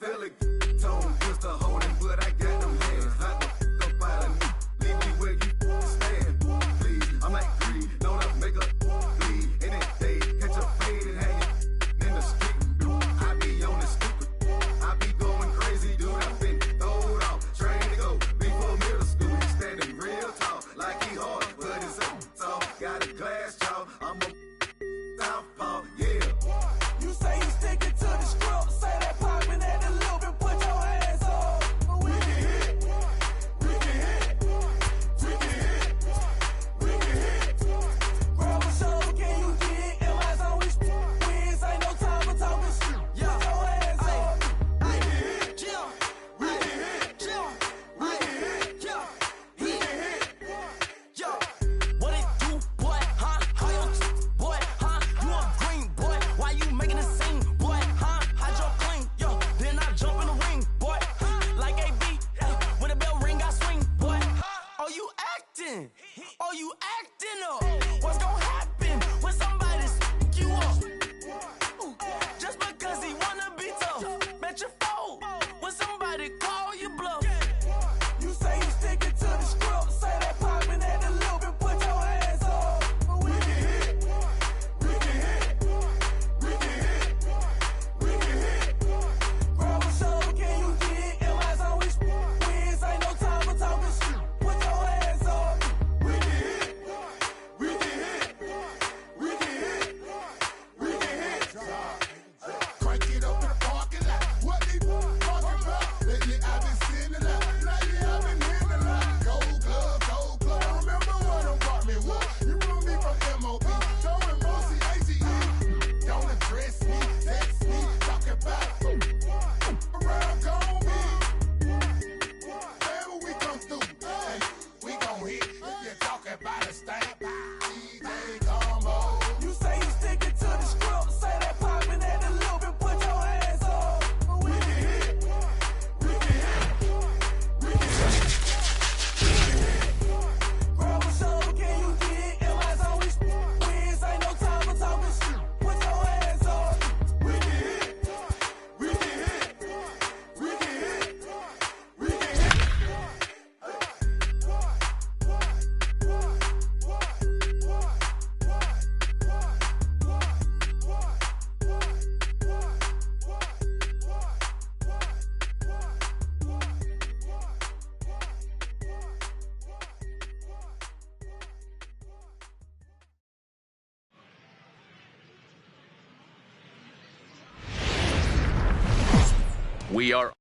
still a tone, just a holding, but I got them hands. Hot the fuck up out of me. Leave me where you stand. Please, I'm like greed, know to make a bleed. In that day, catch a fade and hang it in the street. I be on the stupid. I be going crazy, dude. I've been throwed off, trained to go before middle school. He standing real tall, like he hard, but it's up tall. Got a glass jaw, I'm a southpaw, yeah. You say you sticking to the script, say that poppin' at the loop and put your hands up. We can hit, we can hit, we can hit, we can hit. Grab a shoulder, can you get? Am I so wins? Ain't no time for talking shit. Put your hands up. We can hit, we can hit, we can hit, we can hit. What it do, boy, huh? How your boy, huh? You a green boy, why you making a scene, boy, huh? Hide your clean, yo, then I jump in the ring, boy, like AB, when the bell ring, I swing, boy. Oh, you acting? Oh, you acting up? What's gonna happen when somebody you up? Just because he wanna be tough, bet you fold when somebody call you bluff. You say you sticking to the script, say that poppin' at the loop and put your hands up. We can hit, we can hit, we can hit, we can hit. Grab a shoulder, can you get? Am I so wins? Ain't no time for talking shit. Put your hands up. We can hit, we can hit, we can hit, we can hit. Crank it up in the parking lot. What they talking about? Lately I've been seeing a lot. Lately I've been hearing a lot. Gold glove, gold glove. I remember when them brought me what? You remember me from MOB. Throwing Mossy AGE. Don't address me, text me, talk about around gone me. Whenever we come through, hey, we gon' hit. If you talk about a stank, DJ Combo. You say you sticking to the script, say that poppin' at the loop and put your hands up. We can hit, we can hit, we can hit, we can hit. Grab a shoulder, can you get? Am I so wins? Ain't no time for talking shit. Put your hands up. We can hit, we can hit, we can hit, we can hit. We are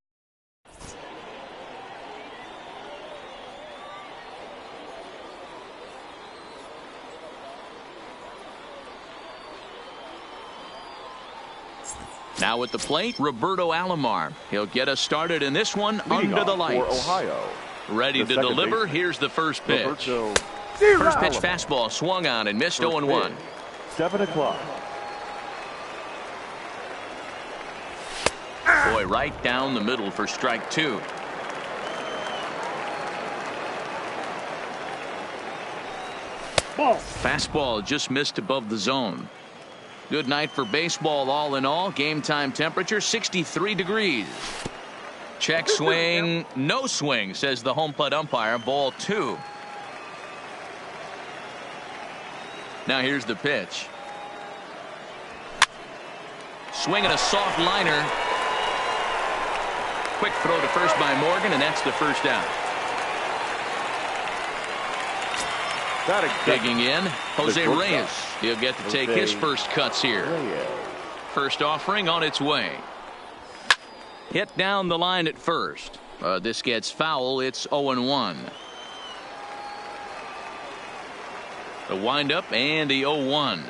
now at the plate, Roberto Alomar. He'll get us started in this one under the lights. For Ohio. Ready to deliver. Here's the first pitch. Roberto First pitch fastball swung on and missed 0-1. 7 o'clock. Boy, right down the middle for strike two. Ball. Fastball just missed above the zone. Good night for baseball all in all. Game time temperature 63 degrees. Check swing, no swing, says the home plate umpire. Ball two. Now here's the pitch. Swinging a soft liner. Quick throw to first by Morgan, and that's the first out. Digging in, Jose Reyes. He'll get to take his first cuts here. First offering on its way. Hit down the line at first. This gets foul. It's 0-1. The windup and the 0-1.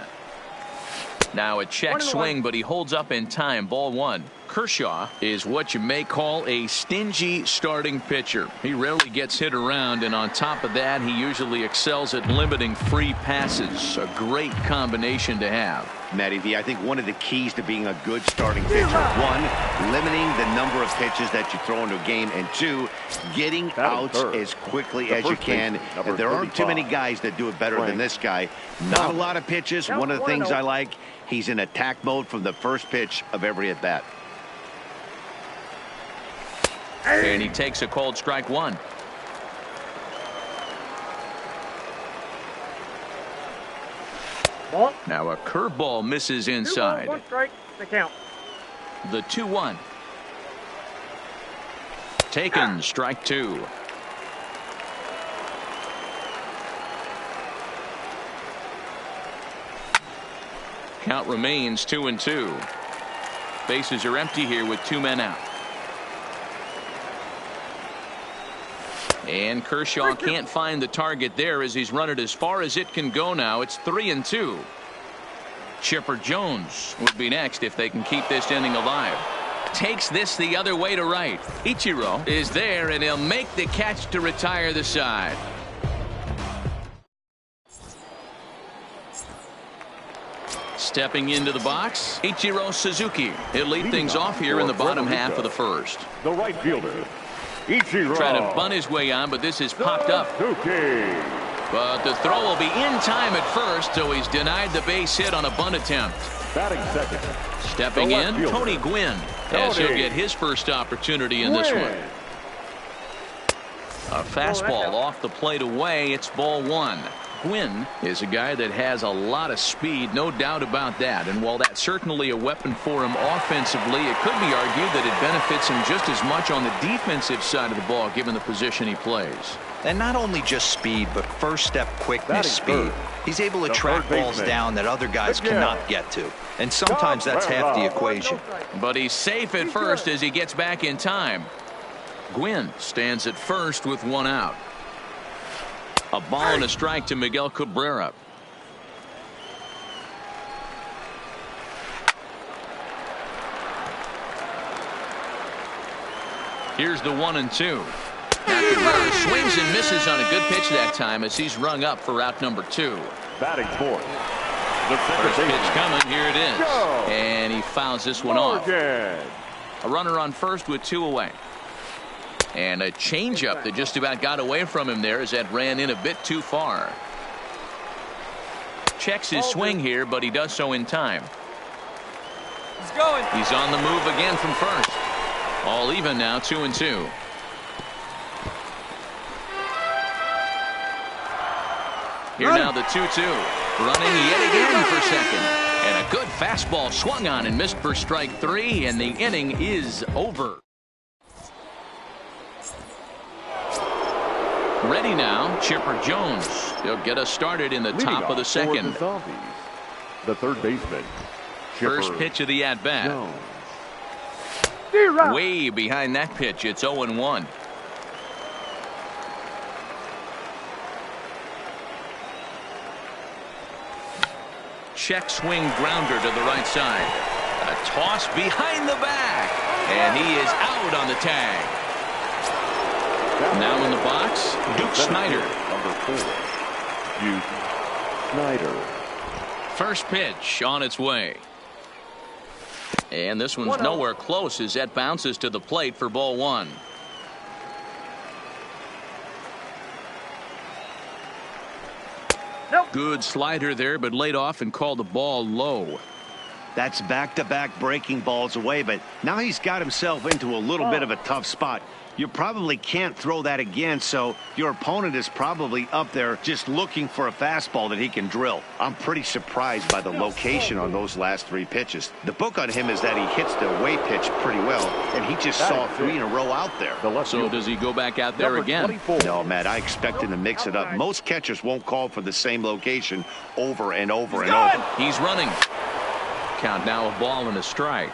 Now a check swing, but he holds up in time. Ball one. Kershaw is what you may call a stingy starting pitcher. He rarely gets hit around, and on top of that, he usually excels at limiting free passes. A great combination to have. Matty V, I think one of the keys to being a good starting pitcher, one, limiting the number of pitches that you throw into a game, and two, getting outs as quickly as you can. And there aren't too many guys that do it better than this guy. Not a lot of pitches. One of the things I like, he's in attack mode from the first pitch of every at-bat. And he takes a cold strike one. Ball. Now a curveball misses inside. 2 balls, 1 strike, the count. The 2-1. Taken, strike 2. Count remains 2-2. Bases are empty here with 2 men out. And Kershaw can't find the target there as he's run it as far as it can go now. It's 3-2. Chipper Jones would be next if they can keep this inning alive. Takes this the other way to right. Ichiro is there, and he'll make the catch to retire the side. Stepping into the box, Ichiro Suzuki. He'll lead things off here in the bottom half of the first. The right fielder, Ichiro. Trying to bunt his way on, but this is popped up. Suzuki. But the throw will be in time at first, so he's denied the base hit on a bunt attempt. Batting second. Stepping in, Tony Gwynn, as he'll get his first opportunity in this one. A fastball off the plate away. It's ball 1. Gwynn is a guy that has a lot of speed, no doubt about that. And while that's certainly a weapon for him offensively, it could be argued that it benefits him just as much on the defensive side of the ball, given the position he plays. And not only just speed, but first step quickness speed. He's able to track balls down that other guys cannot get to. And sometimes that's half the equation. But he's safe at first as he gets back in time. Gwynn stands at first with 1 out. A ball and a strike to Miguel Cabrera. Here's the 1-2. Now Cabrera swings and misses on a good pitch that time as he's rung up for out number 2. Batting fourth. The First pitch coming. Here it is. And he fouls this one off. A runner on first with 2 away. And a changeup that just about got away from him there as that ran in a bit too far. Checks his swing here, but he does so in time. He's going. He's on the move again from first. All even now, 2-2. Here now the 2-2. Running yet again for second. And a good fastball swung on and missed for strike 3, and the inning is over. Ready now, Chipper Jones. He'll get us started in the top of the second. The third baseman. First pitch of the at-bat. Way behind that pitch. It's 0-1. Check swing grounder to the right side. A toss behind the back. And he is out on the tag. Now in the box, Duke Snyder. Number 4. Duke Snyder. First pitch on its way. And this one's nowhere close as that bounces to the plate for ball 1. Good slider there, but laid off and called the ball low. That's back-to-back breaking balls away, but now he's got himself into a little bit of a tough spot. You probably can't throw that again, so your opponent is probably up there just looking for a fastball that he can drill. I'm pretty surprised by the location on those last 3 pitches. The book on him is that he hits the away pitch pretty well, and he just saw 3 in a row out there. So does he go back out there again? No, Matt, I expect him to mix it up. Most catchers won't call for the same location over and over and over. He's running. Count now a ball and a strike.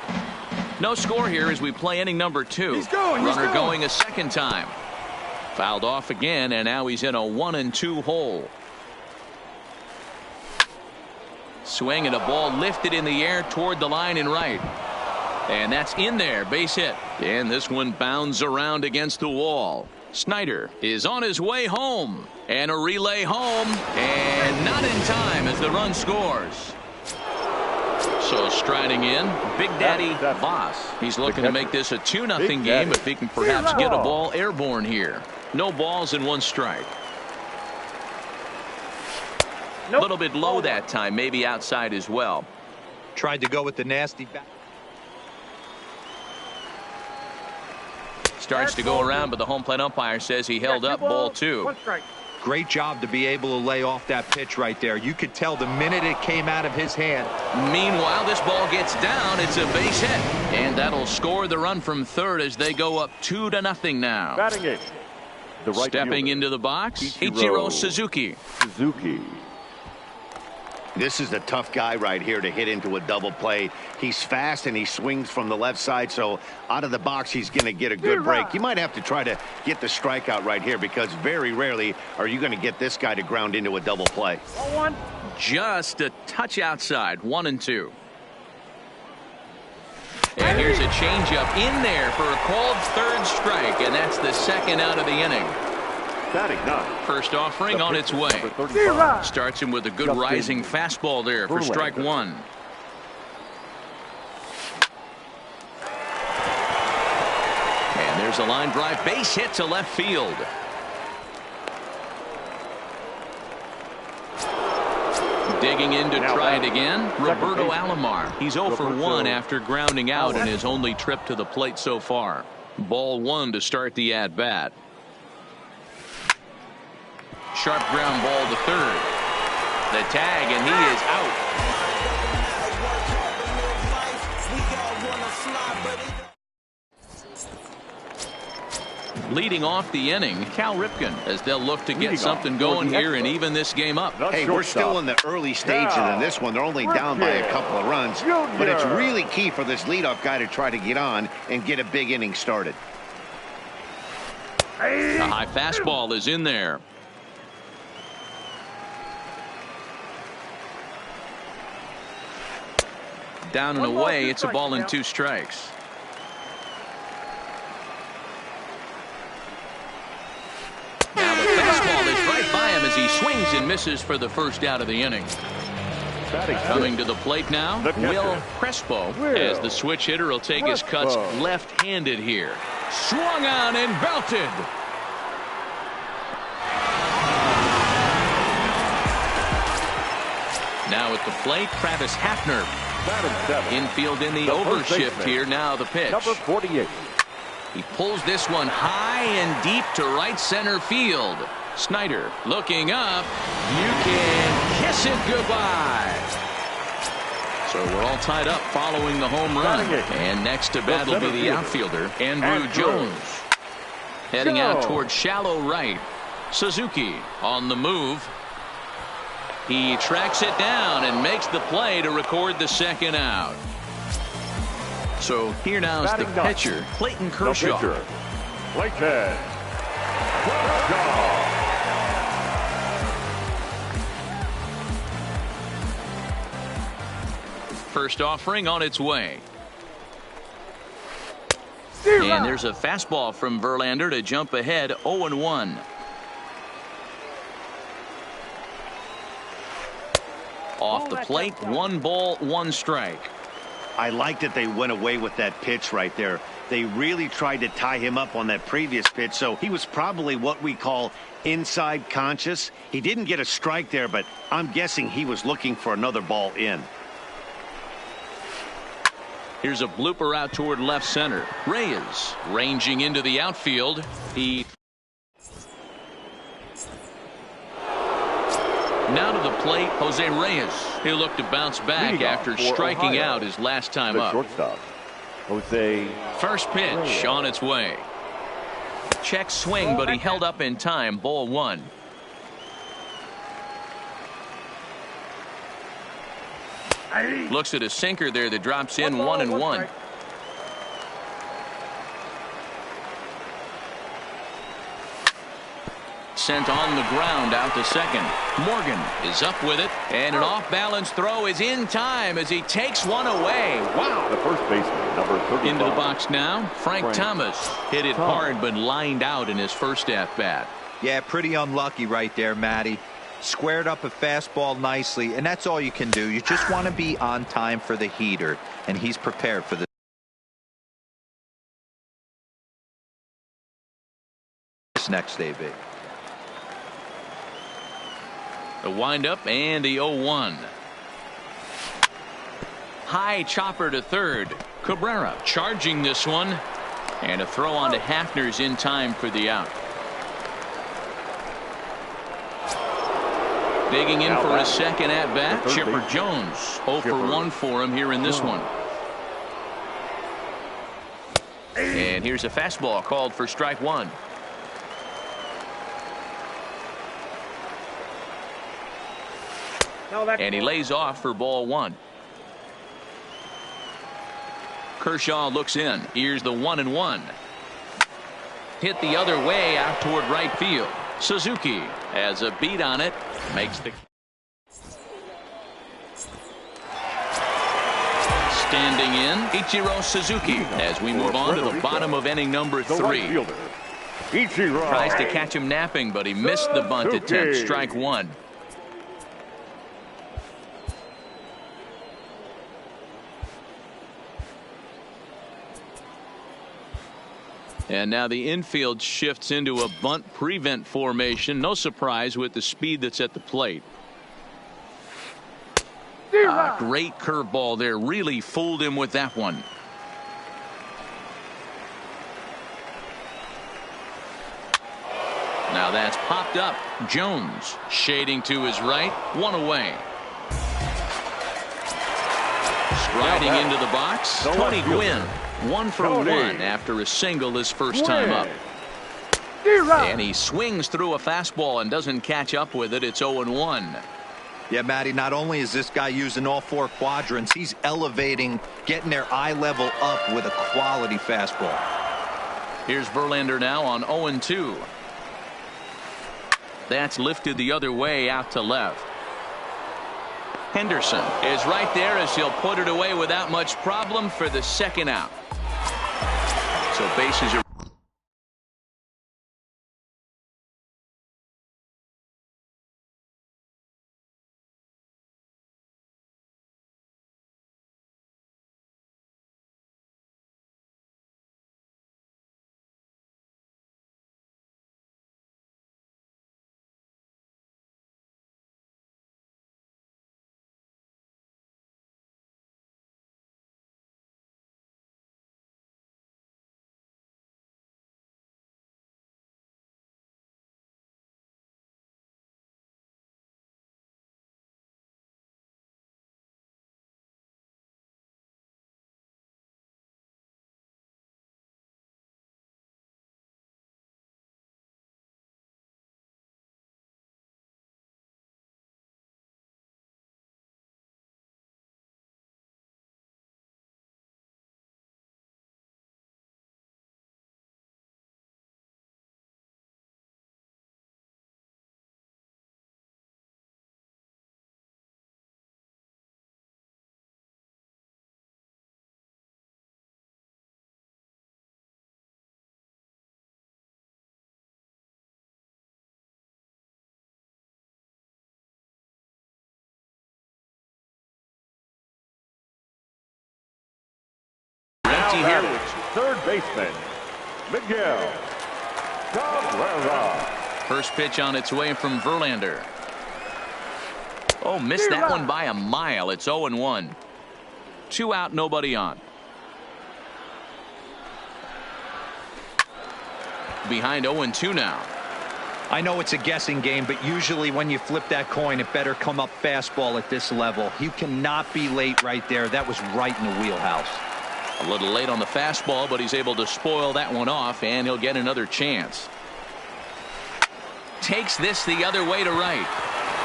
No score here as we play inning number 2. Runner going a second time. Fouled off again, and now he's in a 1-2 hole. Swing and a ball lifted in the air toward the line and right. And that's in there, base hit. And this one bounds around against the wall. Snyder is on his way home. And a relay home. And not in time as the run scores. So striding in, Big Daddy Voss. He's looking to make this a 2-0 game if he can perhaps get a ball airborne here. No balls and 1 strike. A little bit low that time, maybe outside as well. Tried to go with the nasty back. starts to go around, but the home plate umpire says he held up ball 2. Great job to be able to lay off that pitch right there. You could tell the minute it came out of his hand. Meanwhile, this ball gets down. It's a base hit. And that'll score the run from third as they go up 2-0 now. Batting eighth, the right Stepping fielder, into the box, Ichiro Suzuki. This is a tough guy right here to hit into a double play. He's fast and he swings from the left side, so out of the box he's going to get a good break. You might have to try to get the strikeout right here because very rarely are you going to get this guy to ground into a double play. Just a touch outside, 1-2. And here's a changeup in there for a called third strike, and that's the second out of the inning. First offering on its way. Starts him with a good rising fastball there for strike 1. And there's a line drive base hit to left field. Digging in to try it again, Roberto Alomar. He's 0 for 1 after grounding out in his only trip to the plate so far. Ball 1 to start the at-bat. Sharp ground ball to third. The tag, and he is out. Leading off the inning, Cal Ripken, as they'll look to get something going here and even this game up. Hey, we're still in the early stages in this one. They're only down by a couple of runs, but it's really key for this leadoff guy to try to get on and get a big inning started. A high fastball is in there. Down and away, it's a ball and 2 strikes. Now the fastball is right by him as he swings and misses for the first out of the inning. Coming to the plate now, Will Crespo, as the switch hitter will take his cuts left-handed here. Swung on and belted. Now at the plate, Travis Hafner. Infield in the overshift here. Now the pitch. Number 48. He pulls this one high and deep to right center field. Snyder looking up. You can kiss it goodbye. So we're all tied up following the home run. And next to bat will be the outfielder, Andrew Jones. Heading out towards shallow right. Suzuki on the move. He tracks it down and makes the play to record the second out. So here now is the pitcher, Clayton Kershaw. Clayton. First offering on its way. And there's a fastball from Verlander to jump ahead 0-1. Off the plate, 1 ball, 1 strike. I like that they went away with that pitch right there. They really tried to tie him up on that previous pitch, so he was probably what we call inside conscious. He didn't get a strike there, but I'm guessing he was looking for another ball in. Here's a blooper out toward left center. Reyes ranging into the outfield. Now to the plate, Jose Reyes. He'll look to bounce back after striking out his last time up. Shortstop, Jose. First pitch on its way. Check swing, but he held up in time. Ball 1. Looks at a sinker there that drops in 1-1. Sent on the ground out to second. Morgan is up with it, and an off-balance throw is in time as he takes one away. Wow. The first baseman, number 35. Into the box now, Frank Thomas. Hit it hard but lined out in his first at-bat. Yeah, pretty unlucky right there, Matty. Squared up a fastball nicely, and that's all you can do. You just want to be on time for the heater, and he's prepared for this next AB. The windup and the 0-1. High chopper to third. Cabrera charging this one. And a throw on to Hafner's in time for the out. Digging in for his second at bat, Chipper Jones. 0 for 1 for him here in this one. And here's a fastball called for strike one. And he lays off for ball one. Kershaw looks in. Here's the 1-1. Hit the other way out toward right field. Suzuki has a beat on it. Makes the standing in Ichiro Suzuki as we move on to the bottom of inning number 3. Tries to catch him napping, but he missed the bunt attempt. Strike one. And now the infield shifts into a bunt prevent formation. No surprise with the speed that's at the plate. Great curveball there. Really fooled him with that one. Now that's popped up. Jones shading to his right. One away. Striding into the box. Tony Gwynn. 1 for 1 after a single his first time up. And he swings through a fastball and doesn't catch up with it. It's 0-1. Yeah, Matty, not only is this guy using all 4 quadrants, he's elevating, getting their eye level up with a quality fastball. Here's Verlander now on 0-2. That's lifted the other way out to left. Henderson is right there as he'll put it away without much problem for the second out. So bases are Here, third baseman Miguel Cabrera. first pitch on its way from Verlander. Oh, missed that one by a mile. It's 0-1. 2 out, nobody on. Behind 0-2 now. I know it's a guessing game, but usually when you flip that coin, it better come up fastball at this level. You cannot be late right there. That was right in the wheelhouse. A little late on the fastball, but he's able to spoil that one off, and he'll get another chance. Takes this the other way to right.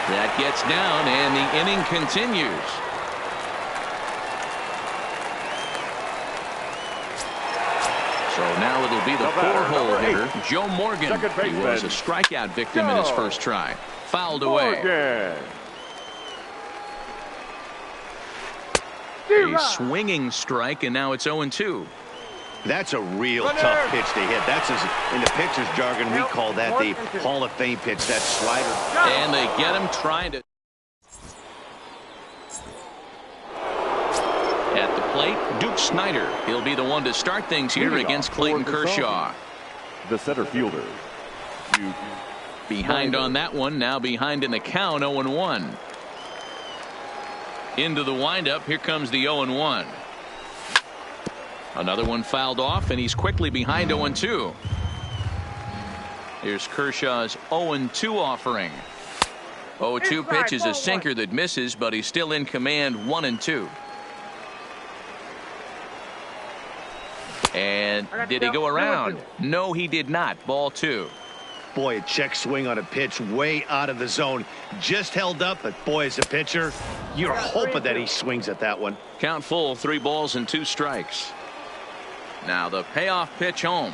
That gets down, and the inning continues. So now it'll be the 4-hole hitter, Joe Morgan. He was a strikeout victim in his first try. Fouled away. A swinging strike, and now it's 0-2. That's a real tough pitch to hit. That's, in the pitcher's jargon, we call that the Hall of Fame pitch, that slider. And they get him trying to. At the plate, Duke Snider. He'll be the one to start things here against Clayton Kershaw. The center fielder. Behind on that one, now behind in the count, 0-1. Into the windup, here comes the 0-1. Another one fouled off, and he's quickly behind 0-2. Here's Kershaw's 0-2 offering. 0-2 pitch is a sinker that misses, but he's still in command. 1-2. And did he go around? No, he did not. Ball 2. Boy, a check swing on a pitch way out of the zone. Just held up, but boy, as a pitcher, you're hoping that he swings at that one. Count full, 3 balls and 2 strikes. Now the payoff pitch home.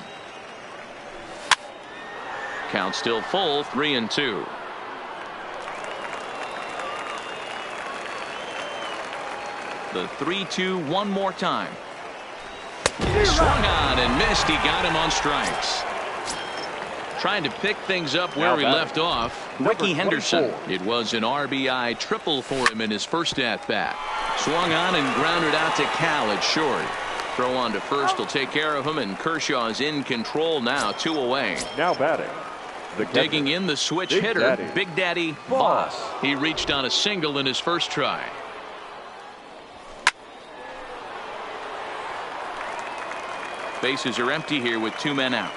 Count still full, 3-2. The 3-2 one more time. Swung on and missed. He got him on strikes. Trying to pick things up where he left off. Ricky Henderson. It was an RBI triple for him in his first at bat. Swung on and grounded out to Cal at short. Throw on to first will take care of him, and Kershaw is in control now, 2 away. Now batting. Digging in the switch hitter, Big Daddy Voss. He reached on a single in his first try. Bases are empty here with 2 men out.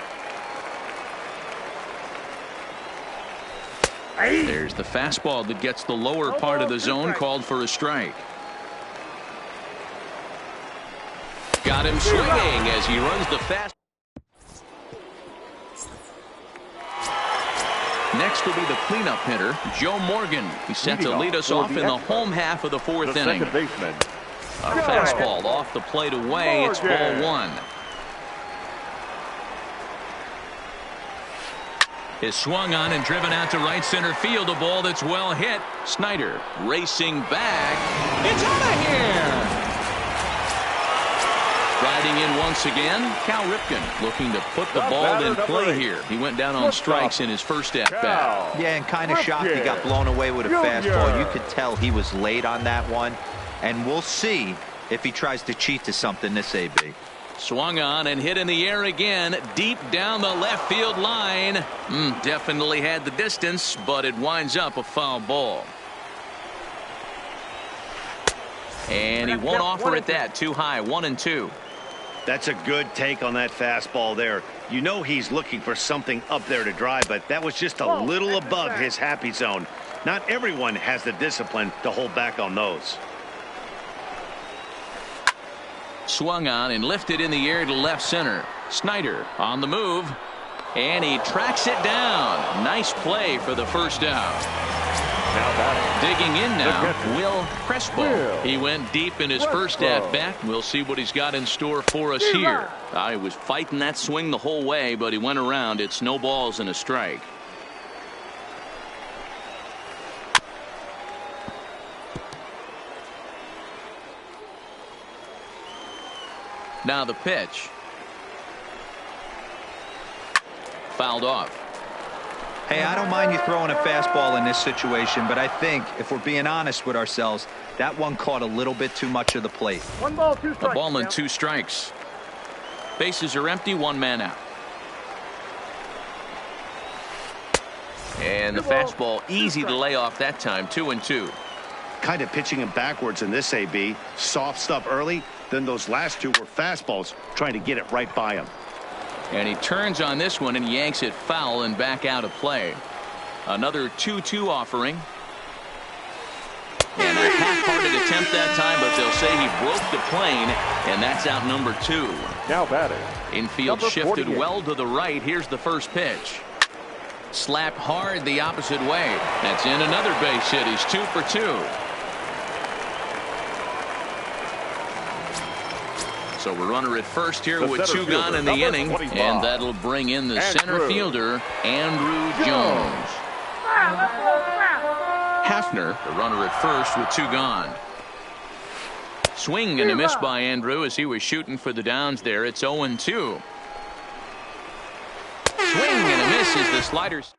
There's the fastball that gets the lower part of the zone, called for a strike. Got him swinging as he runs the fast. Next will be the cleanup hitter, Joe Morgan. He's set to lead us off in the home half of the 4th inning. Second baseman. A fastball off the plate away. It's ball 1. Is swung on and driven out to right center field. A ball that's well hit. Snyder racing back. It's out of here. Riding in once again, Cal Ripken looking to put the ball in play here. He went down on strikes in his first at bat. Yeah, and kind of shocked he got blown away with a fastball. You could tell he was late on that one. And we'll see if he tries to cheat to something this AB. Swung on and hit in the air again, deep down the left field line. Definitely had the distance, but it winds up a foul ball. And he won't offer it that. Too high. 1-2. That's a good take on that fastball there. You know he's looking for something up there to drive, but that was just a little above his happy zone. Not everyone has the discipline to hold back on those. Swung on and lifted in the air to left center. Snyder on the move, and he tracks it down. Nice play for the first out. Digging in now, Will Crespo. He went deep in his first at bat. We'll see what he's got in store for us here. He was fighting that swing the whole way, but he went around. It's no balls and a strike. Now the pitch. Fouled off. Hey, I don't mind you throwing a fastball in this situation, but I think if we're being honest with ourselves, that one caught a little bit too much of the plate. 1 ball, 2 strikes. A ball and 2 strikes. Bases are empty, 1 man out. And the fastball easy to lay off that time. 2-2. Kind of pitching him backwards in this AB. Soft stuff early, then those last 2 were fastballs, trying to get it right by him. And he turns on this one and yanks it foul and back out of play. Another 2-2 offering. And a half-hearted attempt that time, but they'll say he broke the plane, and that's out number 2. Now batting. Infield Number shifted 48. well to the right. Here's the first pitch. Slapped hard the opposite way. That's in another base hit. He's 2 for 2. So we're runner at first here with 2 gone in the inning, 25. and that'll bring in the center fielder, Andrew Jones. Hafner, the runner at first with 2 gone. Swing and a miss by Andrew as he was shooting for the downs there. It's 0-2. Swing and a miss as the sliders.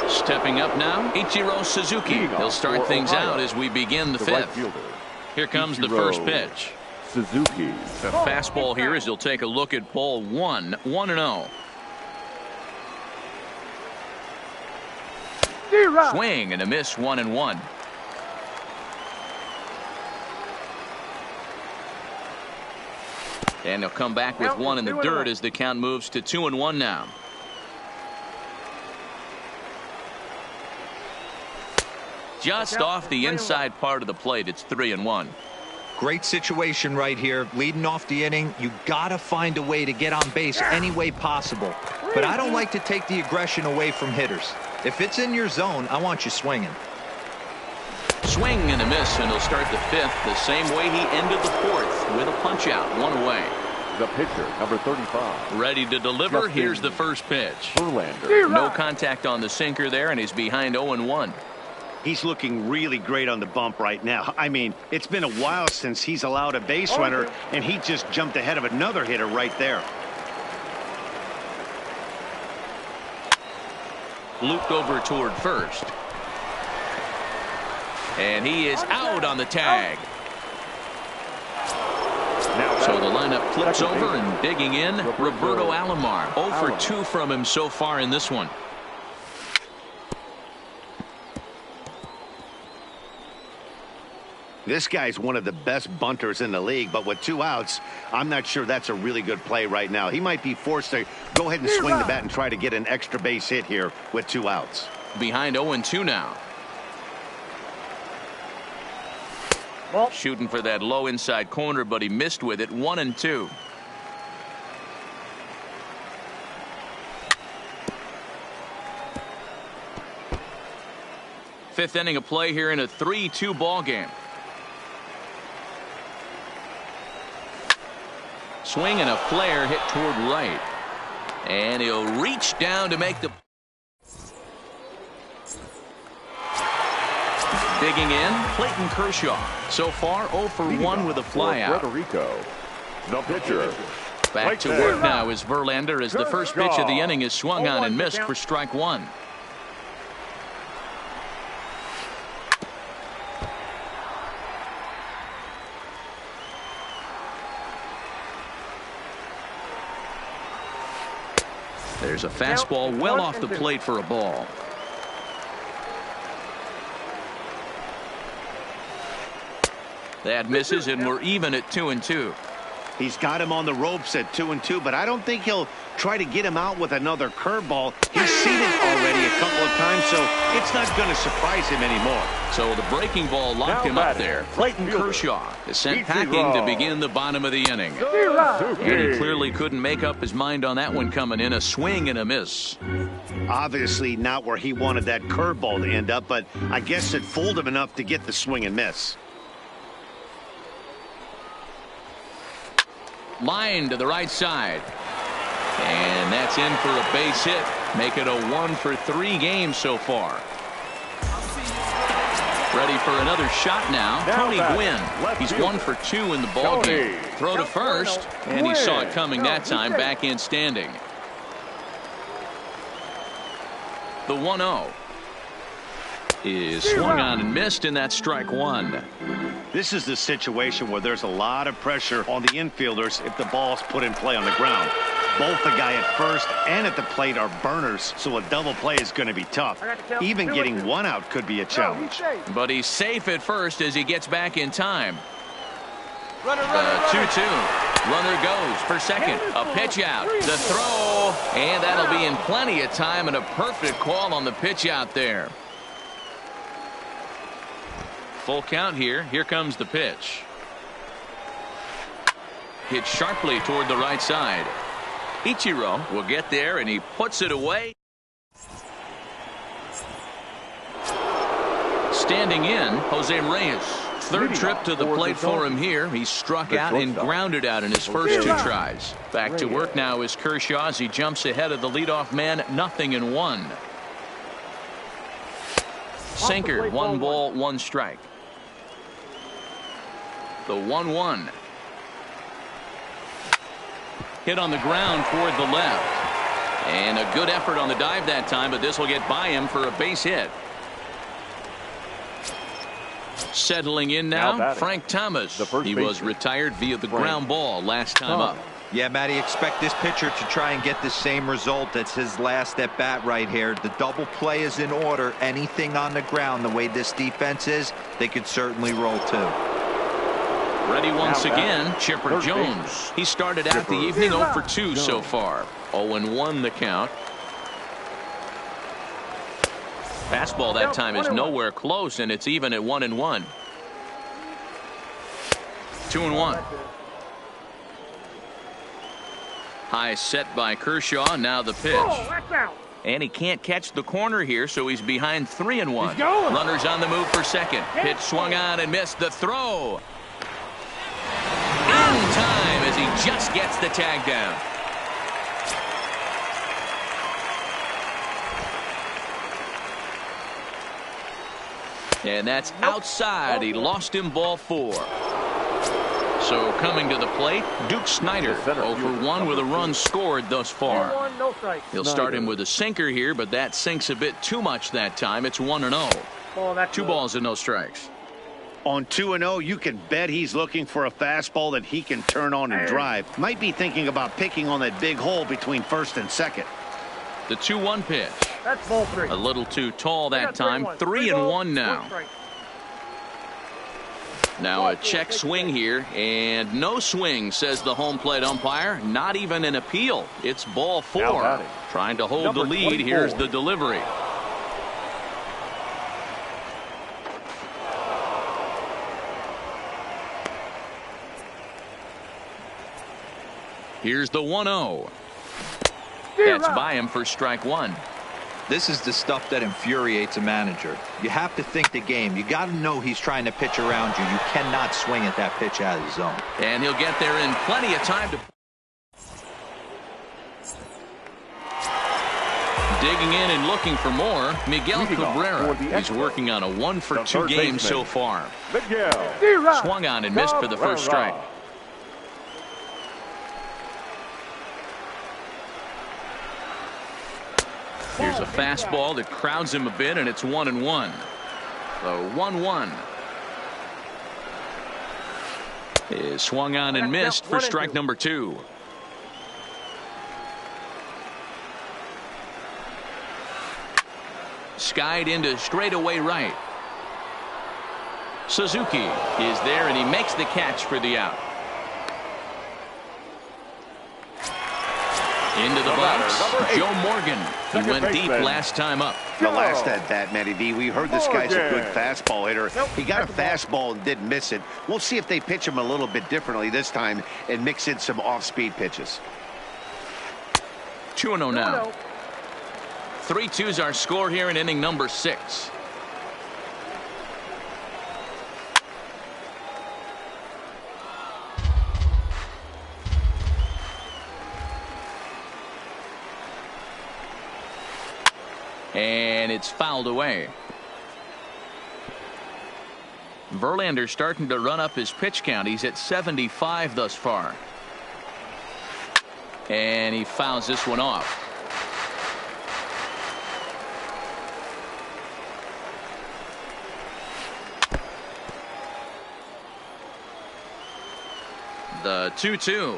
Stepping up now, Ichiro Suzuki. He'll start things out as we begin the 5th. Here comes the first pitch. Suzuki. The fastball here as he'll take a look at ball 1. 1-0. Swing and a miss. 1-1. And he'll come back with one in the dirt as the count moves to 2-1 now. Just off the inside part of the plate, it's 3-1. Great situation right here. Leading off the inning, you got to find a way to get on base any way possible. But I don't like to take the aggression away from hitters. If it's in your zone, I want you swinging. Swing and a miss, and he'll start the fifth the same way he ended the fourth with a punch out, one away. The pitcher, number 35. Ready to deliver. Here's the first pitch. Verlander. No contact on the sinker there, and he's behind 0-1. He's looking really great on the bump right now. I mean, it's been a while since he's allowed a base runner, and he just jumped ahead of another hitter right there. Looped over toward first. And he is out on the tag. So the lineup flips over and digging in, Roberto Alomar. 0 for 2 from him so far in this one. This guy's one of the best bunters in the league, but with 2 outs, I'm not sure that's a really good play right now. He might be forced to go ahead and swing the bat and try to get an extra base hit here with 2 outs. Behind 0-2 now. Shooting for that low inside corner, but he missed with it. 1-2. Fifth inning of play here in a 3-2 ball game. Swing and a flare hit toward right. And he'll reach down to make the... Digging in, Clayton Kershaw. So far, 0 for 1 with a flyout. The pitcher. Back to work now is Verlander as the first pitch of the inning is swung on and missed for strike 1. There's a fastball well off the plate for a ball. That misses, and we're even at 2-2. He's got him on the ropes at 2-2, but I don't think he'll try to get him out with another curveball. He's seen it already a couple of times, so it's not going to surprise him anymore. So the breaking ball locked him up there. Clayton Kershaw is sent packing to begin the bottom of the inning. And he clearly couldn't make up his mind on that one coming in. A swing and a miss. Obviously not where he wanted that curveball to end up, but I guess it fooled him enough to get the swing and miss. Line to the right side. And that's in for a base hit. Make it a 1 for 3 game so far. Ready for another shot now. Tony Gwynn. He's 1 for 2 in the ball game. Throw to first, and he saw it coming that time. Back in standing. The 1-0 is swung on and missed, and that's strike 1. This is the situation where there's a lot of pressure on the infielders if the ball's put in play on the ground. Both the guy at first and at the plate are burners, so a double play is going to be tough. Even getting 1 out could be a challenge. But he's safe at first as he gets back in time. The 2-2. Runner goes for second. A pitch out. The throw. And that'll be in plenty of time, and a perfect call on the pitch out there. Full count here. Here comes the pitch. Hit sharply toward the right side. Ichiro will get there, and he puts it away. Standing in, Jose Reyes. Third trip to the plate for him here. He struck out and grounded out in his first 2 tries. Back to work now is Kershaw as he jumps ahead of the leadoff man. 0-1. Sinker, 1 ball, 1 strike. The 1-1. Hit on the ground toward the left. And a good effort on the dive that time, but this will get by him for a base hit. Settling in now, Frank Thomas. He was retired via the ground ball last time up. Yeah, Matty, expect this pitcher to try and get the same result as his last at bat right here. The double play is in order. Anything on the ground, the way this defense is, they could certainly roll too. Ready once again, Chipper Jones. He started out the evening 0 for 2 so far. 0-1 the count. Fastball that time is nowhere close, and it's even at 1-1. 2-1. High set by Kershaw. Now the pitch. And he can't catch the corner here, so he's behind 3-1. Runners on the move for second. Pitch swung on and missed. The throw. In time as he just gets the tag down. And that's outside. He lost him, ball 4. So coming to the plate, Duke Snyder, 0 for 1 with a run scored thus far. He'll start him with a sinker here, but that sinks a bit too much that time. It's 1-0. 2 balls and no strikes. On 2-0, you can bet he's looking for a fastball that he can turn on and drive. Might be thinking about picking on that big hole between first and second. The 2-1 pitch. That's ball 3. A little too tall that time. 3-1 now. Now a check swing here, and no swing, says the home plate umpire. Not even an appeal. It's ball 4. Trying to hold the lead. Here's the delivery. Here's the 1-0. That's by him for strike 1. This is the stuff that infuriates a manager. You have to think the game. You got to know he's trying to pitch around you. You cannot swing at that pitch out of the zone. And he'll get there in plenty of time to. Digging in and looking for more, Miguel Cabrera. He's working on a 1 for 2 game so far. Swung on and missed for the first strike. Here's a fastball that crowds him a bit, and it's 1-1. So 1-1 is swung on and missed for strike number 2. Skied into straightaway right. Suzuki is there, and he makes the catch for the out. Into the box, Joe Morgan. He went deep last time up. The last at bat, Matty D, we heard this guy's a good fastball hitter. He got a fastball and didn't miss it. We'll see if they pitch him a little bit differently this time and mix in some off-speed pitches. 2-0 now. 3-2's our score here in inning number 6. And it's fouled away. Verlander starting to run up his pitch count. He's at 75 thus far. And he fouls this one off. The 2-2.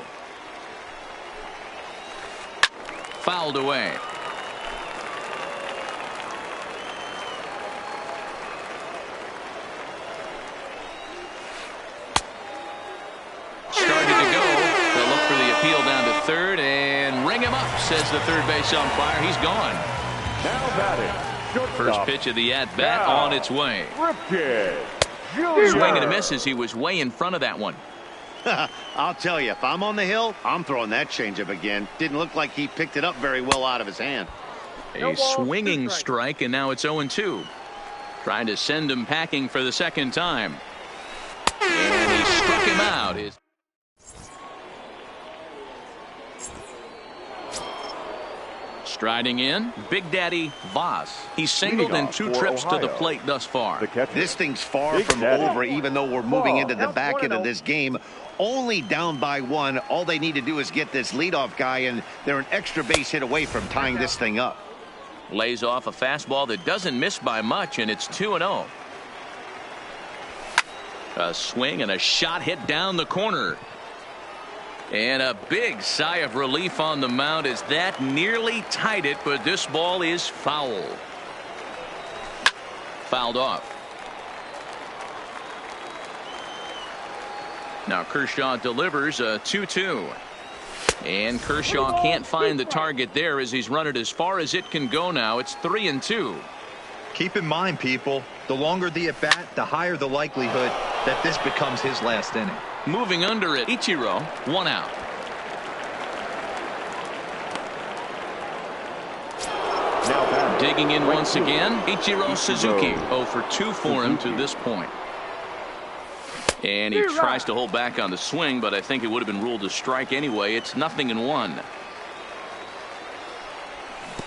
Fouled away. Third and ring him up, says the third base umpire. He's gone. Now batting. First pitch of the at bat on its way. Swing and a miss as he was way in front of that one. I'll tell you, if I'm on the hill, I'm throwing that changeup again. Didn't look like he picked it up very well out of his hand. A swinging strike, and now it's 0-2. Trying to send him packing for the second time. And he struck him out. Striding in, Big Daddy Voss. He's singled in 2 trips to the plate thus far. This thing's far from over, even though we're moving into the back end of this game. Only down by 1. All they need to do is get this leadoff guy, and they're an extra base hit away from tying this thing up. Lays off a fastball that doesn't miss by much, and it's 2-0. A swing and a shot hit down the corner. And a big sigh of relief on the mound as that nearly tied it, but this ball is foul. Fouled off. Now Kershaw delivers a 2-2. And Kershaw can't find the target there as he's run it as far as it can go now. It's 3-2. Keep in mind, people, the longer the at-bat, the higher the likelihood that this becomes his last inning. Moving under it, Ichiro, 1 out. Digging in once again, Ichiro Suzuki. 0 for 2 for him to this point. And he tries to hold back on the swing, but I think it would have been ruled a strike anyway. It's 0-1.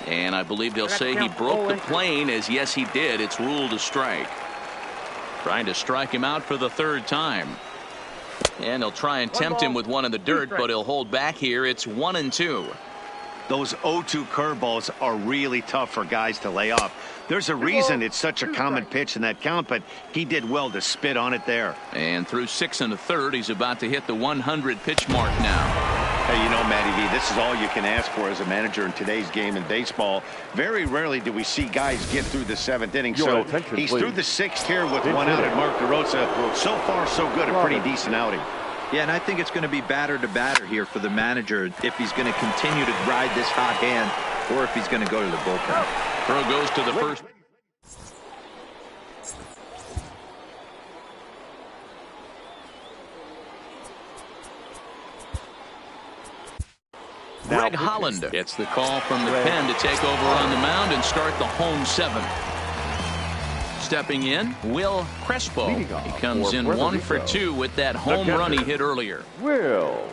And I believe they'll say he broke the plane, as yes he did. It's ruled a strike. Trying to strike him out for the 3rd time. And they'll try and tempt him with one in the dirt, but he'll hold back here. It's 1-2. Those 0-2 curveballs are really tough for guys to lay off. There's a reason it's such a common pitch in that count, but he did well to spit on it there. And through 6 1/3, he's about to hit the 100 pitch mark now. Hey, you know, Matty V, this is all you can ask for as a manager in today's game in baseball. Very rarely do we see guys get through the 7th inning. So he's through the 6th here with 1 out at Mark DeRosa. So far, so good. A pretty decent outing. Yeah, and I think it's going to be batter to batter here for the manager if he's going to continue to ride this hot hand or if he's going to go to the bullpen. Throw goes to the first. Greg Holland gets the call from the pen to take over on the mound and start the home 7th. Stepping in, Will Crespo. He comes in 1 for 2 with that home run he hit earlier. Will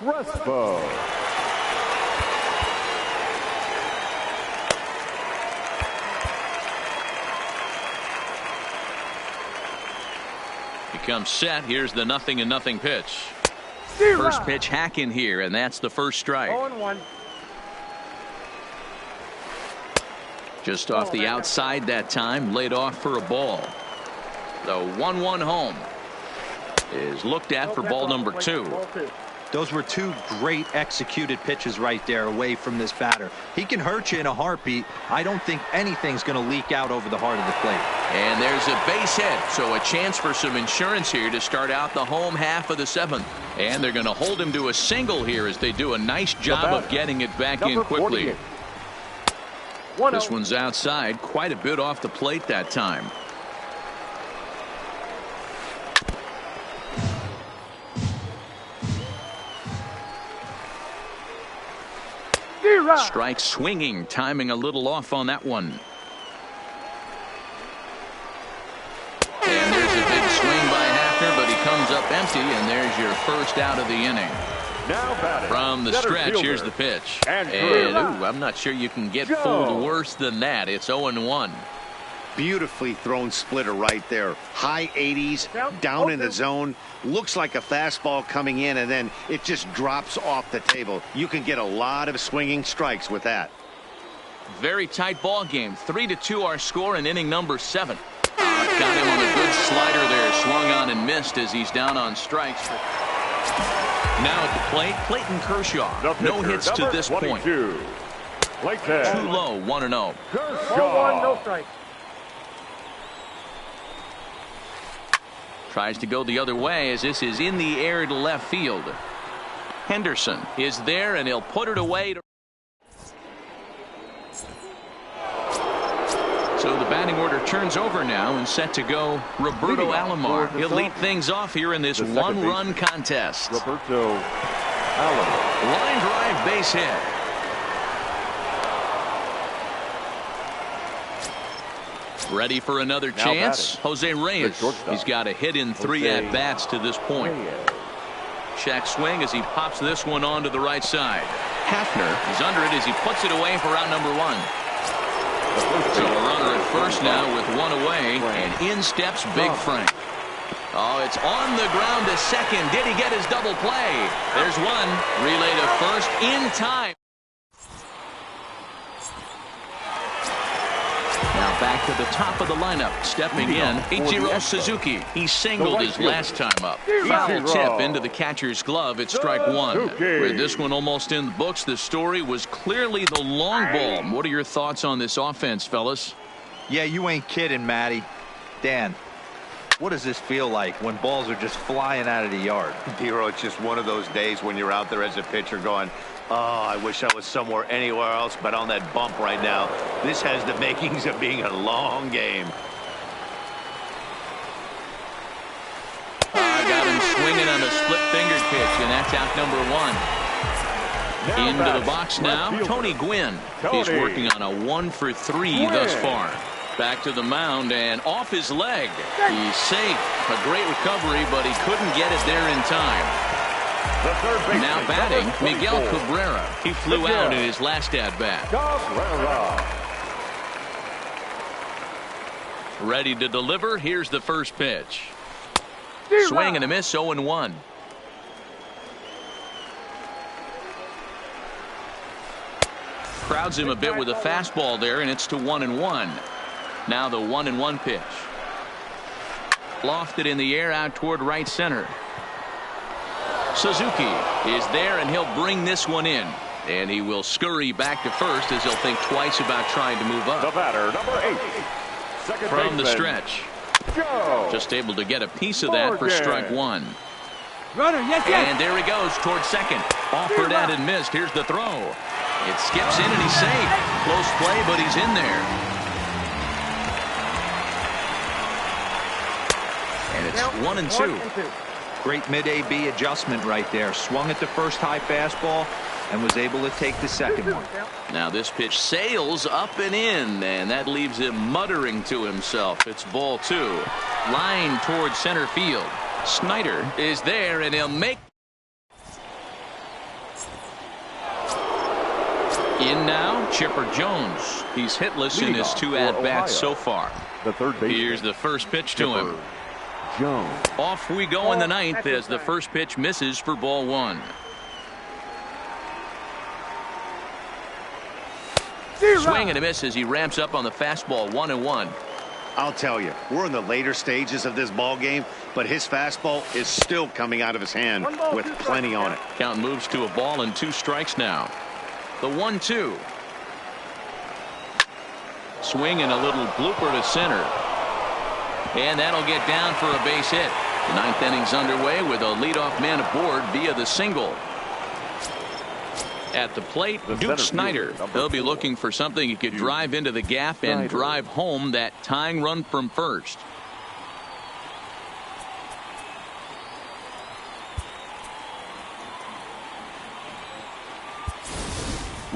Crespo. He comes set. Here's the 0-0 pitch. First pitch hack in here, and that's the first strike. 0-1. Just off the outside that time, laid off for a ball. The 1-1 home is looked at for ball number 2. Those were 2 great executed pitches right there away from this batter. He can hurt you in a heartbeat. I don't think anything's going to leak out over the heart of the plate. And there's a base hit, so a chance for some insurance here to start out the home half of the 7th. And they're going to hold him to a single here as they do a nice job of getting it back in quickly. This one's outside, quite a bit off the plate that time. Strike swinging, timing a little off on that one. And there's a big swing by Hafner, but he comes up empty, and there's your first out of the inning. From the stretch, here's the pitch. And ooh, I'm not sure you can get fooled worse than that. It's 0-1. Beautifully thrown splitter right there. High 80s, down in the zone. Looks like a fastball coming in, and then it just drops off the table. You can get a lot of swinging strikes with that. Very tight ball game. 3-2 our score in inning number 7. Got him on a good slider there. Swung on and missed as he's down on strikes. Now at the plate, Clayton Kershaw. No hits to this point. Too low, 1-0. Kershaw. No strike. Tries to go the other way as this is in the air to left field. Henderson is there, and he'll put it away. So the batting order turns over now and set to go Roberto Alomar. He'll lead things off here in this 1-run contest. Roberto Alomar. Line drive base hit. Ready for another chance. Jose Reyes. He's got a hit in 3 at-bats to this point. Check swing as he pops this one onto the right side. Hafner is under it as he puts it away for out number 1. So a runner at first now with 1 away, and in steps Big Frank. Oh, it's on the ground to second. Did he get his double play? There's one. Relay to first in time. Now back to the top of the lineup. Stepping in, Ichiro Suzuki. He singled his last time up. Foul tip into the catcher's glove. It's strike 1. With this one almost in the books, the story was clearly the long ball. What are your thoughts on this offense, fellas? Yeah, you ain't kidding, Matty. Dan. What does this feel like when balls are just flying out of the yard? Hero, it's just one of those days when you're out there as a pitcher going, oh, I wish I was somewhere anywhere else but on that bump right now. This has the makings of being a long game. Got him swinging on a split finger pitch, and that's out number one. Into the box now, Tony Gwynn. He's working on a 1-for-3 thus far. Back to the mound and off his leg. He's safe. A great recovery, but he couldn't get it there in time. Now batting, Miguel Cabrera. He flew out in his last at-bat. Ready to deliver. Here's the first pitch. Swing and a miss, 0-1. Crowds him a bit with a fastball there, and it's to 1-1. Now the 1-1 pitch. Lofted in the air out toward right center. Suzuki is there, and he'll bring this one in. And he will scurry back to first as he'll think twice about trying to move up. The batter, number 8. Second From the baseman, stretch. Joe. Just able to get a piece of that for strike one. Runner, yes. And there he goes towards second. Offered at and missed. Here's the throw. It skips in and he's safe. Close play, but he's in there. And it's 1-2. Great mid-AB adjustment right there. Swung at the first high fastball and was able to take the second one. Now this pitch sails up and in, and that leaves him muttering to himself. It's ball 2. Line towards center field. Snyder is there, and he'll make. In now, Chipper Jones. He's hitless in his 2 at-bats so far. The third baseman. Here's the first pitch to him. Jones. Off we go in the 9th as the first pitch misses for ball 1. Swing and a miss as he ramps up on the fastball. 1-1. I'll tell you, we're in the later stages of this ball game, but his fastball is still coming out of his hand with plenty on it. Count moves to a ball and 2 strikes now. The 1-2. Swing and a little blooper to center. And that'll get down for a base hit. The 9th inning's underway with a leadoff man aboard via the single. At the plate, Duke Snyder. He'll be looking for something he could drive into the gap and drive home that tying run from first.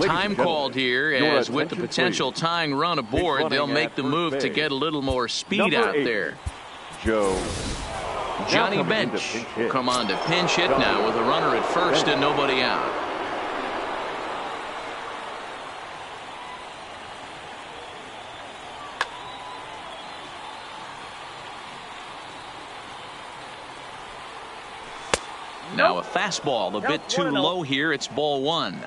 Time called here, as with the potential tying run aboard, they'll make the move to get a little more speed out there. Joe. Johnny Bench will come on to pinch hit now with a runner at first and nobody out. Now a fastball a bit too low here. It's ball 1.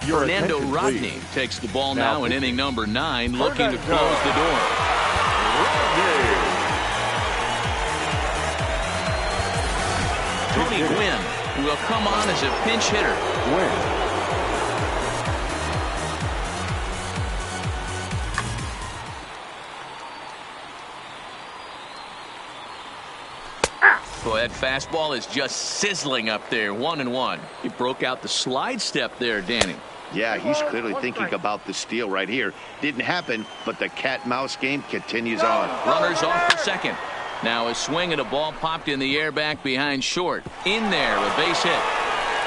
Fernando Rodney takes the ball now in inning number 9, looking to close the door. Tony Gwynn will come on as a pinch hitter. Boy, that fastball is just sizzling up there. 1-1. He broke out the slide step there, Danny. Yeah, he's clearly thinking about the steal right here. Didn't happen, but the cat-mouse game continues on. Runners off for second. Now a swing and a ball popped in the air back behind short. In there, a base hit.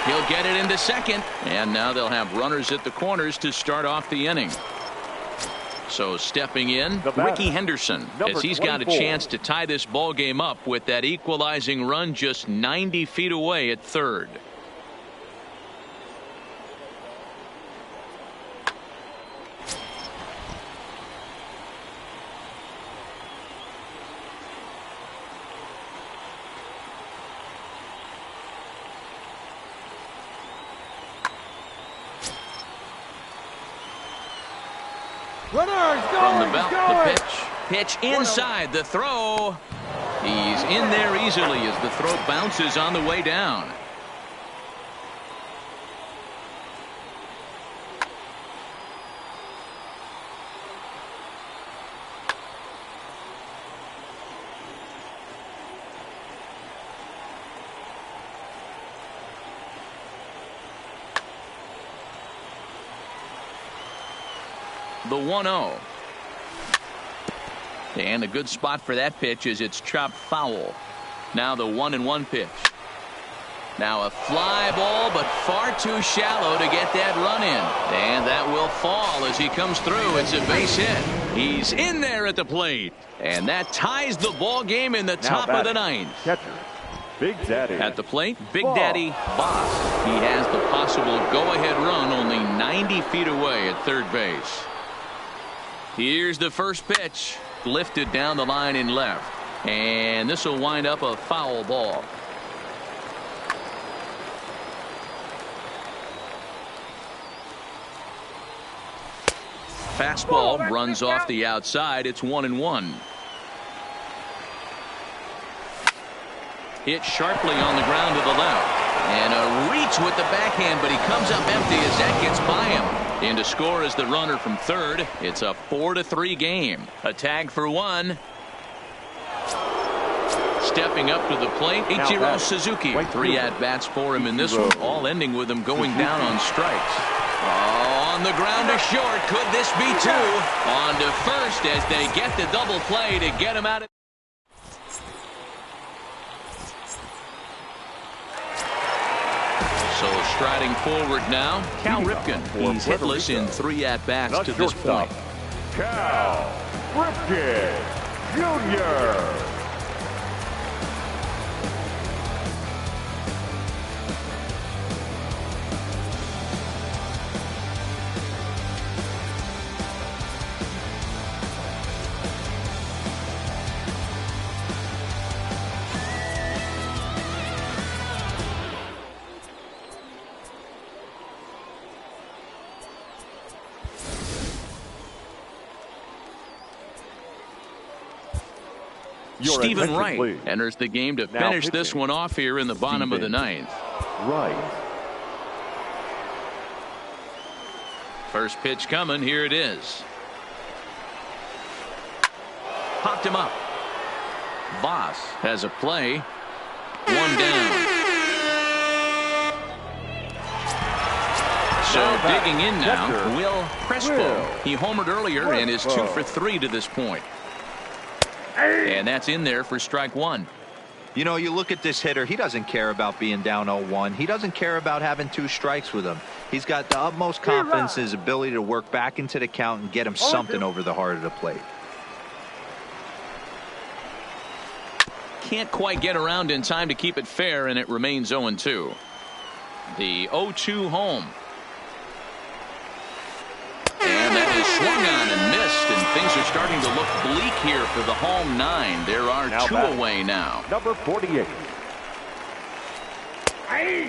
He'll get it into second. And now they'll have runners at the corners to start off the inning. So stepping in, Ricky Henderson, as he's got a chance to tie this ball game up with that equalizing run just 90 feet away at third. From the belt, the pitch. Pitch inside, the throw. He's in there easily as the throw bounces on the way down. The 1-0. And a good spot for that pitch is it's chopped foul. Now the 1-1 pitch. Now a fly ball, but far too shallow to get that run in. And that will fall as he comes through. It's a base hit. He's in there at the plate. And that ties the ball game in the top of the ninth. Catcher, Big Daddy. At the plate, Big Daddy Boss. He has the possible go-ahead run only 90 feet away at third base. Here's the first pitch, lifted down the line in left, and this will wind up a foul ball. Fastball runs off the outside. It's 1-1. Hit sharply on the ground to the left, and a reach with the backhand, but he comes up empty as that gets by him. In to score is the runner from third. It's a 4-3 game. A tag for one. Stepping up to the plate, Ichiro Suzuki. 3 at-bats for him in this one, all ending with him going down on strikes. Oh, on the ground to short. Could this be two? On to first as they get the double play to get him out of. So striding forward now, Cal Ripken. He's hitless in 3 at-bats to this point. Cal Ripken Jr. Stephen Wright enters the game to finish this one off here in the bottom of the ninth. Right. First pitch coming. Here it is. Popped him up. Voss has a play. 1 down. So digging in now, Will Crespo. He homered earlier and is 2 for 3 to this point. And that's in there for strike one. You know, you look at this hitter, he doesn't care about being down 0-1. He doesn't care about having 2 strikes with him. He's got the utmost confidence in his ability to work back into the count and get him something over the heart of the plate. Can't quite get around in time to keep it fair, and it remains 0-2. The 0-2 home. And that is swung on and missed, and things are starting to look bleak here for the home 9. There are 2 away now. Number 48.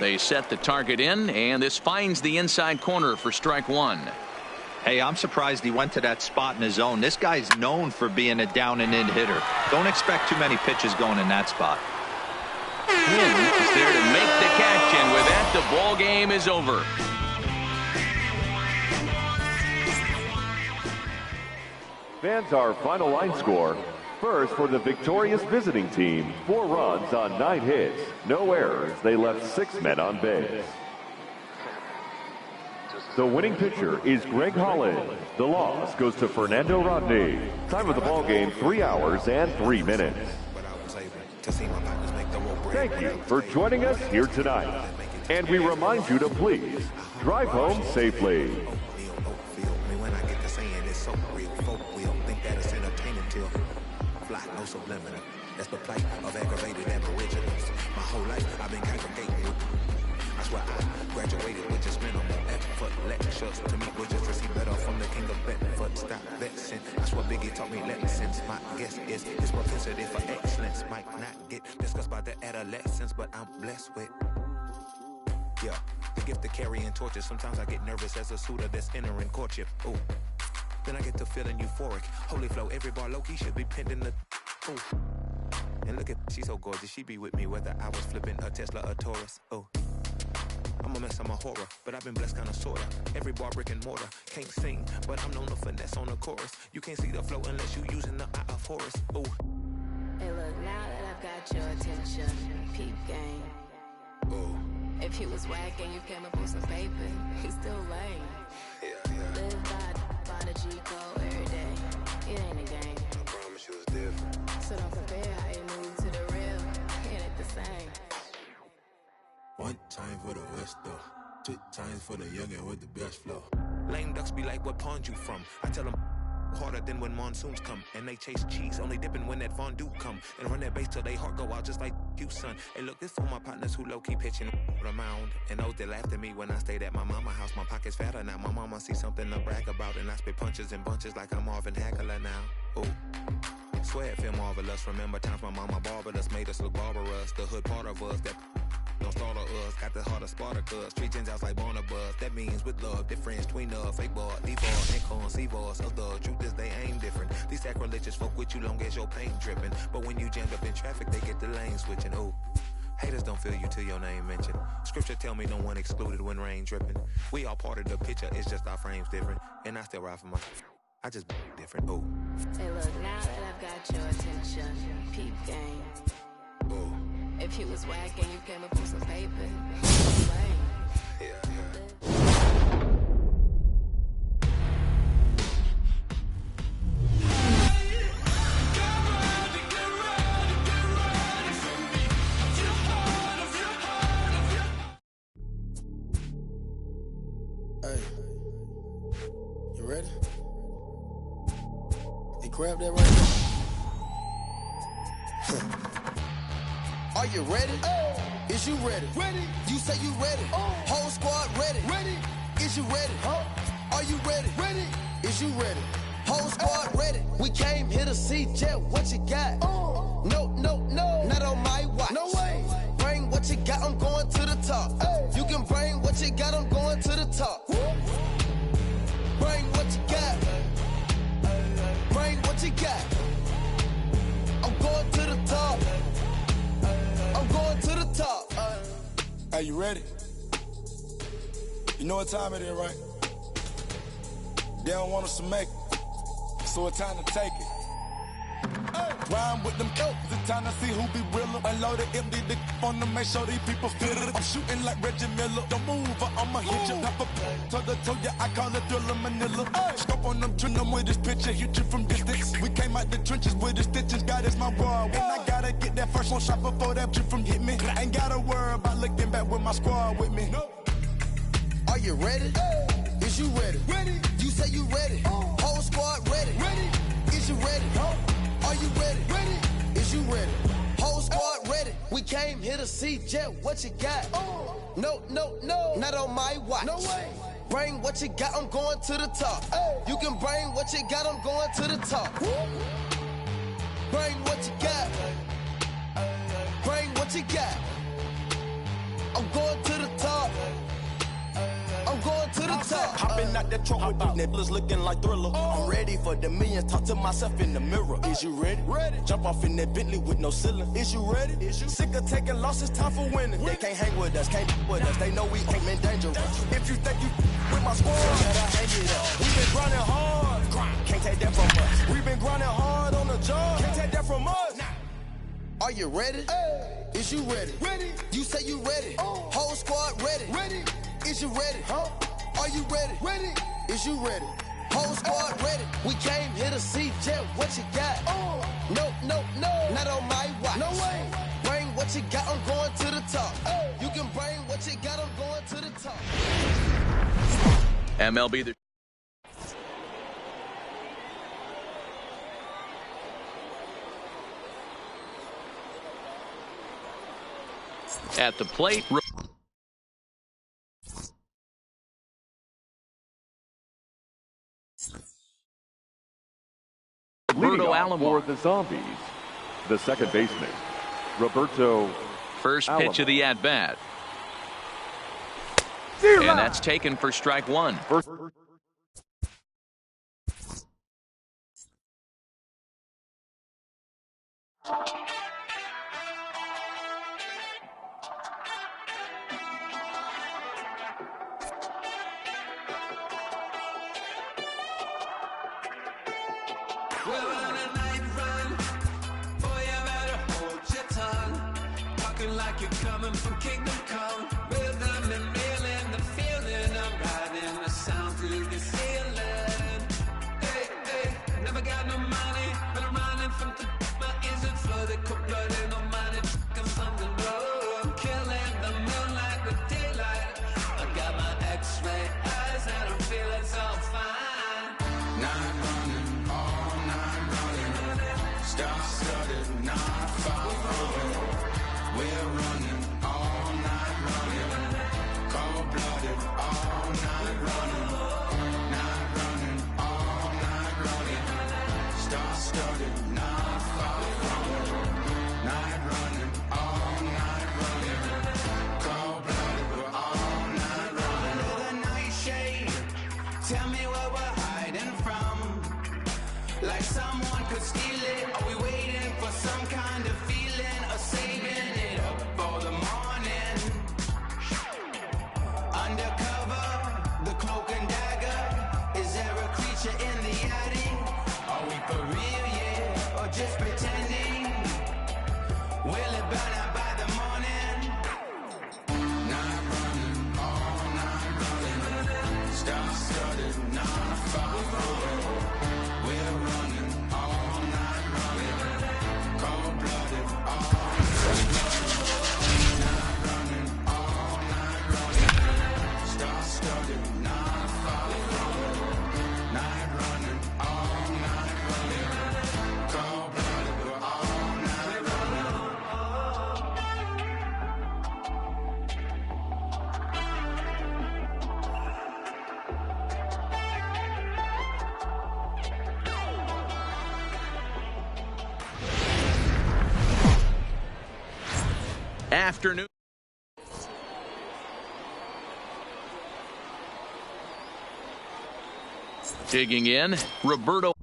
They set the target in, and this finds the inside corner for strike one. Hey, I'm surprised he went to that spot in his zone. This guy's known for being a down and in hitter. Don't expect too many pitches going in that spot. Quinn is there to make the catch, and with that, the ball game is over. Fans, our final line score. First, for the victorious visiting team, 4 runs on 9 hits. No errors. They left 6 men on base. The winning pitcher is Greg Holland. The loss goes to Fernando Rodney. Time of the ball game, 3 hours and 3 minutes. Thank you for joining us here tonight. And we remind you to please drive home safely. When I get to saying it's so real, folk will think that it's entertaining till fly, no subliminal. That's the plight of aggravated aboriginals. My whole life I've been congregating with. I swear I graduated with just minimal effort. Lectures to me would just receive better from the king of Bedford. Stop vexing. That's what Biggie taught me lessons. My guess is his propensity for excellence might not get discussed by the adolescents, but I'm blessed with. Yeah, the gift of carrying torches. Sometimes I get nervous as a suitor that's entering courtship. Ooh, then I get to feeling euphoric. Holy flow, every bar low-key should be pinned in the. Ooh, and look at, she's so gorgeous. She be with me whether I was flipping a Tesla or Taurus. Ooh, I'm a mess, I'm a horror, but I've been blessed kinda sorta. Every bar brick and mortar. Can't sing, but I'm known to finesse on the chorus. You can't see the flow unless you using the eye of Horus. Ooh. Hey look, now that I've got your attention, peep game. Ooh. If he was whack and you came up with some paper, he's still lame. Yeah. Live by the G code every day. It ain't a game. I promise you it's different. So don't compare how you move to the real. It ain't the same. One time for the West though. 2 times for the youngin' with the best flow. Lame ducks be like, what pond you from? I tell them harder than when monsoons come. And they chase cheese, only dipping when that fondue come. And run that bass till they heart go out just like you, son. Hey look, this for my partners who low-key pitching the mound. And those that laughed at me when I stayed at my mama house. My pocket's fatter now, my mama see something to brag about. And I spit punches and bunches like I'm Marvin Hagler now. Ooh. Swear it feel marvelous. Remember times my mama barbered us, made us look barbarous. The hood part of us that don't start us. Got the heart of Spartacus. Street gens out like Barnabas. That means with love, difference between fake boy, default, and conceivers of the truth is they ain't different. These sacrilegious folk with you long as your paint dripping. But when you jammed up in traffic, they get the lane switching. Ooh. Haters don't feel you till your name mentioned. Scripture tell me no one excluded when rain dripping. We all part of the picture, it's just our frames different. And I still ride for my. I just different. Ooh. Hey look, now that I've got your attention, peep game. Ooh. If he was whack and you came up with some paper, he's still lame. Yeah. Hey, you ready? Hey, grab that right now. Are you ready? Is you ready? Ready. You say you ready. Whole squad ready. Ready. Is you ready? Are you ready? Ready. Is you ready? Whole squad ready. We came here to see Jet. What you got? No, not on my watch. No way. Bring what you got. I'm going to the top. You can bring what you got. I'm going to the top. Bring what you got. Bring what you got. I'm going to the top. I'm going to the top. Are you ready? You know what time it is, right? They don't want us to make it, so it's time to take it. Rhyme with them coats, it's time to see who be realer. Unload it, empty the on them, make sure these people feel it. I'm shooting like Reggie Miller. Don't move or I'ma hit you. Pop up, toe ya, I call it Thriller Manila. Scope on them, trim them with this picture, hit you from distance. We came out the trenches with the stitches, God is my world. And I gotta get that first one shot before that drip from hit me. Ain't gotta worry about looking back with my squad with me. Are you ready? Is you ready? Ready. You say you ready. Whole squad ready. Ready. Is you ready? Are you ready? Ready. Is you ready? Whole squad ready. We came here to see Jet. What you got? No, not on my watch. No way. Bring what you got. I'm going to the top. You can bring what you got. I'm going to the top. Bring what you got. Bring what you got. I'm going to the top. I'm going to the top. Hopping out that truck with these niggas looking like Thriller. I'm ready for the millions, talk to myself in the mirror. Is you ready? Ready. Jump off in that Bentley with no ceiling. Is you ready? Is you sick of taking losses, time for winning. They can't hang with us, can't with us. They know we ain't been dangerous. If you think you with my squad, better hang it up. We been grinding hard, can't take that from us. We been grinding hard on the job, can't take that from us. Are you ready? Is you ready? Ready. You say you ready. Whole squad ready. Ready. Is you ready? Are you ready? Ready. Is you ready? Whole squad ready. We came here to see Jet. What you got? No, not on my watch. No way. Bring what what you got, I'm going to the top. You can bring what you got, I'm going to the top. MLB at the plate. Leading off Alomar. for the Zombies, the second baseman, Roberto. First Alomar. pitch of the at-bat. And that's taken for strike one. First. We're on a night run. Boy, you better hold your tongue. Talking like you're coming from Kingdom Come. Rhythm and reeling, the feeling. I'm riding the sound through the ceiling. Hey, hey, never got no money, but I'm running from the my ears are flooded, cold-blooded, no money. I'm on the road, killing the moonlight with daylight. I got my X-ray eyes and I'm feeling so fine. Night running. Star-studded, not far away. We're running all night running. Cold-blooded, all night running. Night running, all night running. Star-studded, not far away. Night running, all night running. Cold-blooded, we're all night running. Under the nightshade, tell me what we're hiding from. Like someone could steal it. Are we waiting for some kind of feeling, or saving it up for the morning? Undercover, the cloak and dagger. Is there a creature in the attic? Are we for real, yeah, or just pretending? Will it burn out by the morning? Night running, all night running. Star-studded, not far away. We're running all night running. Cold-blooded, all night running, all night running. Star-studded, not far away. Night running, all night running. Cold-blooded, we're all night running. Afternoon. Digging in, Roberto.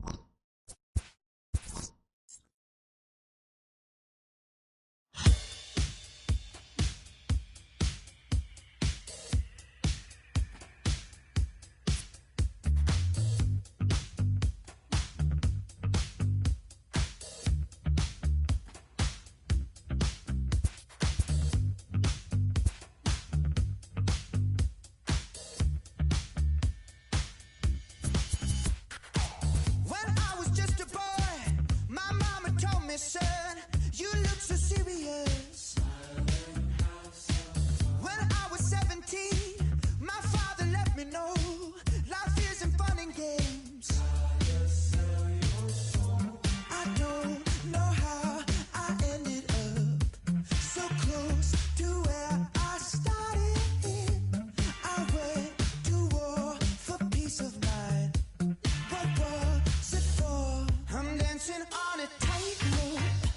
When I was just a boy, my mama told me, son, you look so serious. When I was 17, my father let me know life isn't fun and games. I don't know how I ended up so close to where I started. I went to war for peace of mind. What was it for? I'm dancing on a tightrope.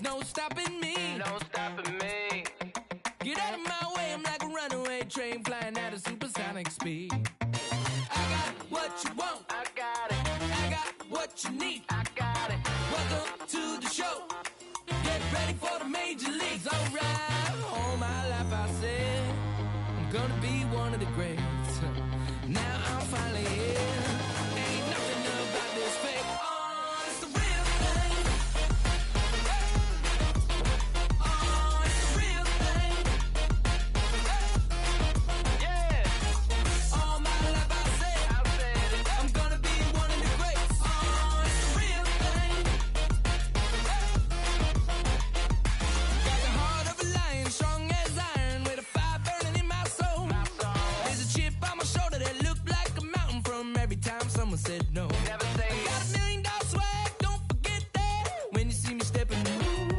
no stopping me. No stopping me. Get out of my way, I'm like a runaway train flying at a supersonic speed. I got what you want, I got it. I got what you need, I got it. Welcome to the show. Get ready for the major leagues, alright. All my life I said I'm gonna be one of the greats. Now I'm finally here. Ain't nothing about this fake. Oh, it's the real thing. Oh, it's the real thing. Yeah. All my life I said it. I'm gonna be one of the greats. Oh, it's the real thing. Got the heart of a lion, strong as iron, with a fire burning in my soul. There's a chip on my shoulder that looked like a mountain from every time someone said no. Never say I got $1 million swag, don't forget that. When you see me stepping through,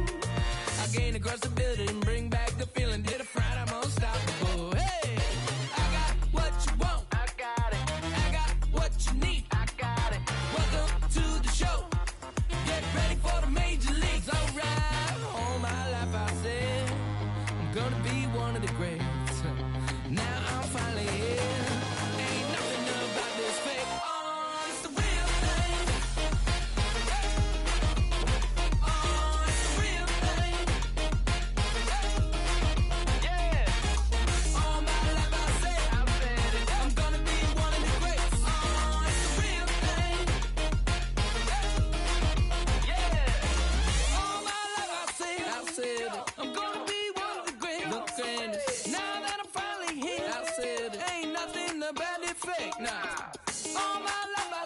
I gain across the building, bring back the feeling. Did a fright, I'm unstoppable. Hey, I got what you want, I got it. I got what you need, I got it. Welcome to the show. Get ready for the major leagues, alright. All my life I said I'm gonna be one of the greats. Now I'm finally here. Ain't nothing about this fake. Oh, it's the real thing. Oh, it's the real thing. Yeah. All my life I said it. I'm gonna be one of the greats. Oh, it's the real thing. Yeah. All my life I said it. I'm gonna be one of the greats. The greatest. Now that I'm finally here, I said it. Ain't nothing about it fake. Nah. All my life I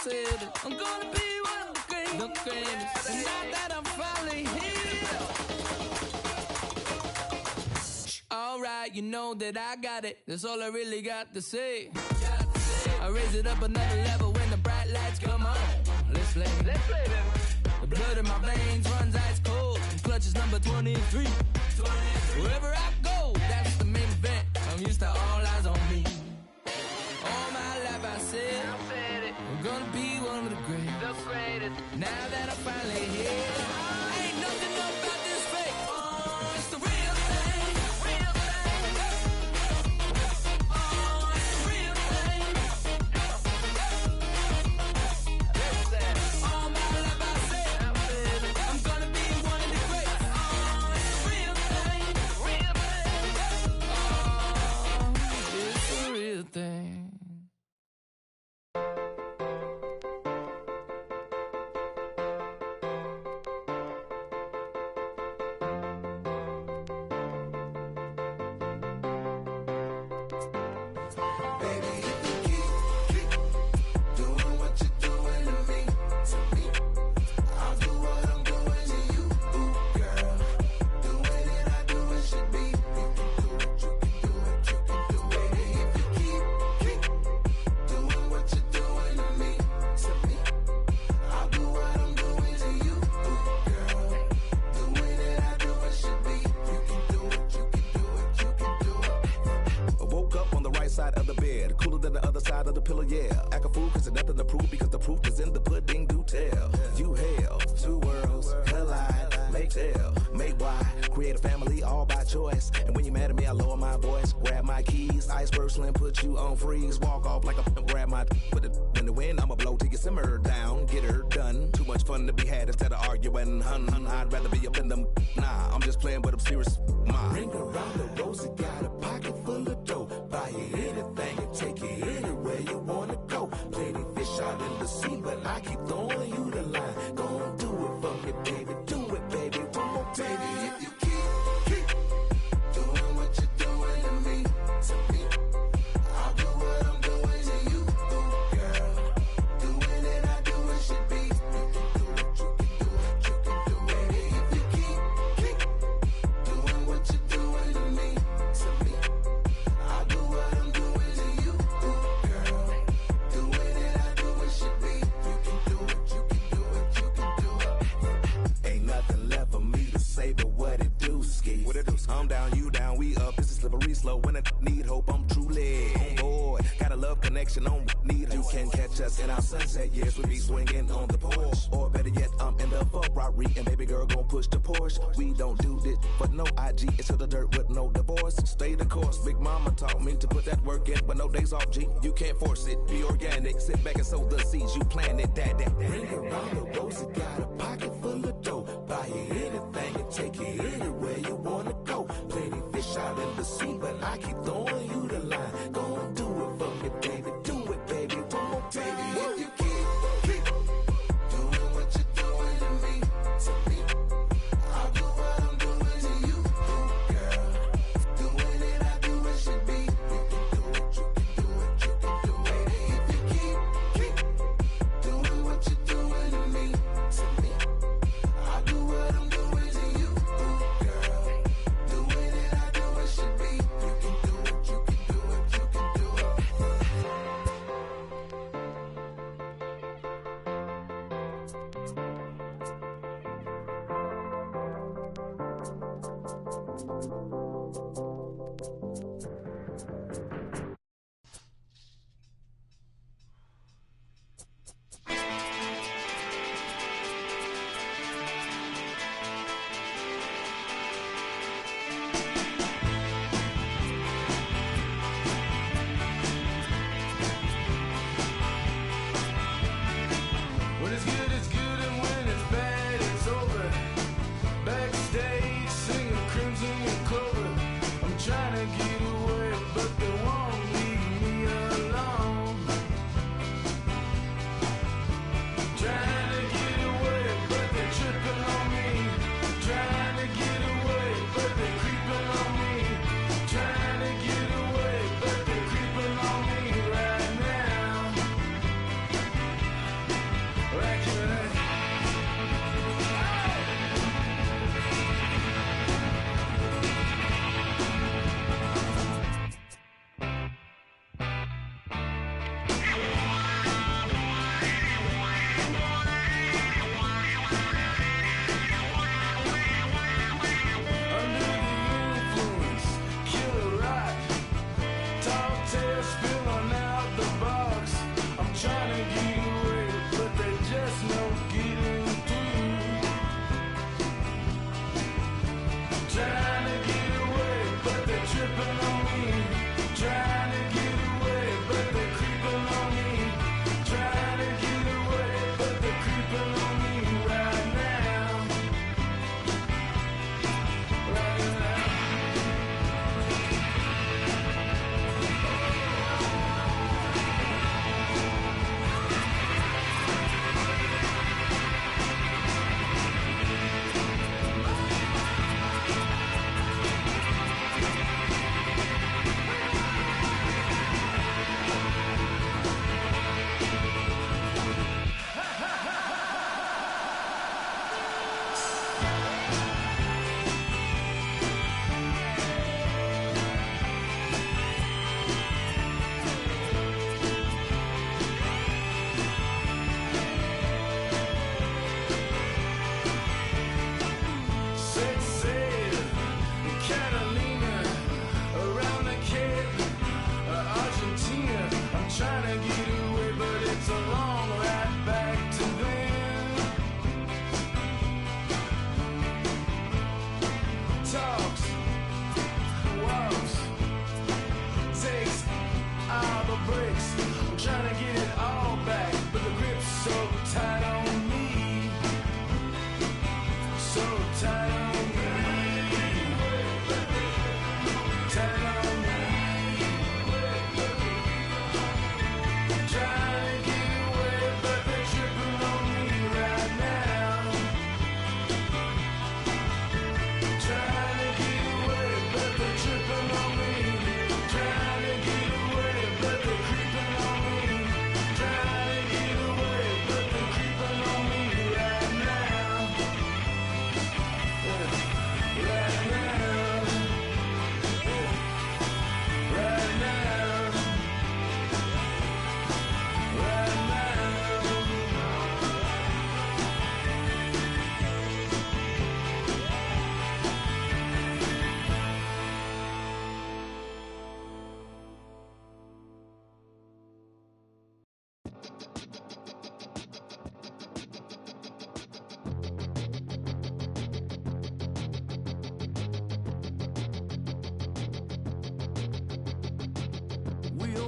said it. I'm gonna be one of the greatest. The greatest. And now that I'm finally here. Alright, you know that I got it. That's all I really got to say. I raise it up another level when the bright lights come on. Let's play. Let's play them. The blood in my veins runs ice cold. And clutch is number 23. Wherever I go, that's the main event. I'm used to all eyes on me. All my life I said it. I'm gonna be one of the greatest. The greatest. Now that I'm finally here, ain't nothing about this fake. Oh, it's the real thing. Real thing. Oh, it's the real thing. All my life I said it. I'm gonna be one of the greatest. Oh, it's the real thing. Real thing. Oh, it's the real thing. Baby, if you keep doing what you're doing to me, I'll do what I'm doing to you, girl. The way that I do it should be. You can do it, you can do it, you can do it. Baby, if you keep doing what you're doing to me, I'll do what I'm doing to you, girl. The way that I do it should be. You can do it, you can do it, you can do it. I woke up on the right side of the bed, cooler than the other side of the pillow, yeah. Act a fool cause there's nothing to prove because the proof is in the pudding, do tell. You hell, two worlds, collide, make tell, make why, create a family all by choice. And when you're mad at me, I lower my voice, grab my keys, iceberg slim, put you on freeze, walk off like a grab my put it in the wind, I'ma blow till you simmer down, get her done. Too much fun to be had instead of arguing, hun, I'd rather be up in them, nah, I'm just playing with them serious mind. Ring around the rosy, got a pocket full of dough. Buy you anything and take you anywhere you wanna go. Plenty fish out in the sea, but I keep throwing you the line. Go and do it for me, baby. Do it, baby. One more time. Baby, if you keep doing what you're doing to me, I'll do what I'm doing to you, girl. The way that I do it should be. You can do it, you can do it, you can do it. Baby, if you keep doing what you're doing to me, I'll do what I'm doing to you, girl. The way that I do it should be. You can do it, you can do it, you can do it. Ain't nothing left for me to say but what it do, ski. What it do? I'm down, you down, we up. It's a slippery slope. When I need hope, I'm truly on board. Got a love connection on need. You can catch us in our sunset years. We be swinging on the porch, or better yet, I'm in the Ferrari, and baby girl gon' push the Porsche. We don't do this for no IG. It's to the dirt with no divorce. Stay the course. Big mama taught me to put that work in, but no days off, G. You can't force it. Be organic. Sit back and sow the seeds. You planted that. Bring around the rosy. Got a pocket full of dough. Buy you anything and take you anywhere you wanna go. Plenty fish out in the sea, but I keep throwing you the line. Go do it for me, baby. Do it, baby. One more time. If you keep doing what you're doing to me, I'll do what I'm doing to you, girl. Doing it, I do it should be. You can do it, you can do it, you can do it. If you keep doing what you're doing to me,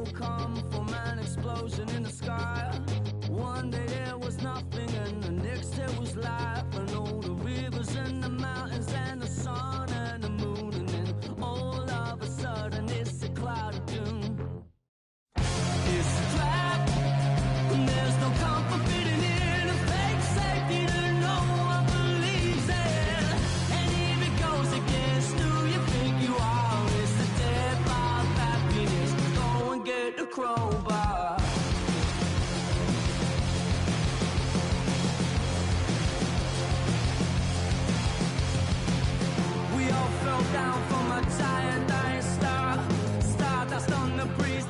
will come from an explosion in the sky. One day there was nothing and the next there was life. And all the rivers and the mountains and the sun and the moon. And then all of a sudden it's a cloud of doom. It's a trap, and there's no comfort fitting in a fake safety that no one believes in. And if it goes against who you think you are, it's the death of happiness. Go and get the crowbar. We all fell down from a giant dying star. Stardust on the breeze,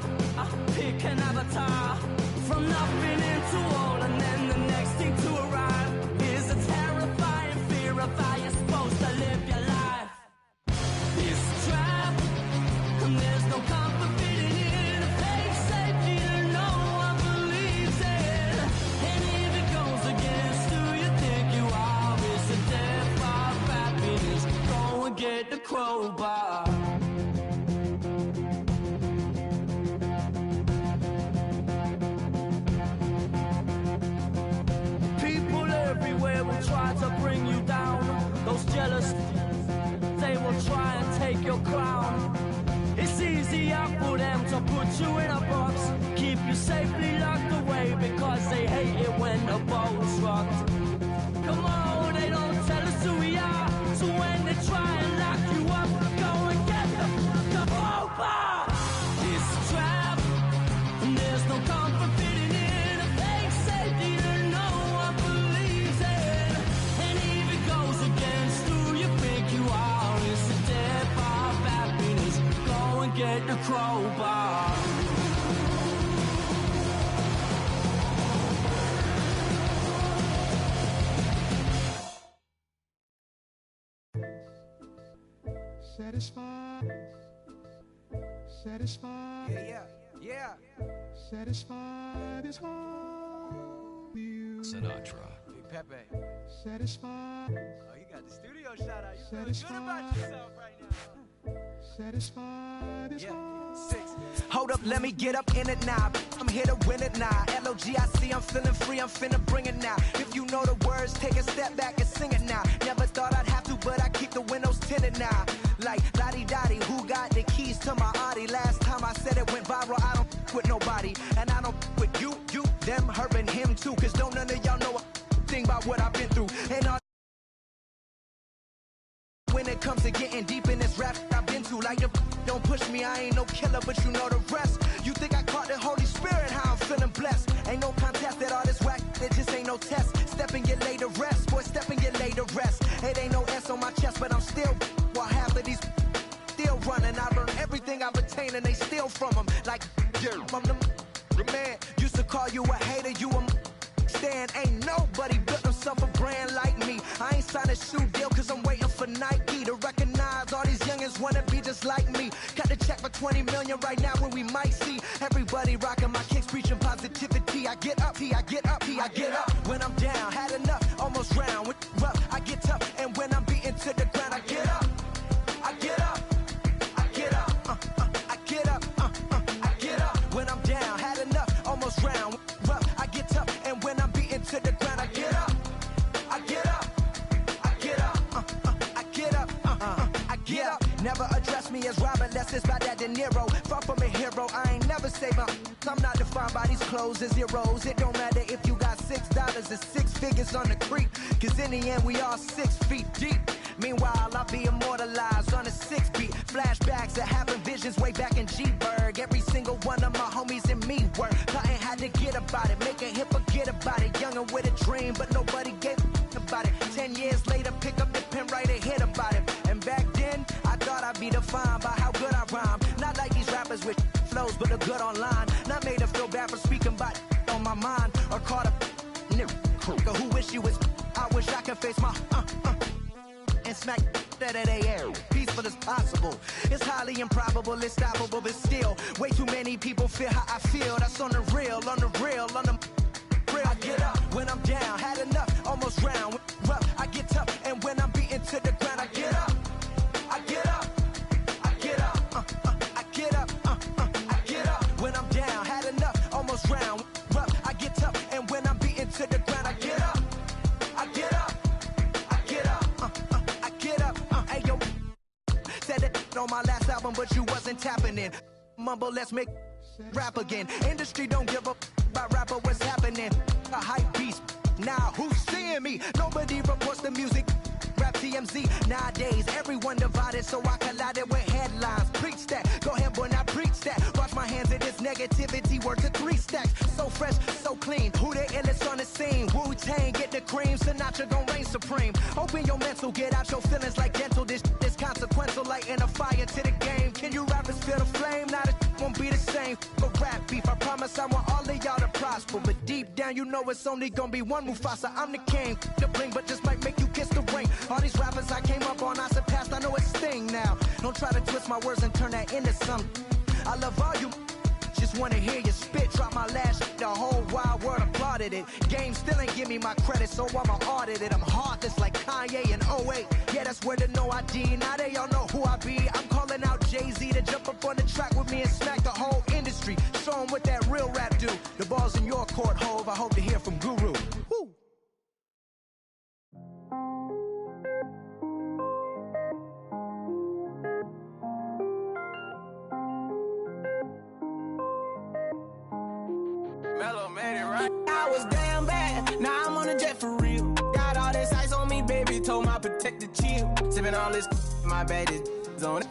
pick an avatar. From nothing into all, and then the next thing to arrive is a terrifying fear of how you're supposed to live your life. It's a trap, and there's no comfort fitting in a fake safety that no one believes in. And if it goes against who you think you are, it's a death of happiness. Go and get the crowbar. People everywhere will try to bring you down. Those jealous, they will try and take your crown. It's easier for them to put you in a box, keep you safely locked away, because they hate it when the boat's rocked. Come on, they don't tell us who we are, so when they try and lock you up, go and get the crowbar. It's a trap, and there's no comfort fitting in a fake safety that no one believes in. And if it goes against who you think you are, it's the death of happiness. Go and get the crowbar. Satisfied, satisfied, yeah. Satisfied is home. You Sinatra. Big Pepe. Satisfied. Oh, you got the studio shot out. You feeling Satisfied. good about yourself right now. Satisfied is home. Hold up, let me get up in it now. I'm here to win it now. L-O-G-I-C, I'm feeling free, I'm finna bring it now. If you know the words, take a step back and sing it now. Never thought I'd have to, but I keep the windows tinted now. Like, lottie-dottie, who got the keys to my Audi? Last time I said it went viral, I don't with nobody. And I don't with you, them, her, and him too. Cause don't none of y'all know a thing about what I've been through. And all when it comes to getting deep in this rap I've been to, like the don't push me, I ain't no killer, but you know the rest. You think I caught the Holy Spirit, how I'm feeling blessed. Ain't no contest that all this whack, it just ain't no test. Step and get laid to rest, boy, step and get laid to rest. It ain't no S on my chest, but I'm still, while half of these still running. I learned everything I've attained and they steal from them. Like, I'm the man, used to call you a hater, you a stand. Ain't nobody built himself a brand like me. I ain't signed a shoe deal cause I'm waiting for Nike to recognize all these youngins wanna be just like me. Cut the check for 20 million right now when we might see everybody rocking my kicks, preaching positivity. I get up, I get up, I get up. When I'm down, had enough, almost drowned. With rough, I get tough, and when I'm beaten to the ground, I get up, I get up, I get up, I get up, I get up. When I'm down, had enough, almost drowned. Rough, I get tough, and when I'm beaten to the ground, I get up, I get up, I get up, I get up, I get up. Never address me as Robert, less it's by that De Niro. Far from a hero, I ain't never say my. I'm not defined by these clothes and zeros. It don't matter if you got $6 or 6 figures on the creek, cause in the end we all 6 feet deep. Meanwhile, I'll be immortalized on a 6 beat. Flashbacks that happen, visions way back in G-Berg. Every single one of my homies and me were plotting how to get about it, make a hit, forget about it. Youngin' with a dream, but nobody gave about it. 10 years later, pick up the pen, write a hit about it. And back then, I thought I'd be defined by how good I rhyme. Not like these rappers with flows, but a good online. Not made to feel bad for speaking about on my mind, or caught up nigga who wish you was. I wish I could face my and smack that they air. Peaceful as possible. It's highly improbable, it's stoppable, but still, way too many people feel how I feel. That's on the real, on the real, on the real. I get up when I'm down, had enough, almost drowned. Rough, I get tough, and when I'm beaten to the ground, I get up, I get up, I get up, I get up, I get up. When I'm on my last album, but you wasn't tapping in. Mumble, let's make rap again. Industry don't give up about rapper, what's happening? A hype beast. Now who's seeing me? Nobody reports the music. Rap TMZ. Nowadays, everyone divided, so I collided with headlines. Preach that. Go ahead, boy, now preach that. Wash my hands of this negativity. Work to 3 stacks. So fresh, so clean. Who the illest on the scene? Wu-Tang, get the cream. Sinatra gon' reign supreme. Open your mental, get out your feelings like dental. This is consequential, lighting a fire to the game. Can you rappers feel the flame? Now the won't be the same. For rap beef, I promise I want all of y'all to prosper. But deep down, you know it's only gonna be one Mufasa. I'm the king. The bling, but just might make you kiss the ring. All these rappers I came up on, I surpassed, I know it's Sting now. Don't try to twist my words and turn that into something. I love all you, just wanna hear you spit. Drop my last shit, the whole wide world applauded it. Game still ain't give me my credit, so I'ma audit it. I'm heartless like Kanye in 08. Yeah, that's where the no ID, now they all know who I be. I'm calling out Jay-Z to jump up on the track with me and smack the whole industry. Show them what that real rap do. The ball's in your court, Hove, I hope to hear from Guru. Woo. I was damn bad, now I'm on a jet for real. Got all this ice on me, baby, told my protector chill. Sipping all this, my bad is on it.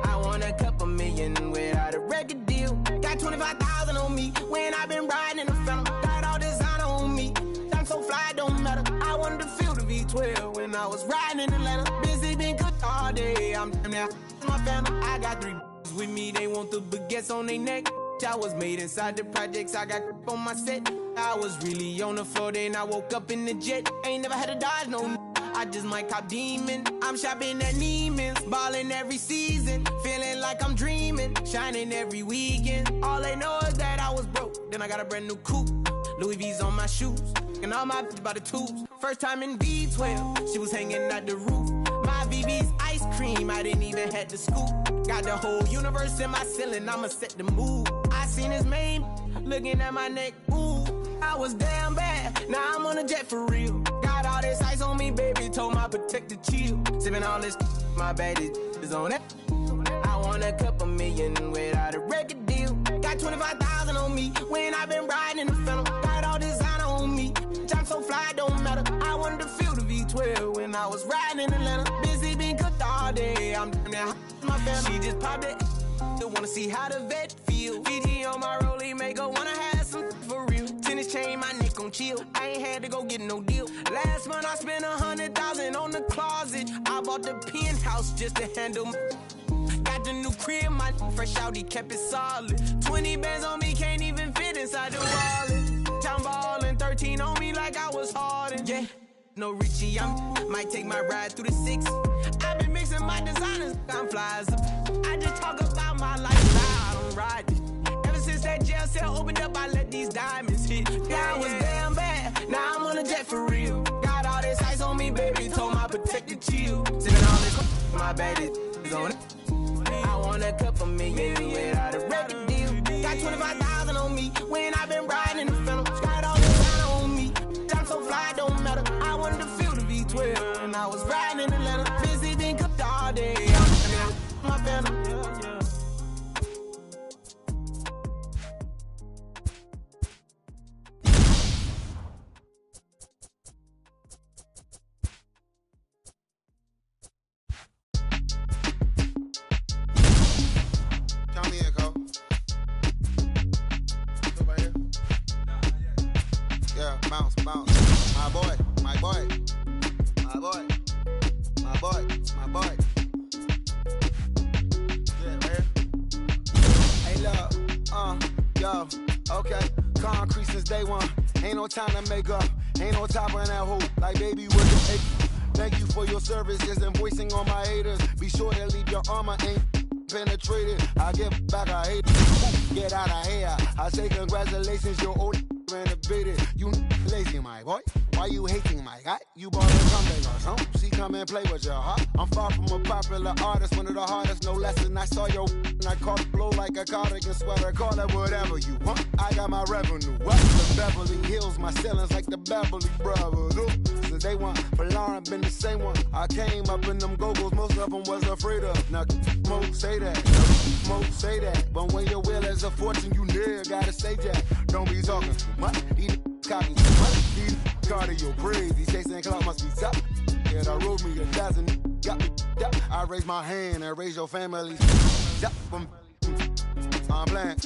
I want a couple million without a record deal. Got 25,000 on me when I been riding in the phantom. Got all designer on me, I'm so fly, don't matter. I wanted to feel the V12 when I was riding in Atlanta. Busy been good all day, I'm now my phantom. I got 3 with me, they want the baguettes on their neck. I was made inside the projects, I got on my set. I was really on the floor, then I woke up in the jet. Ain't never had to dodge no I just might cop demon. I'm shopping at Neiman's, balling every season. Feeling like I'm dreaming, shining every weekend. All they know is that I was broke, then I got a brand new coupe. Louis V's on my shoes, and all my by the tubes. First time in V12, she was hanging at the roof. My VV's ice cream, I didn't even have to scoop. Got the whole universe in my ceiling, I'ma set the mood. I seen his mane, looking at my neck, ooh. I was damn bad, now I'm on a jet for real. Got all this ice on me, baby, told my protector chill. Sipping all this, my bad is on it. I want a couple million without a record deal. Got 25,000 on me when I been riding in the phantom. Got all designer on me, I'm so fly, don't matter. I wanted to feel the V12 when I was riding in Atlanta. Busy been cooked all day, I'm now my family. She just popped it, still wanna see how the vet feel. VG on my rollie, make her wanna have some for real. Tennis chain, my neck on chill. I ain't had to go get no deal. Last month I spent 100,000 on the closet. I bought the penthouse just to handle. Got the new crib, my fresh out, he kept it solid. 20 bands on me, can't even fit inside the wallet. Town ballin', 13 on me like I was Harden. Yeah, no Richie, I might take my ride through the 6. I've been mixing my designers, I'm flies. I just talk about my lifestyle, I don't ride it. Ever since that jail cell opened up, I let these diamonds hit. Yeah, I was damn bad, now I'm on a jet for real. Got all this ice on me, baby, told my protector chill. Sipping all this, my bad is on it. I want a couple million without a record deal. Got 25,000 on me when I been riding in the phantom. Got all this designer on me, I'm so fly, don't matter. I wanted to feel the V12 when I was riding in Atlanta. Busy been cooked all day, I'm my phantom. Bounce, bounce. My boy, my boy, my boy, my boy, my boy. Yeah, man. Hey, look, yo, okay. Concrete since day one. Ain't no time to make up. Ain't no top on that hole. Like baby, with the egg. Thank you for your service. Just invoicing on my haters. Be sure to leave your armor ain't penetrated. I get back, I hate it. Get out of here. I say congratulations, your old renovated. You lazy, my boy. Why you hating, my guy? You bought a comeback or something. See, come and play with your heart. I'm far from a popular artist, one of the hardest, no less than I saw your and I caught blow like a cardigan sweater. Call it whatever you want. I got my revenue. West of Beverly Hills, my ceilings like the Beverly Brothers. day one. For Lauren, been the same one. I came up in them go-go's, most of them was afraid of. Now, Mo say that, Mo say that. But when your will is a fortune, you never gotta stay jack. Don't be talking, what? These copy, what? These cardio crazy, chasing clout must be top. Yeah, I rode me a dozen, got me, I raise my hand and raise your family. I'm playing.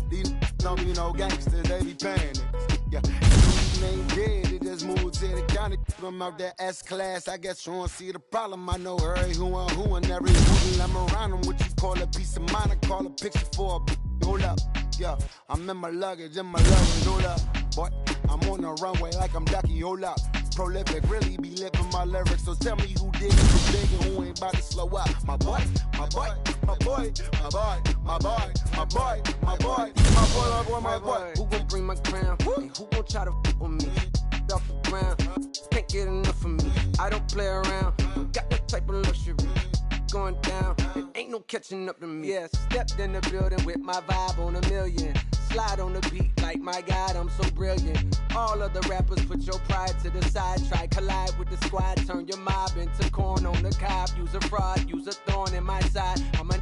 These don't be no gangsters, they be paying it. Yeah, these ain't dead, they just moved to the county. Them out that S-class, I guess you don't see the problem. I know every who and every who I'm around them. What you call a piece of mind, I call a picture for a hold up. Yeah, I'm in my luggage, hold up. Boy, I'm on the runway like I'm Ducky, hold up. Prolific, really be living my lyrics. So tell me who did it this big and who ain't about to slow up. My boy, my boy, my boy, my boy, my boy, my boy, my boy, my boy, my boy, my boy. Who gon' bring my crown? And who gon' try to f with me? Off the ground, can't get enough of me. I don't play around, got that type of luxury. Going down, and ain't no catching up to me. Yeah, stepped in the building with my vibe on a million. Slide on the beat like my God, I'm so brilliant. All of the rappers put your pride to the side. Try collide with the squad, turn your mob into corn on the cob. Use a fraud, use a thorn in my side. I'm a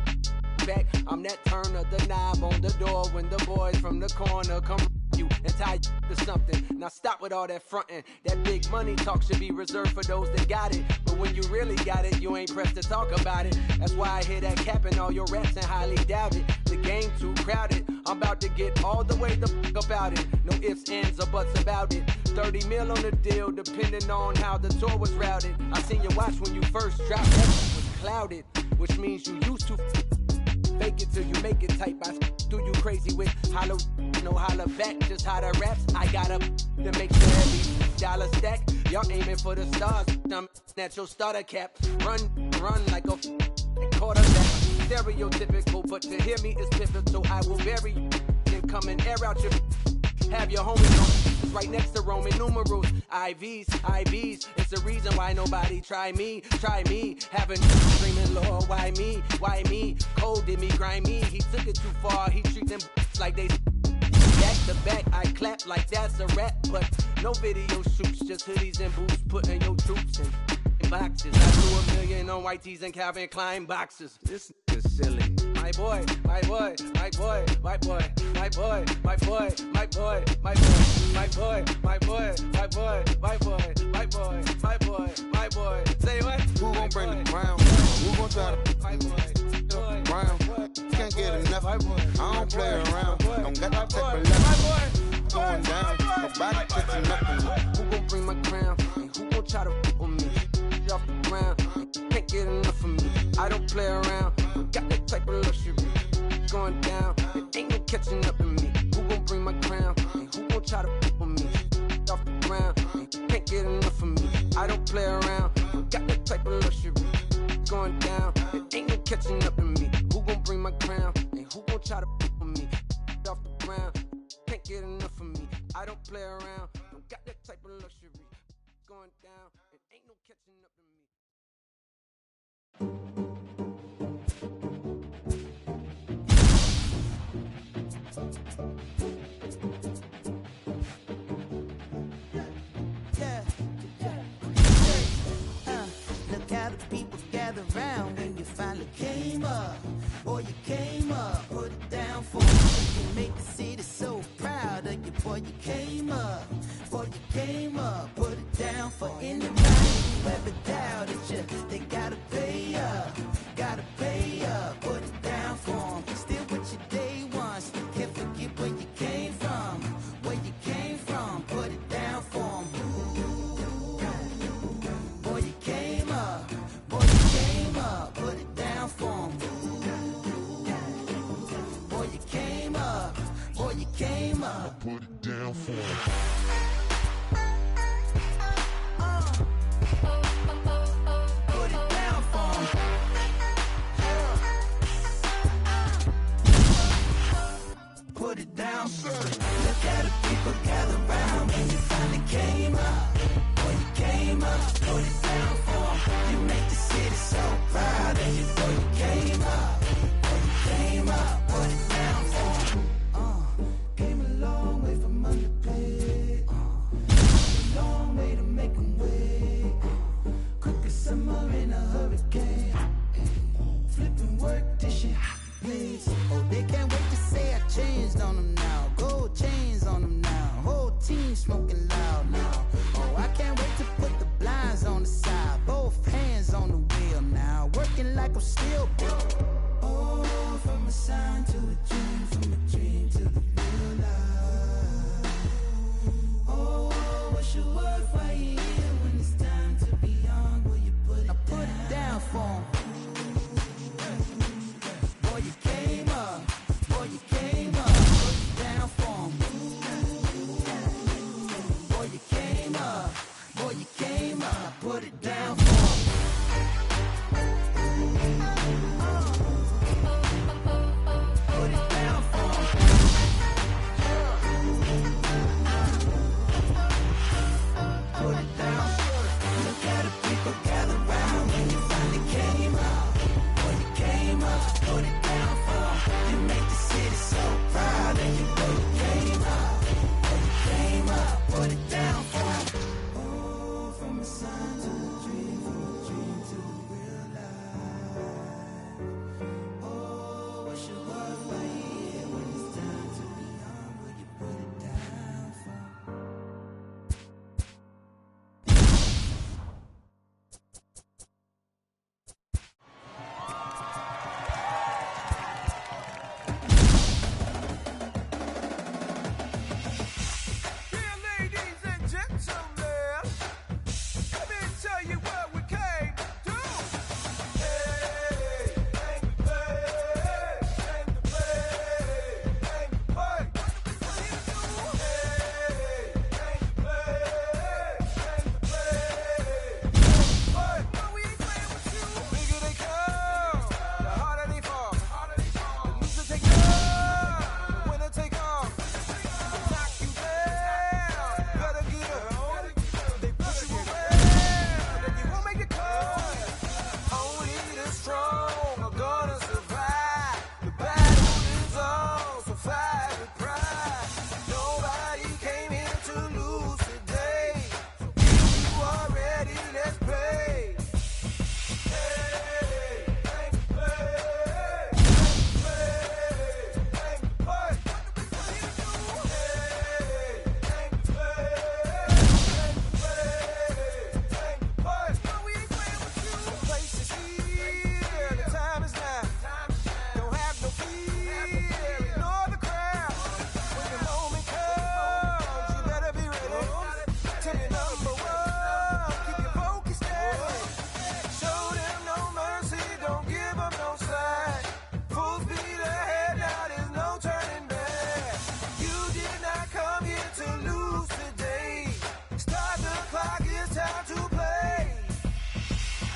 back, I'm that turn of the knob on the door when the boys from the corner come you and tie you to something. Now stop with all that frontin'. That big money talk should be reserved for those that got it. But when you really got it, you ain't pressed to talk about it. That's why I hear that cap in all your raps and highly doubt it. The game too crowded. I'm about to get all the way the fuck about it. No ifs, ands, or buts about it. 30 mil on the deal, depending on how the tour was routed. I seen your watch when you first dropped. That was clouded, which means you used to fake it till you make it type. I do you crazy with hollow, no holla back, just how the raps. I got up to make sure every dollar stack. Y'all aiming for the stars, I'm at your starter cap. Run like a quarterback. Stereotypical, but to hear me is pivotal. I will bury you and come and air out your. Have your homies on right next to Roman numerals. IVs, it's the reason why nobody try me. Having screaming, Lord, why me? Cold did me, grimy. He took it too far, he treat them like they back to back. I clap like that's a rap, but no video shoots, just hoodies and boots, putting your troops in boxes. I blew $1 million on white tees and Calvin Klein boxes. This is silly. My boy, my boy, my boy, my boy, my boy, my boy, my boy, my boy, my boy, my boy, my boy, my boy, my boy, my boy, my boy. Say what? Who gon' bring the crown? Who gon' try to my boy, round? Can't get enough. I don't play around. Don't got no take for left. Going down. Nobody catching nothing. Who gon' bring my crown? And who gon' try to f with me? Off the ground, can't get enough of me. I don't play around, got that type of luxury. Going down, and ain't no catching up to me. Who gon' bring my crown? And who gon' try to f with me? Off the ground, can't get enough of me. I don't play around, got that type of luxury. Going down, and ain't no catching up to me. Who gon' bring my crown? And who gon' try to f with me? Off the ground, can't get enough of me. I don't play around, got that type of luxury. Going down, and ain't no catching up to me. Look how the people gather round when you finally came up. Boy, you came up, put it down for me. You make the city so proud of you. Boy, you came up. Boy, you came up, put it down for anybody who ever doubted you. They gotta pay up, put it down for them. Still with your day ones, can't forget where you came from. Put it down for them. Boy, you came up, put it down for them. Boy, you came up, put it down for them. Put it down, sir. Look at the people gather round when you finally came up. Boy, you came up, put it down for 'em. You make the city so proud of you. Boy, you came up. Boy, you came up, put it down for 'em. Came a long way from underpaid. A long way to make 'em wait. I'm still broke. Oh, from a sign to a dream, from a dream to the real life. Oh, what's your word right here when it's time to be young? Will you put it down for 'em? Boy, you came up. Boy, you came up. Put it down for 'em. Boy, you came up. Boy, you came up. Put it down for 'em. Put it down for 'em. Put it down. Look at the people gather round when you finally came up. Boy, you came up. Put it down for 'em. You make the city so proud of you. Boy, you came up. Boy, you came up. Put it down for 'em. Oh, from a sign to a dream, from a dream to the real life. Oh, what's your word right here when it's time to be young? Will you put it down for 'em? Ladies and gentlemen, let me tell you what we came to do. Hey, came to play, came to play, came to play. Hey, came to play, came to play. No, we ain't playing with you. The bigger they come, the harder they fall. The loser take off, the winner take off. Knock you down, better get up. They push you around, and you won't make it come. Only the strong are gonna survive. The battle is on, so fight with pride. Nobody came here to lose today. So if you are ready, let's play. Hey, came to play, came to play. Full speed ahead, now there's no turning back. You did not come here to lose today. Start the clock, it's time to play.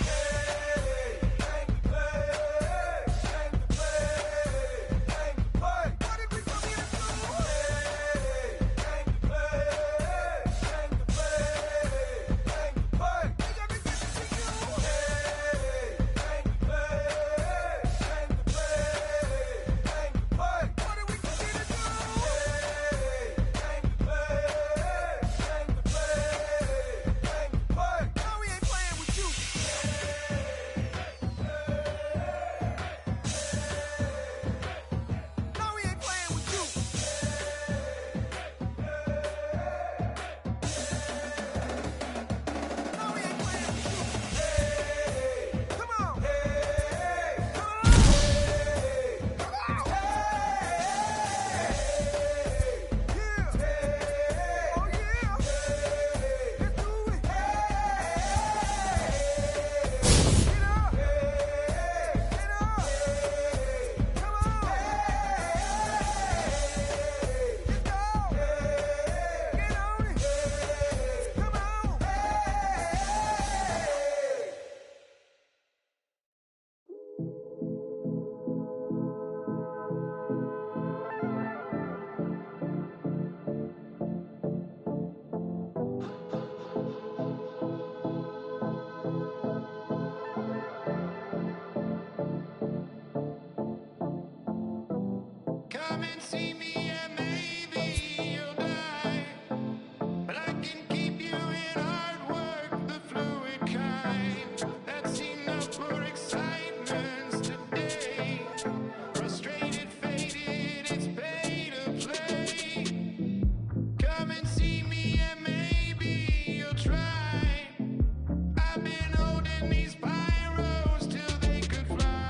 Hey, came to play, came to play, came to play. What did we come here to do? Hey, came to play, came to play, came to play. We got to give it to you. Hey, came to play, came to play, came to play. What did we come here to do? Hey, came to play, came to play, came to play. No, we ain't playing with you. No, we ain't playing with you. No, we ain't playing with you. Hey, come on. Hey, come on. Hey, come on. Hey, yeah. Hey, oh yeah. Hey, let's do it. Get up. Get up. Come on. Let's go. Get on it. Come on. Come and see me and maybe you'll die. But I can keep you in hard work, the fluid kind. That's enough for excitement today. Frustrated, faded, it's pay to play. Come and see me and maybe you'll try. I've been holding these pyros till they could fly.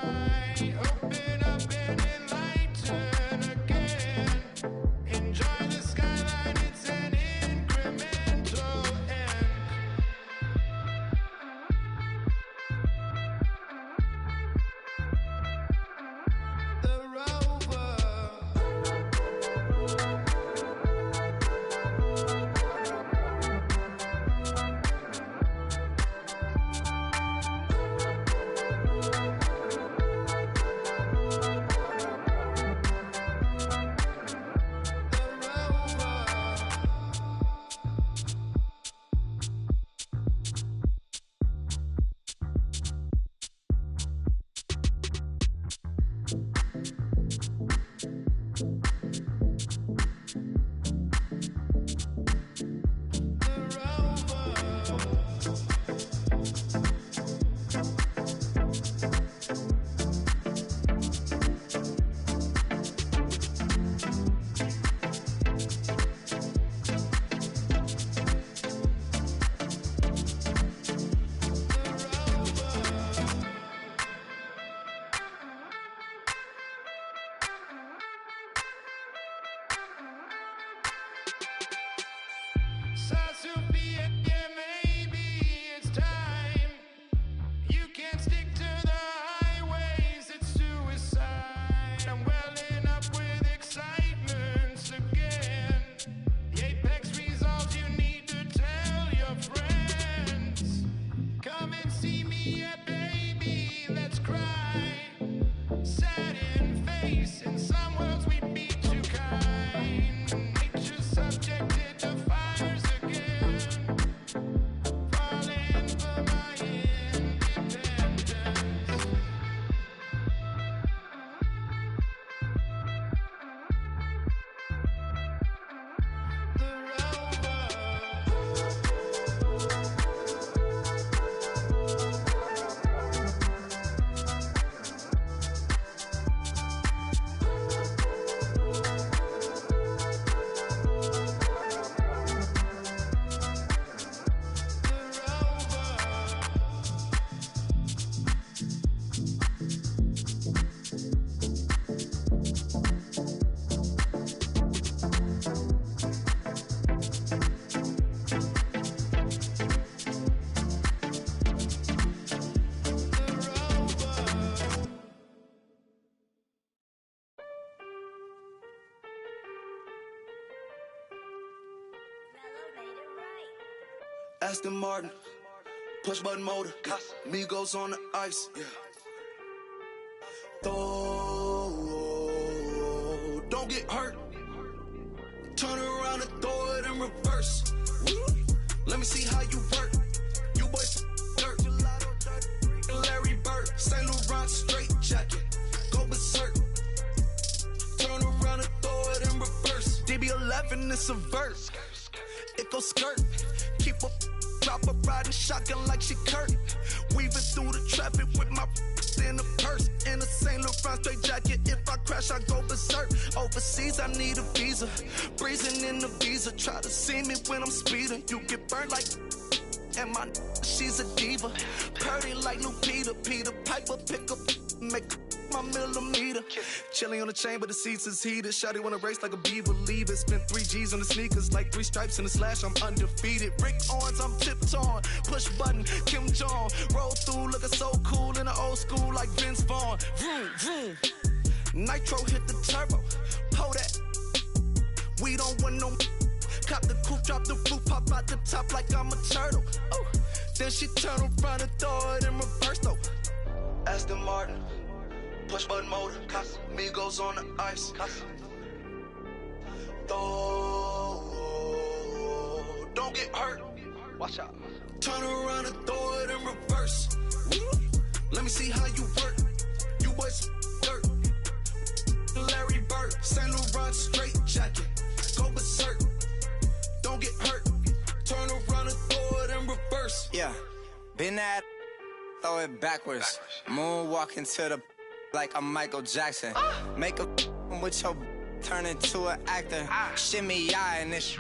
Aston Martin, push button motor, Migos on the ice. Throw, don't get hurt. Turn around and throw it in reverse. Let me see how you work. You boys dirt. Larry Bird, St. Laurent straight jacket. Go berserk. Turn around and throw it in reverse. DB11 is a verse. It goes skirt. Keep up, drop a riding shotgun like she Kurt. Weaving through the traffic with my in a purse. In a St. Laurent straight jacket. If I crash, I go berserk. Overseas, I need a visa. Breezing in the visa. Try to see me when I'm speeding. You get burned like. And my she's a diva. Purdy like Lupita. Peter Piper, pick up, make my millimeter. Chilling on the chain, but the seats is heated. Shawty wanna race like a beaver. Leave it. Spent 3 G's on the sneakers. Like 3 stripes in the slash. I'm undefeated. Rick Owens, I'm tiptoeing. Push button, Kim Jong. Roll through, looking so cool in the old school like Vince Vaughn. Vroom, vroom. Nitro hit the turbo. Pull that. We don't want no. Cop the coupe, drop the roof, pop out the top like I'm a turtle. Oh, then she turn around and throw it in reverse though. Aston Martin, push button motor, Migos on the ice. Throw, don't get hurt. Watch out. Turn around and throw it in reverse. Let me see how you work. You boys dirt. Larry Bird, St. Laurent straight jacket. Go berserk. Don't get hurt. Turn around and throw it in reverse. Yeah, been at, throw it backwards. Moonwalk into the like I'm Michael Jackson. Make a with your turn into an actor. Shimmy eye and this.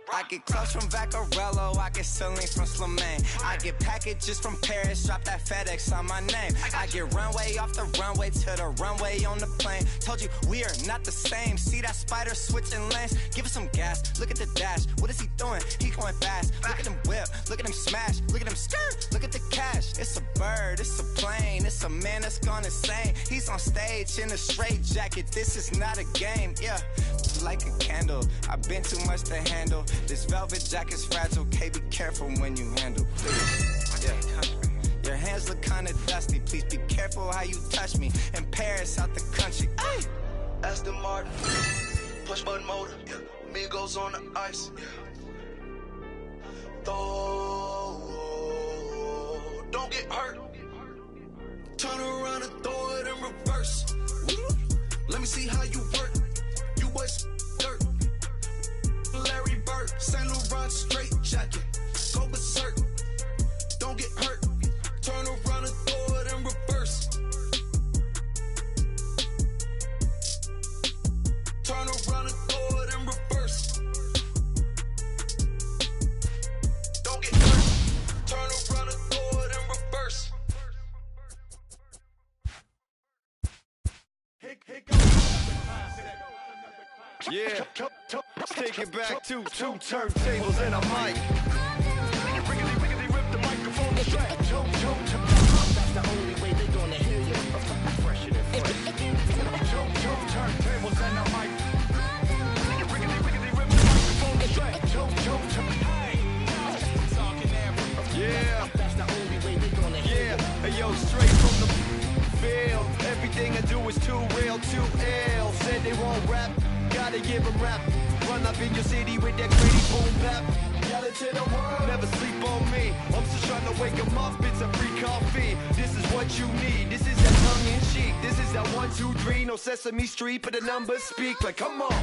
I get clothes from Vaccarello, I get Celine from Slimane. I get packages from Paris, drop that FedEx on my name. I get runway off the runway to the runway on the plane. Told you we are not the same. See that spider switching lanes? Give us some gas, look at the dash. What is he doing? He going fast. Look at him whip, look at him smash, look at him skirt, look at the cash. It's a bird, it's a plane, it's a man that's gone insane. He's on stage in a straight jacket, this is not a game, yeah. Like a candle, I've been too much to handle. This velvet jacket's fragile, okay, be careful when you handle. Yeah. Your hands look kinda dusty, please be careful how you touch me. In Paris, out the country. Ay! Aston Martin, push button motor, Migos on the ice. Throw, don't get hurt. Turn around and throw it in reverse. Let me see how you work. You boys dirt. Larry Bird, St. Laurent straight jacket. Go berserk. Don't get hurt. Turn around and throw it in reverse. Turn around and throw it in reverse. Don't get hurt. Turn around and throw it in reverse. Yeah, let's take it back to 2 turntables and a mic. Riggedy rip the microphone straight. That's the only way they're gonna hear you. Fresher than fresh. 2 turntables and a mic. Riggedy rip the microphone straight. Yeah, that's the only way they're gonna hear you. Hey yo, straight from the field. Everything I do is too real, too ill. Said they won't rap. Gotta give them rap. Run up in your city with that gritty boom bap. Yell it to the world. Never sleep on me. I'm just trying to wake them up. It's a free coffee. This is what you need. This is that tongue in cheek. This is that 1, 2, 3. No Sesame Street, but the numbers speak. Like, come on.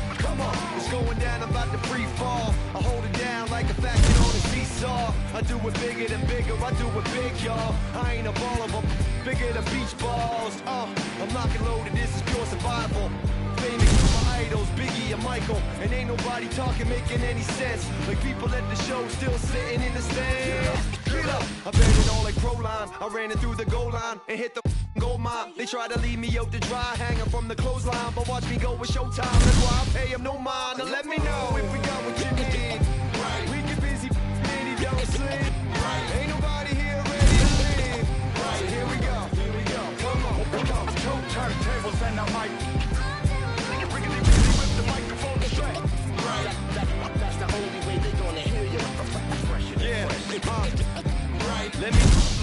It's going down. I'm about to free fall. I hold it down like a factor on a seesaw. I do it bigger than bigger. I do it big, y'all. I ain't a baller, but bigger than beach balls. I'm locking loaded. This is pure survival. Famous for my idols, Biggie and Michael. And ain't nobody talking, making any sense. Like people at the show still sitting in the stands. Get up! I bet it all like Proline. I ran it through the goal line and hit the gold mine. They try to leave me out to dry, hanging from the clothesline. But watch me go with showtime. That's why I pay them no mind. Now let me know if we got what you need. Right. We get busy and he don't sleep. Right. Ain't nobody here ready to leave. Right. So here we go. Come on. 2 turntables and a mic. That's the only way they're gonna hear you. Fresh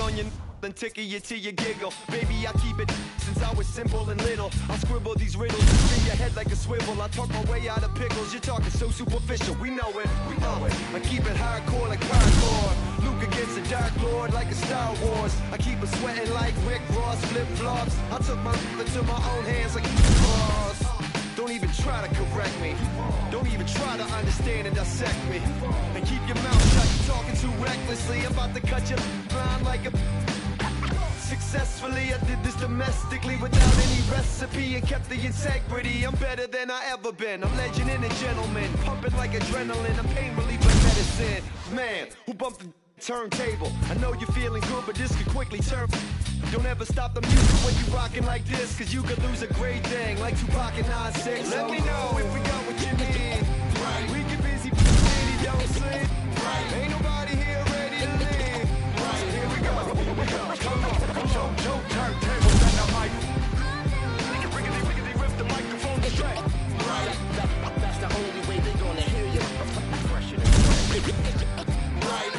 on your and tickle you till you giggle. Baby, I keep it since I was simple and little. I scribble these riddles and spin your head like a swivel. I talk my way out of pickles. You're talking so superficial. We know it. We know it. I keep it hardcore like hardcore. Luke against the Dark Lord like a Star Wars. I keep it sweating like Rick Ross flip-flops. I took my into my own hands like cross. Don't even try to correct me. Don't even try to understand and dissect me. And keep your mouth shut. You're talking too recklessly. I'm about to cut your line like a... Successfully, I did this domestically without any recipe and kept the integrity. I'm better than I ever been. I'm legend and a gentleman, pumping like adrenaline. I'm pain relief like medicine. Man, who bumped the turntable? I know you're feeling good, but this could quickly turn. Don't ever stop the music when you rockin' like this, cause you could lose a great thing like Tupac and 9-6. Let me know if we got what you need. Right. We get busy, baby, don't sleep. Right. Ain't nobody here ready to leave. Right. Here we go. Come on. Show turntables and the mic. Rickety, rip the microphone straight. Right. That's the only way they gonna hear you. Fresher than right.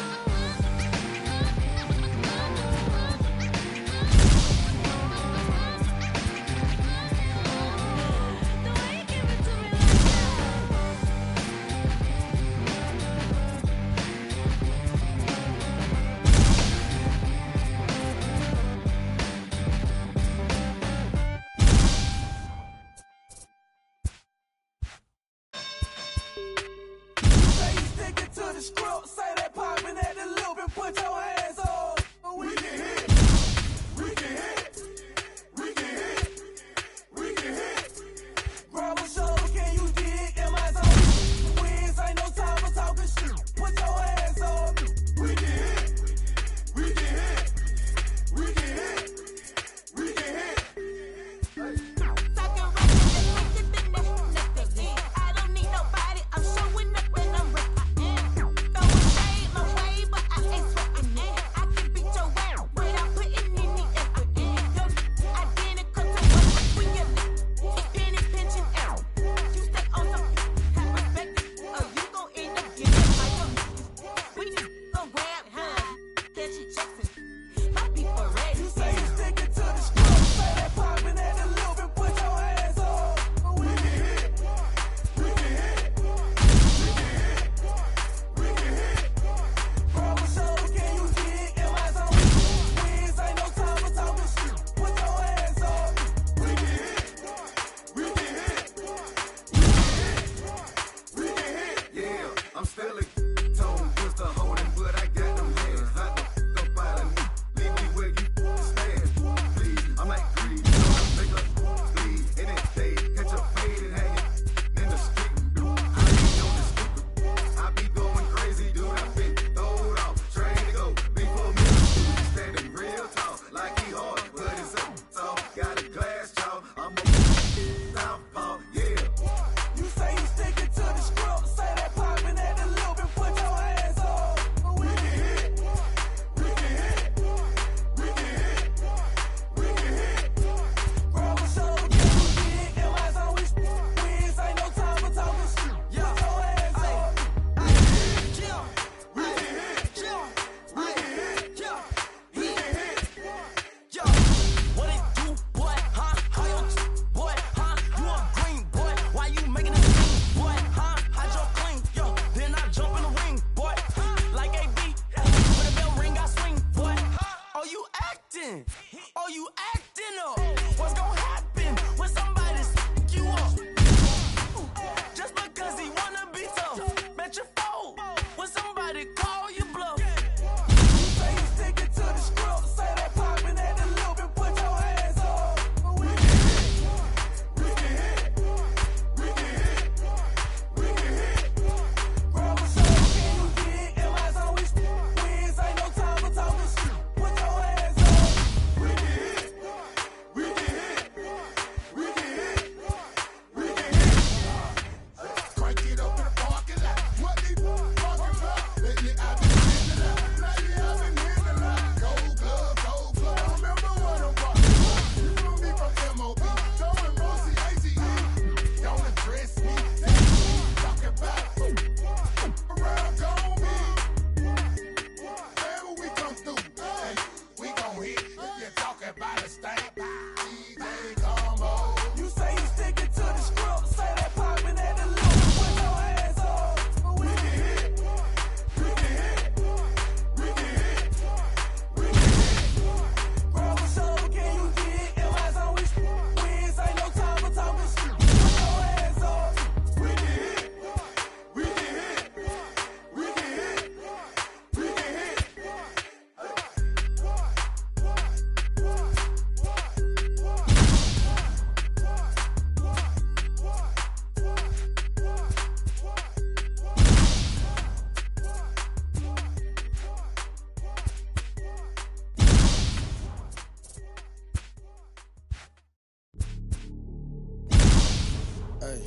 Hey,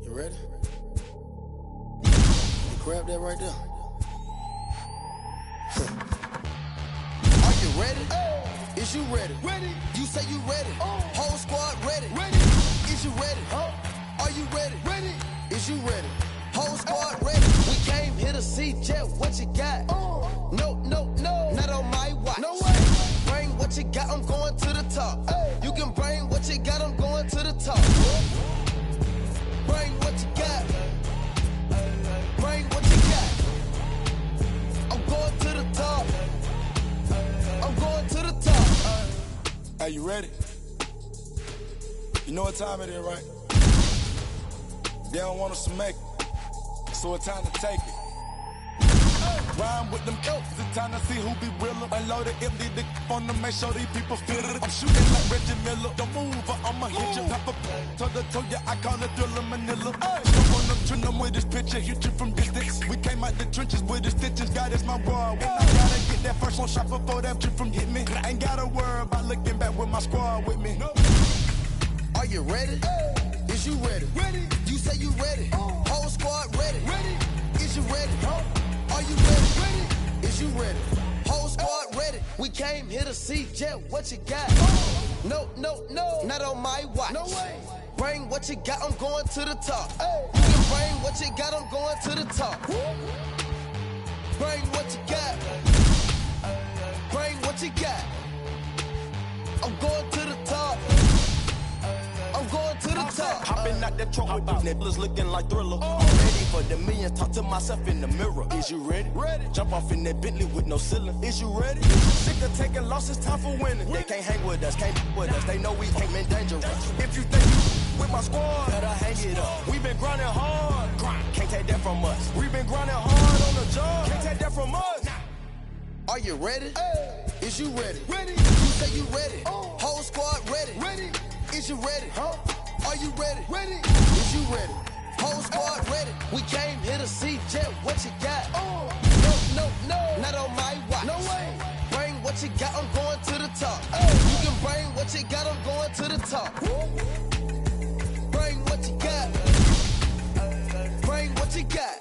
you ready? You grab that right there. Are you ready? Is you ready? Ready. You say you ready. Whole squad ready. Ready. Is you ready? Are you ready? Ready. Is you ready? Whole squad ready. We came here to see Jet. What you got? No, no, no. Not on my watch. No way. Bring what you got. I'm going to the top. You can bring what you got. I'm going to the top. Bring what you got. Bring what you got. I'm going to the top. I'm going to the top. Hey, you ready? You know what time it is, right? They don't want us to make it, so it's time to take it. Rhyme with them elks, it's time to see who be realer. Unload it, empty the on them, make sure these people feel it. I'm shooting like Reggie Miller. Don't move or I'ma hit you. Pepper, toe, yeah, I call it Thriller Manila. Jump on them, trend them with this picture, hit you from distance. We came out the trenches with the stitches, God is my world. When I gotta get that first one shot before that trip from hit me. Ain't gotta worry about looking back with my squad with me. Are you ready? Is you ready? Ready. You say you ready. Whole squad ready. Ready. Is you ready? Are you ready? Ready. Is you ready? Whole squad ready. We came here to see Jet. What you got? No, no, no. Not on my watch. No way. Bring what you got. I'm going to the top. You can bring what you got. I'm going to the top. Bring what you got. Bring what you got. I'm going to the top. I'm going to the top. Hopping out that truck with them niggas looking like Thriller. I'm ready for the millions, talk to myself in the mirror. Is you ready? Ready. Jump off in that Bentley with no ceiling. Is you ready? Sick of taking losses, time for winning. They can't hang with us, can't with us. They know we ain't been dangerous. If you think you with my squad, better hang it up. We been grinding hard, can't take that from us. We been grinding hard on the job, can't take that from us. Are you ready? Is you ready? Ready. You say you ready. Whole squad ready. Ready. Is you ready? Are you ready? Ready. Is you ready? Whole squad ready. We came here to see Jet. What you got? No, no, no. Not on my watch. No way. Bring what you got. I'm going to the top. You can bring what you got. I'm going to the top. Bring what you got. Bring what you got.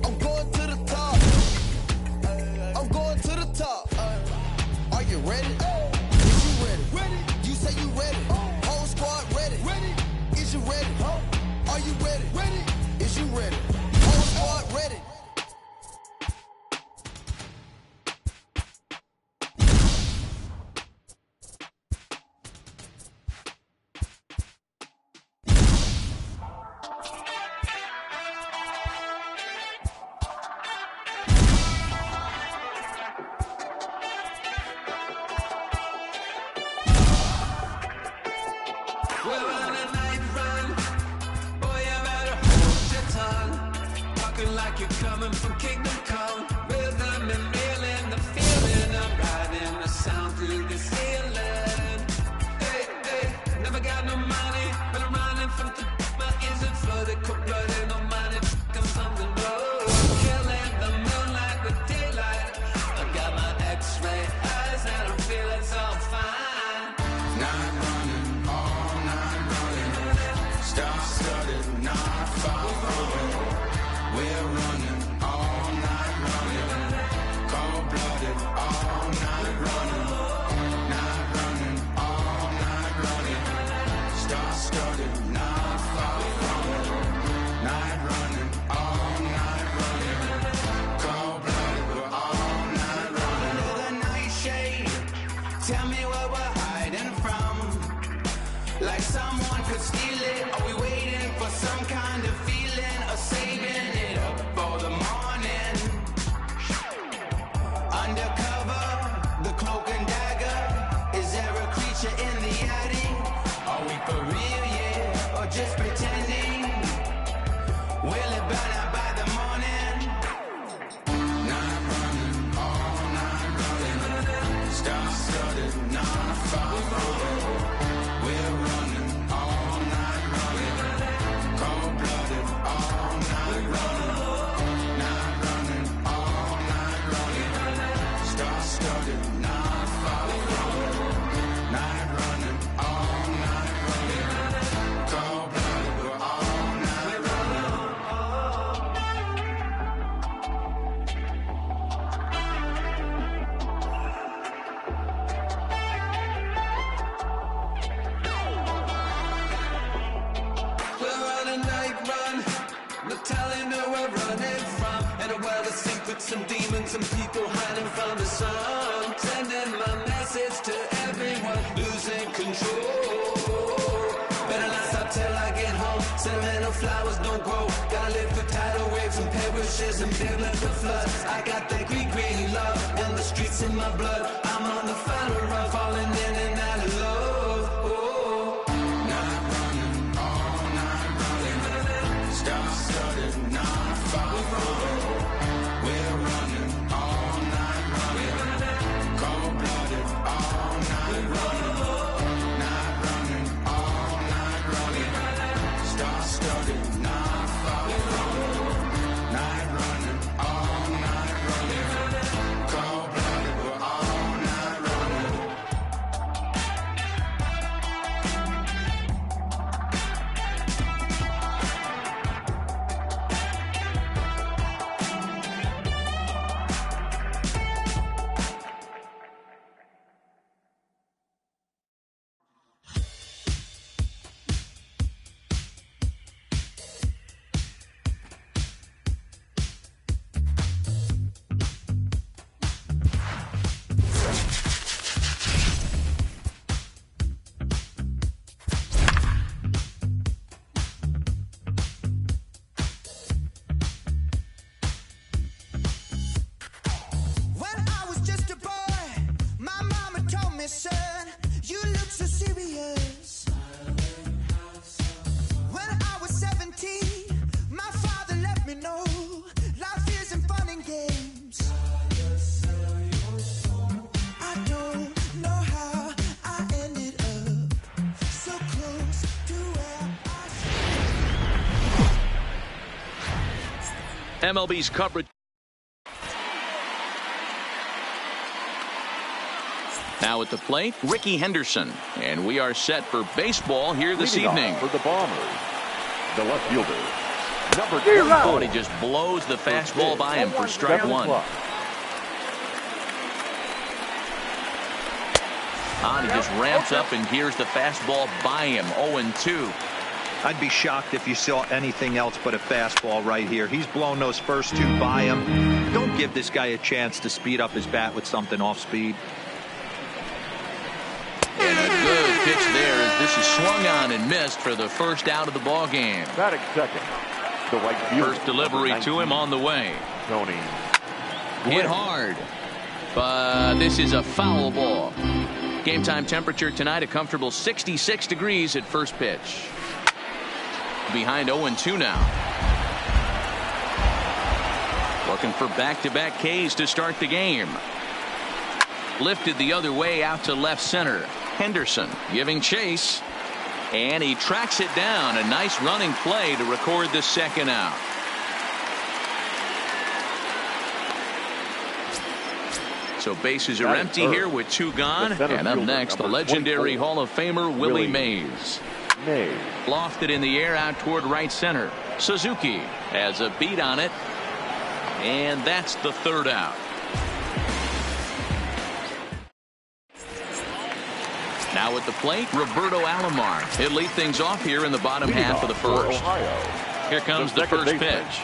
I'm going to the top. I'm going to the top. Are you ready? Is you ready? Ready. You say you ready. Whole squad ready. Ready. Is you ready? Are you ready? Ready. Is you ready? Whole squad ready. Like you're coming from Kingdom Come. Rhythm and feeling the feeling of riding the sound through the ceiling. Hey, hey, never got no money, but I'm running from the my ears and flooded, cold blooded, no money, comes something low. I'm killing the moonlight with daylight. I got my X-ray eyes and I'm feeling so fine. Night running, all night running, star-studded, not far away. We're running all night running, cold-blooded all night running, all night running, star-studded, not far from it. Night running, all night running, cold-blooded, we're all night running. Under the nightshade, tell me where we're hiding from. Like someone could steal it. Are we waiting for some kind of feeling or saving it up for the morning? Undercover, the cloak and dagger. Is there a creature in the attic? Are we for real, yeah, or just pretending? Will it burn out by the morning? Night running, all night running, star-studded, not far away. We're running all night running, cold-blooded all night running, all night running, star-studded, not far from it. Night running, all night running, some demons and people hiding from the sun. Sending my message to everyone, losing control. Better not stop till I get home. Sentimental flowers don't grow. Gotta live through tidal waves and perishes and big like the floods. I got that green love and the streets in my blood. I'm on the final run, falling in and out of love. Oh. Night running, all night running. Star-studded, non-follow. We're running all night running. Cold-blooded, all night running. Night running, all night running. Star-studded, non-follow. Night running, all night running. Cold-blooded, we're all night running. When I was just a boy, my mama told me, son, you look so serious. When I was 17, my father let me know life isn't fun and games. I don't know how I ended up so close to where MLB's coverage. Now at the plate, Ricky Henderson. And we are set for baseball here this Leading off evening. for the Bombers, the left fielder, number 24. 24. And he just blows the fastball by him for strike one. And he just ramps up and here's the fastball by him. 0-2. I'd be shocked if you saw anything else but a fastball right here. He's blown those first two by him. Don't give this guy a chance to speed up his bat with something off speed. And a good pitch there as this is swung on and missed for the first out of the ball game. Batting second, the right fielder. First delivery to him on the way. Tony. Hit hard, but this is a foul ball. Game time temperature tonight a comfortable 66 degrees at first pitch. Behind 0-2 now. Looking for back-to-back Ks to start the game. Lifted the other way out to left center. Henderson giving chase. And he tracks it down. A nice running play to record the second out. So bases are empty here with two gone. And up next, the legendary Hall of Famer Willie Mays. Lofted in the air out toward right center. Suzuki has a beat on it. And that's the third out. Now at the plate, Roberto Alomar. He'll lead things off here in the bottom half of the first. Here comes the first pitch.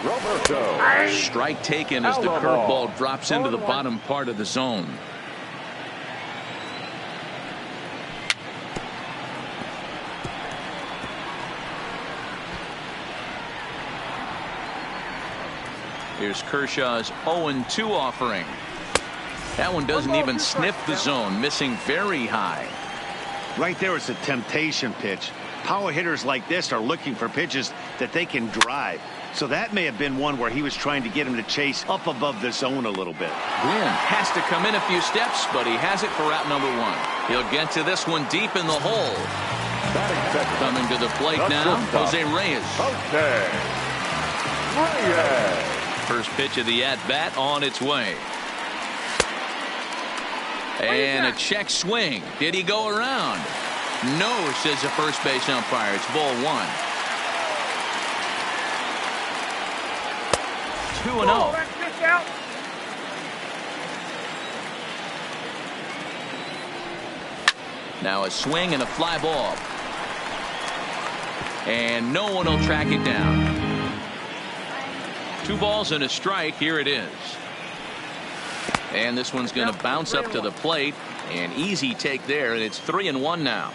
Roberto. Strike taken as the curveball drops into the bottom part of the zone. Here's Kershaw's 0-2 offering. That one doesn't even sniff the zone, missing very high. Right there, it's a temptation pitch. Power hitters like this are looking for pitches that they can drive. So that may have been one where he was trying to get him to chase up above the zone a little bit. Gwynn has to come in a few steps, but he has it for out number one. He'll get to this one deep in the hole. Coming to the plate now, Jose Reyes. First pitch of the at-bat on its way. And a check swing. Did he go around? No, says the first base umpire. It's ball one. 2-0. Now a swing and a fly ball. And no one will track it down. 2 balls and a strike. Here it is. And this one's going to bounce up to the plate. An easy take there, and it's 3-1 now.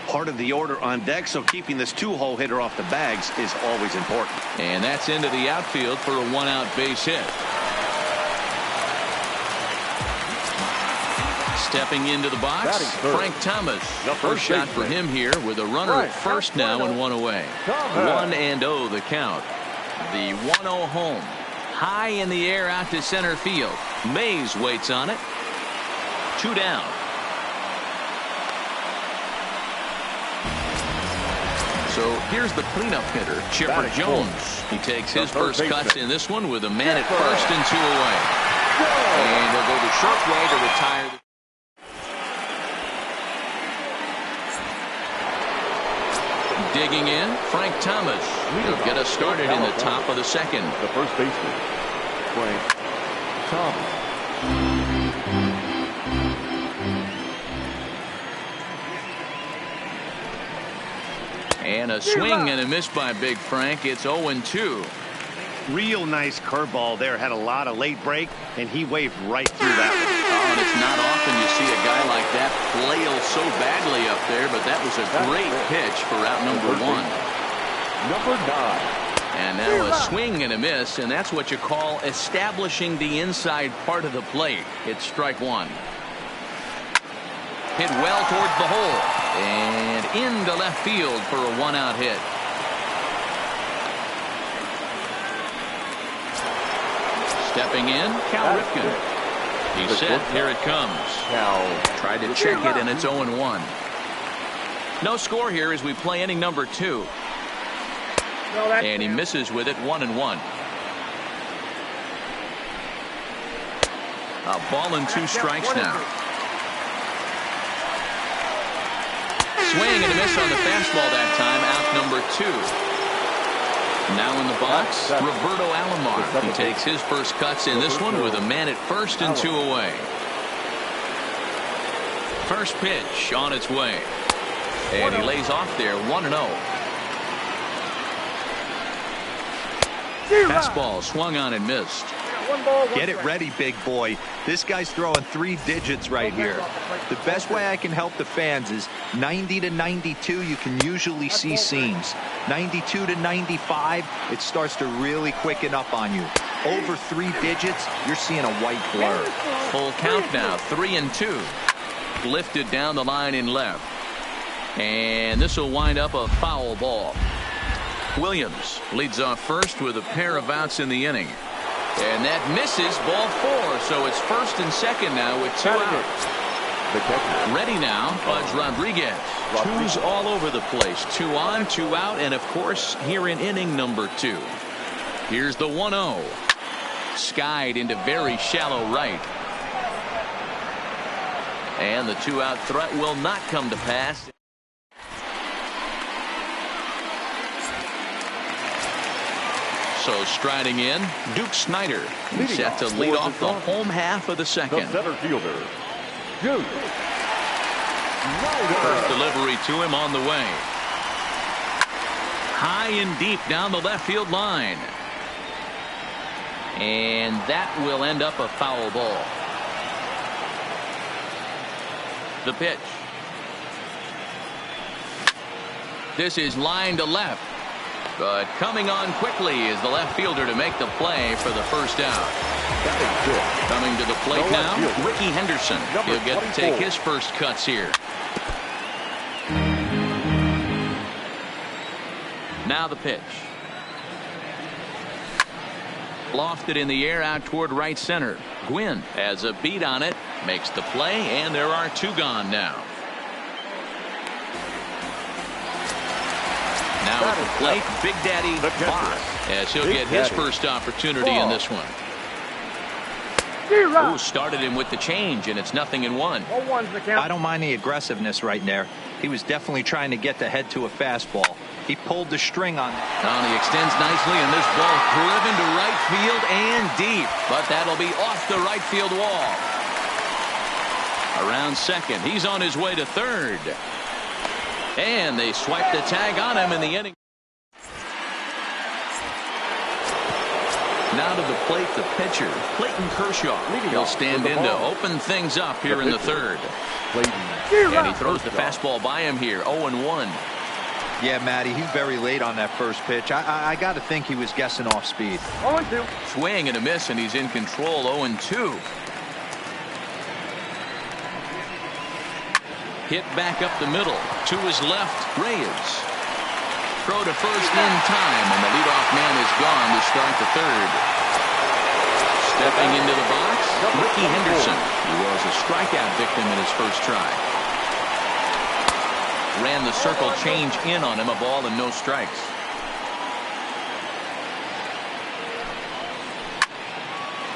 Part of the order on deck, so keeping this 2-hole hitter off the bags is always important. And that's into the outfield for a 1-out base hit. Stepping into the box, Frank Thomas. First shot for him here with a runner at first now and 1 away. 1-0 the count. The 1-0 home. High in the air out to center field. Mays waits on it. 2 down. So here's the cleanup hitter, Chipper Jones. He takes his first cuts in this one with a man at first and 2 away. And he'll go the short way to retire. Digging in, Frank Thomas. He'll get us started in the top of the second. The first baseman, Frank Thomas. And a swing and a miss by Big Frank. It's 0-2. Real nice curveball there. Had a lot of late break, and he waved right through that one. Oh, and it's not often you see a guy like that flail so badly up there, but that was a great pitch for out number 1. Number 9. And now a swing and a miss, and that's what you call establishing the inside part of the plate. It's strike 1. Hit well towards the hole and into left field for a 1-out hit. Stepping in, Cal Ripken. He's set. Here it comes. Tried to check it, and it's 0-1. No score here as we play inning number 2. And he misses with it. 1-1. A ball and 2 strikes now. Swing and a miss on the fastball that time. Out number 2. Now in the box, Roberto Alomar. He takes his first cuts in this one with a man at first and 2 away. First pitch on its way. And he lays off there. 1-0. Fastball swung on and missed. Get it ready, big boy. This guy's throwing 3 digits right here. The best way I can help the fans is 90 to 92, you can usually see seams. 92 to 95, it starts to really quicken up on you. Over 3 digits, you're seeing a white blur. Full count now, 3-2. Lifted down the line in left. And this will wind up a foul ball. Williams leads off first with a pair of outs in the inning. And that misses, ball 4. So it's first and second now with 2 outs. Ready now, Budge Rodriguez. 2s all over the place. 2 on, 2 out, and of course here in inning number 2. Here's the 1-0. Skied into very shallow right. And the 2-out threat will not come to pass. So striding in, Duke Snyder. He's set to lead off the home half of the second. The center fielder, Duke Snyder. First delivery to him on the way. High and deep down the left field line. And that will end up a foul ball. The pitch. This is line to left. But coming on quickly is the left fielder to make the play for the first out. Coming to the plate now, Ricky Henderson. He'll get to take his first cuts here. Now the pitch. Lofted in the air out toward right center. Gwynn has a beat on it, makes the play, and there are 2 gone now. Now at the plate, Big Daddy Boss, as he'll get his first opportunity in this one. Ooh, started him with the change, and it's 0-1. I don't mind the aggressiveness right there. He was definitely trying to get the head to a fastball. He pulled the string on. Now he extends nicely, and this ball driven to right field and deep. But that'll be off the right field wall. Around second. He's on his way to third. And they swipe the tag on him in the inning. Now to the plate, the pitcher, Clayton Kershaw. He'll stand in to open things up here in the third. And he throws the fastball by him here, 0-1. Yeah, Matty, he's very late on that first pitch. I got to think he was guessing off speed. 0-2. Swing and a miss, and he's in control, 0-2. Hit back up the middle. To his left, Reyes. Throw to first in time, and the leadoff man is gone to start the third. Stepping into the box, Ricky Henderson. He was a strikeout victim in his first try. Ran the circle change in on him, a ball and no strikes.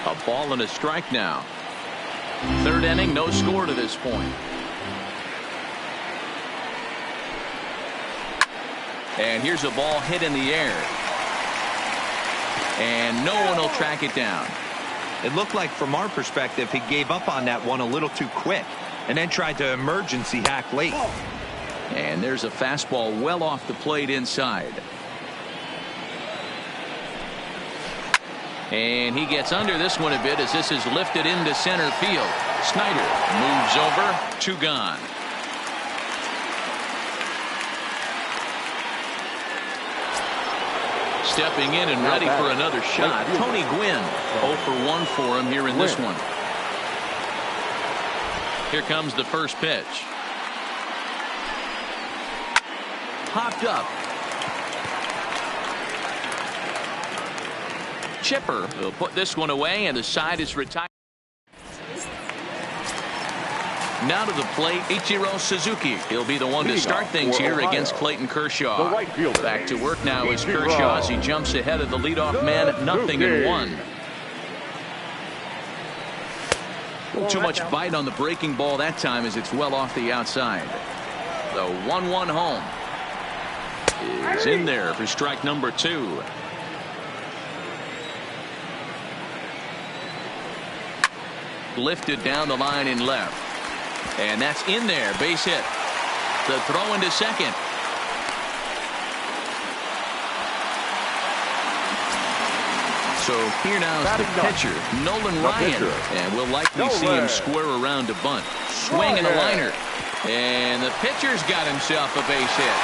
A ball and a strike now. Third inning, no score to this point. And here's a ball hit in the air. And no one will track it down. It looked like, from our perspective, he gave up on that one a little too quick and then tried to emergency hack late. And there's a fastball well off the plate inside. And he gets under this one a bit as this is lifted into center field. Snyder moves over, 2 gone. Stepping in and ready for another shot, Tony Gwynn. 0 for 1 for him here in this one. Here comes the first pitch. Popped up. Chipper will put this one away, and the side is retired. Now to the plate, Ichiro Suzuki. He'll be the one to start things here against Clayton Kershaw. Back to work now is Kershaw as he jumps ahead of the leadoff man, 0-1. Too much bite on the breaking ball that time as it's well off the outside. The 1-1 home is in there for strike number 2. Lifted down the line in left. And that's in there, base hit. The throw into second. So here now is the pitcher, Nolan Ryan. And we'll likely see him square around to bunt. Swing and a liner. And the pitcher's got himself a base hit.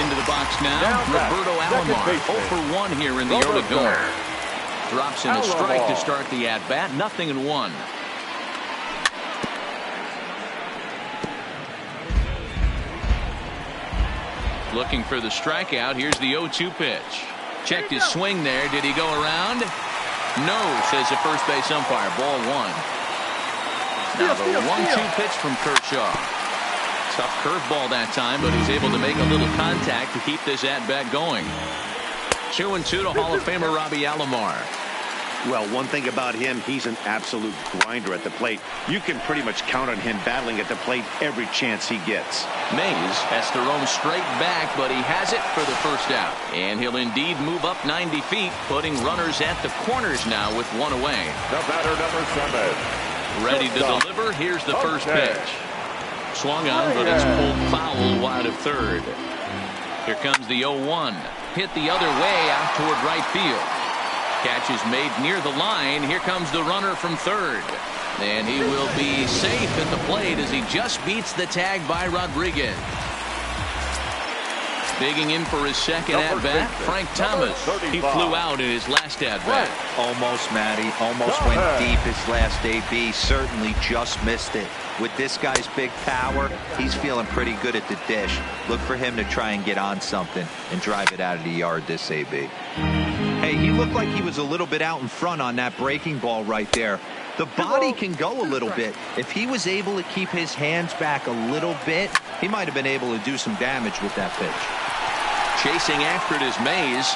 Into the box now, Roberto Alomar. 0 for 1 here in the early going. Drops in a strike to start the at-bat, 0-1. Looking for the strikeout. Here's the 0-2 pitch. Checked his swing there. Did he go around? No, says the first base umpire. Ball 1. Now the 1-2 pitch from Kershaw. Tough curveball that time, but he's able to make a little contact to keep this at-bat going. 2-2 to Hall of Famer Robbie Alomar. Well, one thing about him, he's an absolute grinder at the plate. You can pretty much count on him battling at the plate every chance he gets. Mays has to roam straight back, but he has it for the first out. And he'll indeed move up 90 feet, putting runners at the corners now with 1 away. The batter, number 7. Ready to deliver. Here's the first pitch. Swung on, but it's pulled foul wide of third. Here comes the 0-1. Hit the other way out toward right field. Catch is made near the line. Here comes the runner from third. And he will be safe at the plate as he just beats the tag by Rodriguez. Digging in for his second at-bat, Frank Thomas. He flew out in his last at-bat. Almost, Matty. Almost went deep his last AB. Certainly just missed it. With this guy's big power, he's feeling pretty good at the dish. Look for him to try and get on something and drive it out of the yard this AB. Hey, he looked like he was a little bit out in front on that breaking ball right there. The body can go a little bit. If he was able to keep his hands back a little bit, he might have been able to do some damage with that pitch. Chasing after it is Mays.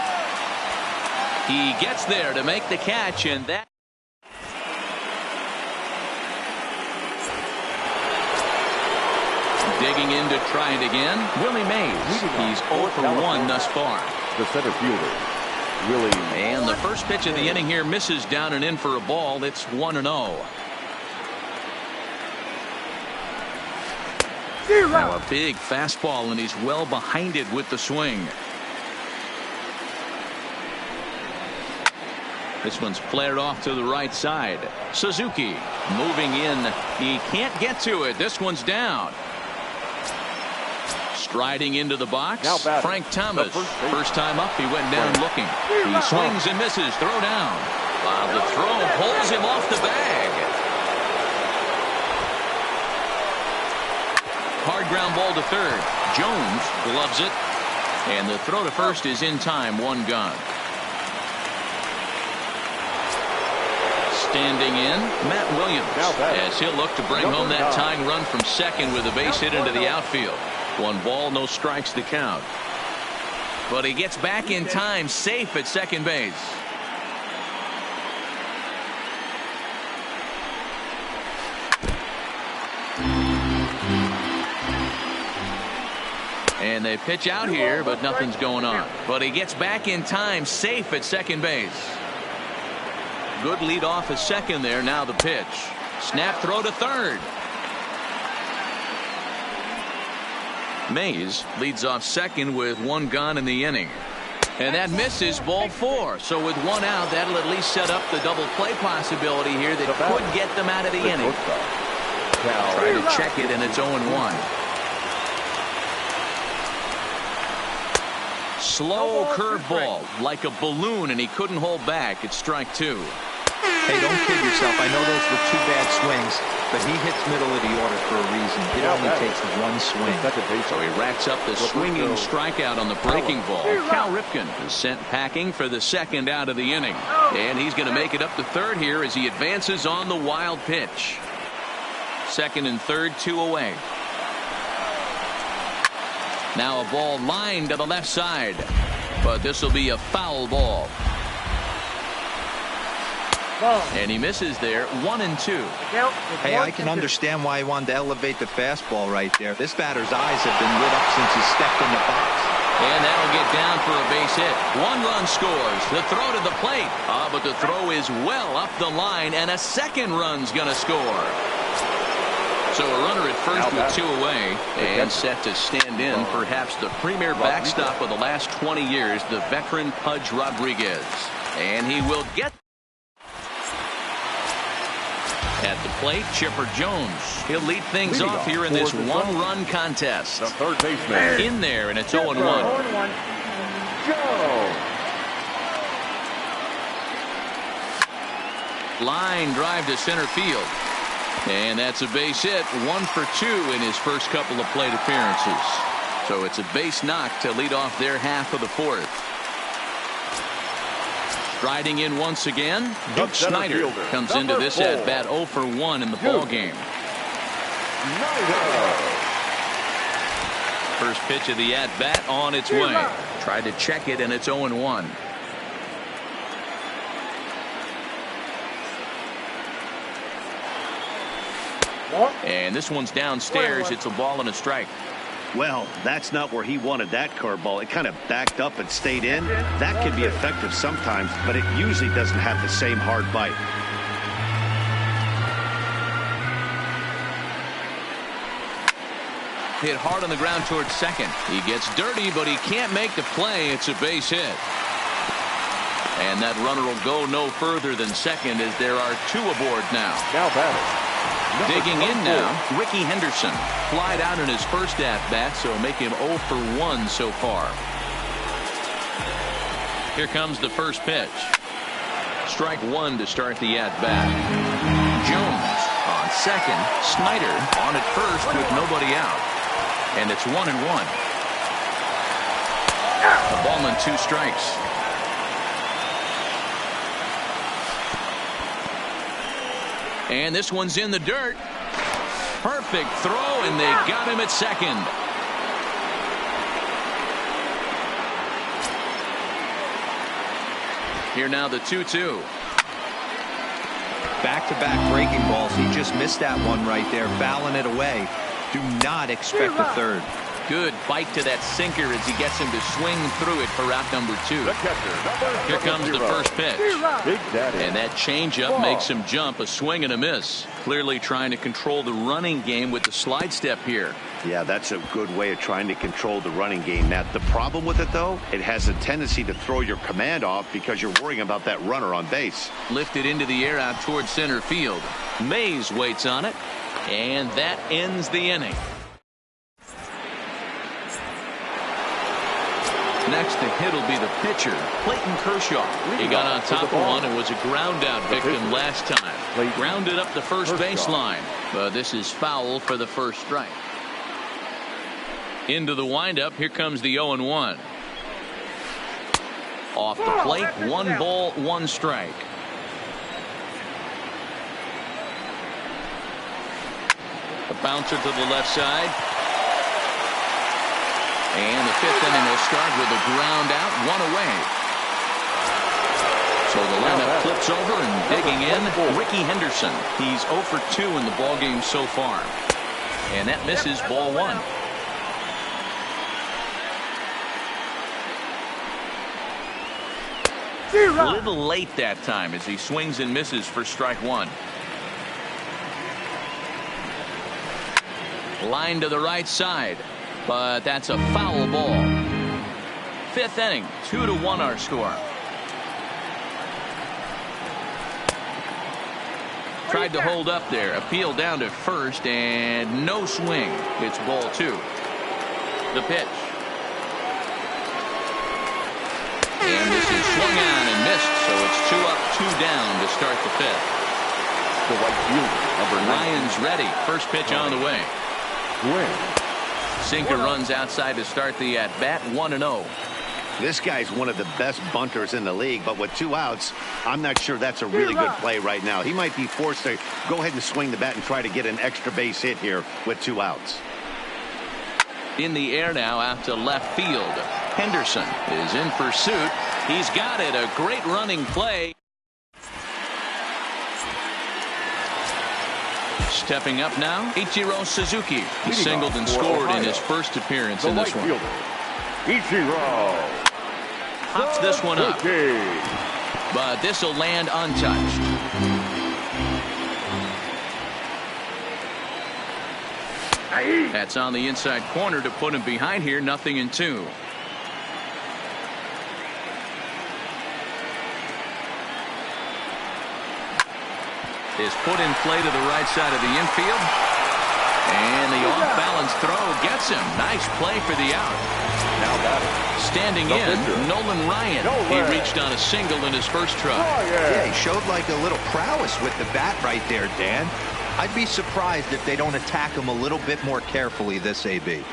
He gets there to make the catch, and that... Digging in to try it again, Willie Mays. He's 0 for 1 thus far. The center fielder, Willie. And the first pitch of the inning here misses down and in for a ball. It's 1-0. Now a big fastball, and he's well behind it with the swing. This one's flared off to the right side. Suzuki moving in. He can't get to it. This one's down. Striding into the box, Frank Thomas. First time up, he went down looking. He swings and misses. Throw down. The throw pulls him off the bag. Hard ground ball to third. Jones gloves it. And the throw to first is in time. One gone. Standing in, Matt Williams, as he'll look to bring home that tying run from second with a base hit into the outfield. 1 ball, no strikes to count. But he gets back in time, safe at second base. And they pitch out here, but nothing's going on. But he gets back in time, safe at second base. Good lead off at second there. Now the pitch. Snap throw to third. Mays leads off second with 1 gone in the inning. And that misses, ball 4. So with 1 out, that'll at least set up the double play possibility here that could get them out of the inning. Try to check it, and it's 0-1. Slow curveball like a balloon, and he couldn't hold back. It's strike 2. Hey, don't kid yourself. I know those were 2 bad swings, but he hits middle of the order for a reason. It only takes 1 swing. So he racks up the swinging strikeout on the breaking ball. Cal Ripken is sent packing for the second out of the inning. And he's going to make it up to third here as he advances on the wild pitch. Second and third, 2 away. Now a ball lined to the left side. But this will be a foul ball. And he misses there. 1-2. Hey, I can understand why he wanted to elevate the fastball right there. This batter's eyes have been lit up since he stepped in the box. And that'll get down for a base hit. 1 run scores. The throw to the plate. But the throw is well up the line, and a second run's going to score. So a runner at first with 2 away and set to stand in perhaps the premier backstop of the last 20 years, the veteran Pudge Rodriguez. And he will get at the plate, Chipper Jones. He'll lead things off here in this 1-run contest. The third baseman. In there, and it's 0-1. Line drive to center field. And that's a base hit. 1 for 2 in his first couple of plate appearances. So it's a base knock to lead off their half of the 4th. Striding in once again, Duke Snyder comes into this at bat 0 for 1 in the ball game. First pitch of the at bat on its way. Tried to check it, and it's 0-1. And this one's downstairs. It's a ball and a strike. Well, that's not where he wanted that curveball. It kind of backed up and stayed in. That can be effective sometimes, but it usually doesn't have the same hard bite. Hit hard on the ground towards second. He gets dirty, but he can't make the play. It's a base hit. And that runner will go no further than second as there are 2 aboard now. Now batting. Digging in now, Ricky Henderson. Flied out in his first at-bat, so make him 0 for 1 so far. Here comes the first pitch. Strike 1 to start the at-bat. Jones on second. Snyder on at first with nobody out. And it's 1-1. A ball and 2 strikes. And this one's in the dirt. Perfect throw, and they got him at second. Here now the 2-2. Back-to-back breaking balls. He just missed that one right there, fouling it away. Do not expect a third. Good bite to that sinker as he gets him to swing through it for out number 2. Here comes the first pitch. And that changeup makes him jump. A swing and a miss. Clearly trying to control the running game with the slide step here. Yeah, that's a good way of trying to control the running game, Matt. The problem with it, though, it has a tendency to throw your command off because you're worrying about that runner on base. Lifted into the air out towards center field. Mays waits on it. And that ends the inning. Next to hit will be the pitcher, Clayton Kershaw. He got on top of one and was a ground out victim last time. Grounded up the first baseline. But this is foul for the first strike. Into the windup. Here comes the 0-1. Off the plate. 1 ball, 1 strike. A bouncer to the left side. And the 5th inning will start with a ground out, 1 away. So the lineup flips over and digging in, Ricky Henderson. He's 0 for 2 in the ballgame so far. And that misses, ball 1. A little late that time as he swings and misses for strike 1. Line to the right side. But that's a foul ball. 5th inning, 2-1 our score. Tried to hold up there. Appeal down to first and no swing. It's ball 2. The pitch. And this is swung on and missed. So it's 2 up, 2 down to start the 5th. The right fielder, number 9. Ryan's ready. First pitch on the way. Sinker runs outside to start the at-bat, 1-0. This guy's one of the best bunters in the league, but with 2 outs, I'm not sure that's a really good play right now. He might be forced to go ahead and swing the bat and try to get an extra base hit here with 2 outs. In the air now out to left field. Henderson is in pursuit. He's got it. A great running play. Stepping up now, Ichiro Suzuki. He singled and scored in his first appearance in this one. Ichiro Hops this one up. But this will land untouched. That's on the inside corner to put him behind here. 0-2. Is put in play to the right side of the infield. And the off-balance throw gets him. Nice play for the out. Now batting. Standing in, Nolan Ryan. He reached on a single in his first try. Yeah, he showed like a little prowess with the bat right there, Dan. I'd be surprised if they don't attack him a little bit more carefully this AB.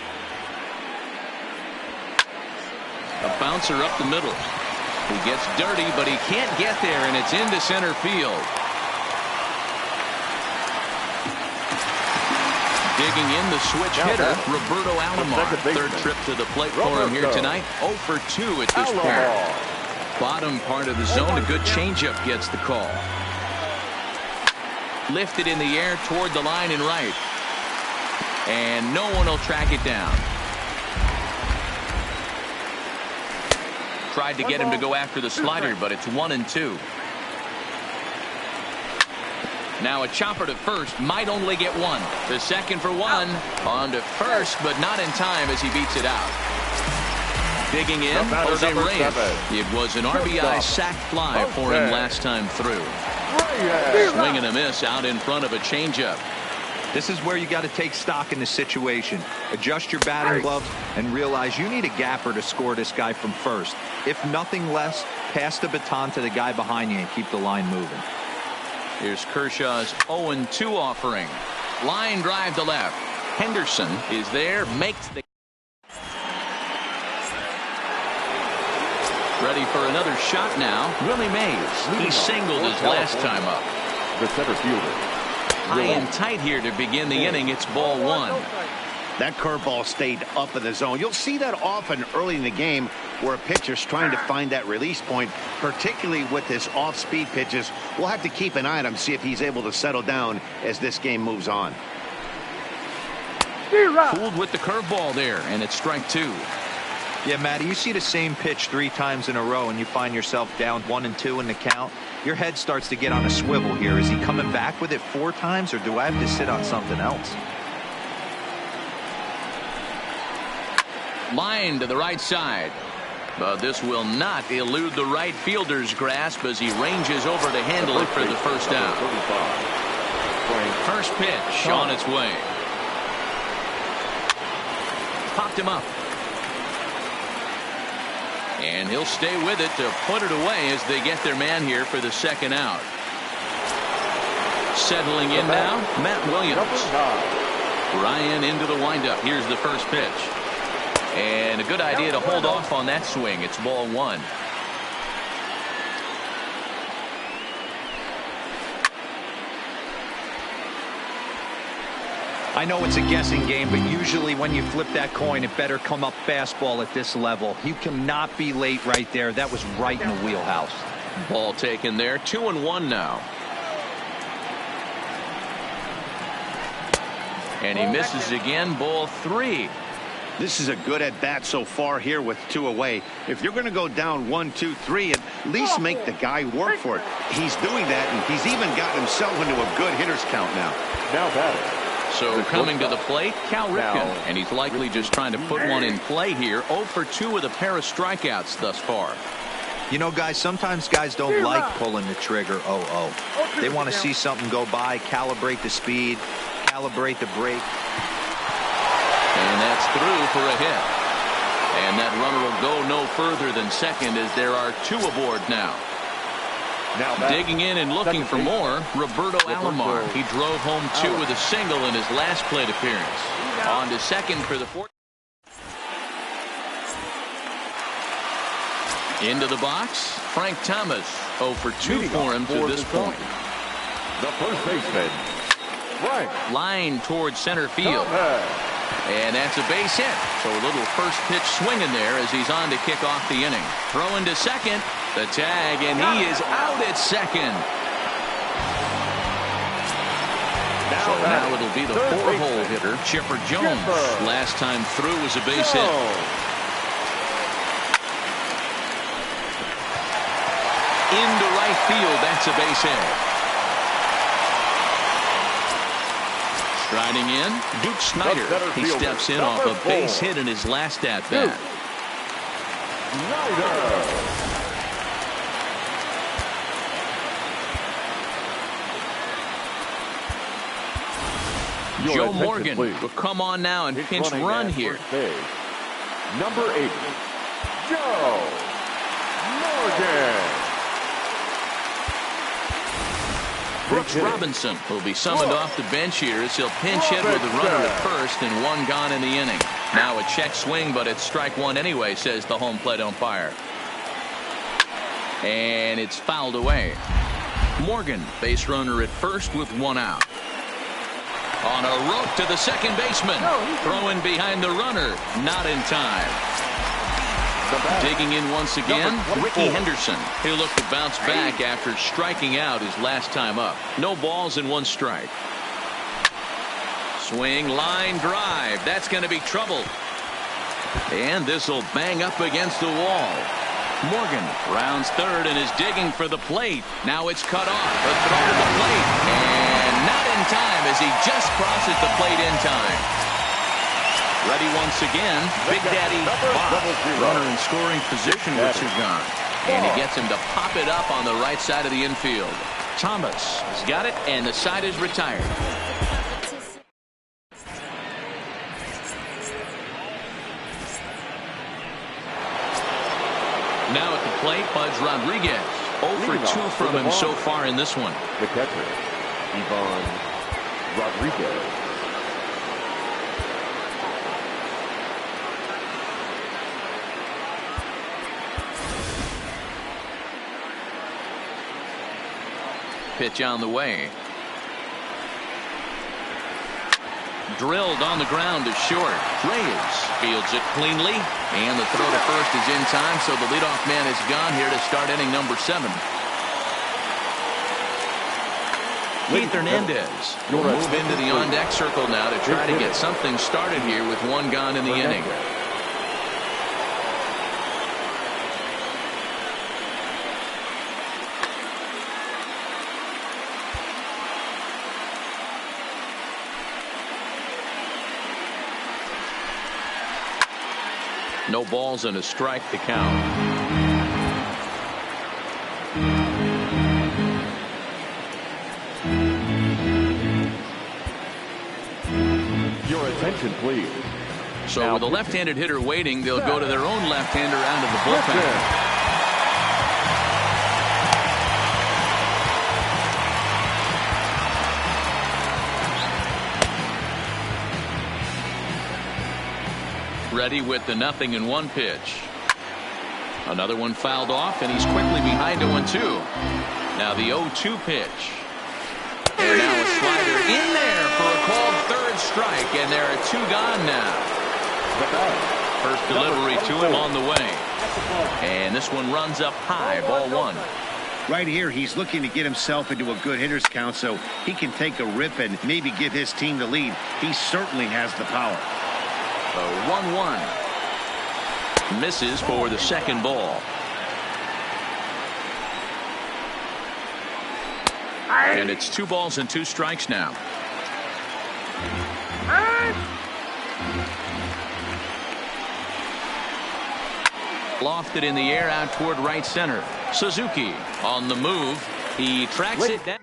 A bouncer up the middle. He gets dirty, but he can't get there, and it's into center field. Digging in, the switch hitter, Roberto Alomar. 3rd trip to the plate for him here tonight. 0 for 2 at this point. Bottom part of the zone, a good changeup gets the call. Lifted in the air toward the line and right. And no one will track it down. Tried to get him to go after the slider, but it's 1-2. Now a chopper to first, might only get 1. The second for 1. On to first, but not in time as he beats it out. Digging in, Jose Reyes. It was an RBI sac fly for him last time through. Swing and a miss out in front of a changeup. This is where you got to take stock in the situation. Adjust your batting gloves and realize you need a gapper to score this guy from first. If nothing less, pass the baton to the guy behind you and keep the line moving. Here's Kershaw's 0-2 offering. Line drive to left. Henderson is there, makes the... Ready for another shot now. Willie Mays. He singled his last time up. The center fielder. High and tight here to begin the inning. It's ball 1. That curveball stayed up in the zone. You'll see that often early in the game where a pitcher's trying to find that release point, particularly with his off-speed pitches. We'll have to keep an eye on him, see if he's able to settle down as this game moves on. Fooled with the curveball there, and it's strike 2. Yeah, Matty, you see the same pitch 3 times in a row and you find yourself down 1 and 2 in the count. Your head starts to get on a swivel here. Is he coming back with it 4 times, or do I have to sit on something else? Line to the right side. But this will not elude the right fielder's grasp as he ranges over to handle it for the first out. First pitch on its way. Popped him up. And he'll stay with it to put it away as they get their man here for the second out. Settling in now, Matt Williams. Ryan into the windup. Here's the first pitch. And a good idea to hold off on that swing. It's ball 1. I know it's a guessing game, but usually when you flip that coin, it better come up fastball at this level. You cannot be late right there. That was right in the wheelhouse. Ball taken there. 2-1 now. And he misses again. Ball 3. This is a good at bat so far here with 2 away. If you're going to go down 1, 2, 3, at least make the guy work for it. He's doing that, and he's even gotten himself into a good hitter's count now. Now batting. So coming to the plate, Cal Ripken, and he's likely just trying to put one in play here. 0 for 2 with a pair of strikeouts thus far. You know, guys, sometimes guys don't like pulling the trigger 0-0. They want to see something go by, calibrate the speed, calibrate the brake. And that's through for a hit. And that runner will go no further than second as there are 2 aboard now. Digging in and looking for more, Roberto Alomar. He drove home 2 with a single in his last plate appearance. On to second for the 4th. Into the box, Frank Thomas. 0 for 2 for him to this point. The first baseman, Frank. Line towards center field. And that's a base hit. So a little first pitch swing in there as he's on to kick off the inning. Throwing to second. The tag, and he is out at second. So now it'll be the 4-hole hitter, Chipper Jones. Last time through was a base hit. Into right field, that's a base hit. Striding in, Duke Snider. He steps in off a base hit in his last at-bat. Joe Morgan will come on now and pinch run here. Number 8, Joe Morgan. Brooks Robinson will be summoned off the bench here as he'll pinch hit with a runner at first and 1 gone in the inning. Now a check swing, but it's strike 1 anyway, says the home plate umpire. And it's fouled away. Morgan, base runner at first with 1 out. On a rope to the second baseman. Throwing behind the runner. Not in time. Digging in once again, Ricky Henderson. He'll look to bounce back after striking out his last time up. No balls and 1 strike. Swing, line drive. That's going to be trouble. And this will bang up against the wall. Morgan rounds third and is digging for the plate. Now it's cut off. A throw to the plate. And not in time as he just crosses the plate in time. Ready once again, Big Daddy Bob. Runner in scoring position with 2 gone. And he gets him to pop it up on the right side of the infield. Thomas has got it, and the side is retired. Now at the plate, Pudge Rodriguez. 0 for 2 from him so far in this one. The catcher, Ivan Rodriguez. Pitch on the way. Drilled on the ground to short. Reyes fields it cleanly, and the throw to first is in time, so the leadoff man is gone here to start inning number 7. Keith Hernandez will move into the on-deck circle now to try to get something started here with one gone in the inning. No balls and a strike to count. Your attention, please. So with a left-handed hitter waiting, they'll go to their own left-hander out of the bullpen. Ready with the 0-1 pitch. Another one fouled off, and he's quickly behind 0-2. Now the 0-2 pitch. And now a slider in there for a called third strike, and there are 2 gone now. First delivery to him on the way. And this one runs up high, ball 1. Right here, he's looking to get himself into a good hitter's count so he can take a rip and maybe give his team the lead. He certainly has the power. The 1-1. Misses for the second ball. And it's 2 balls and 2 strikes now. Lofted in the air out toward right center. Suzuki on the move. He tracks it down.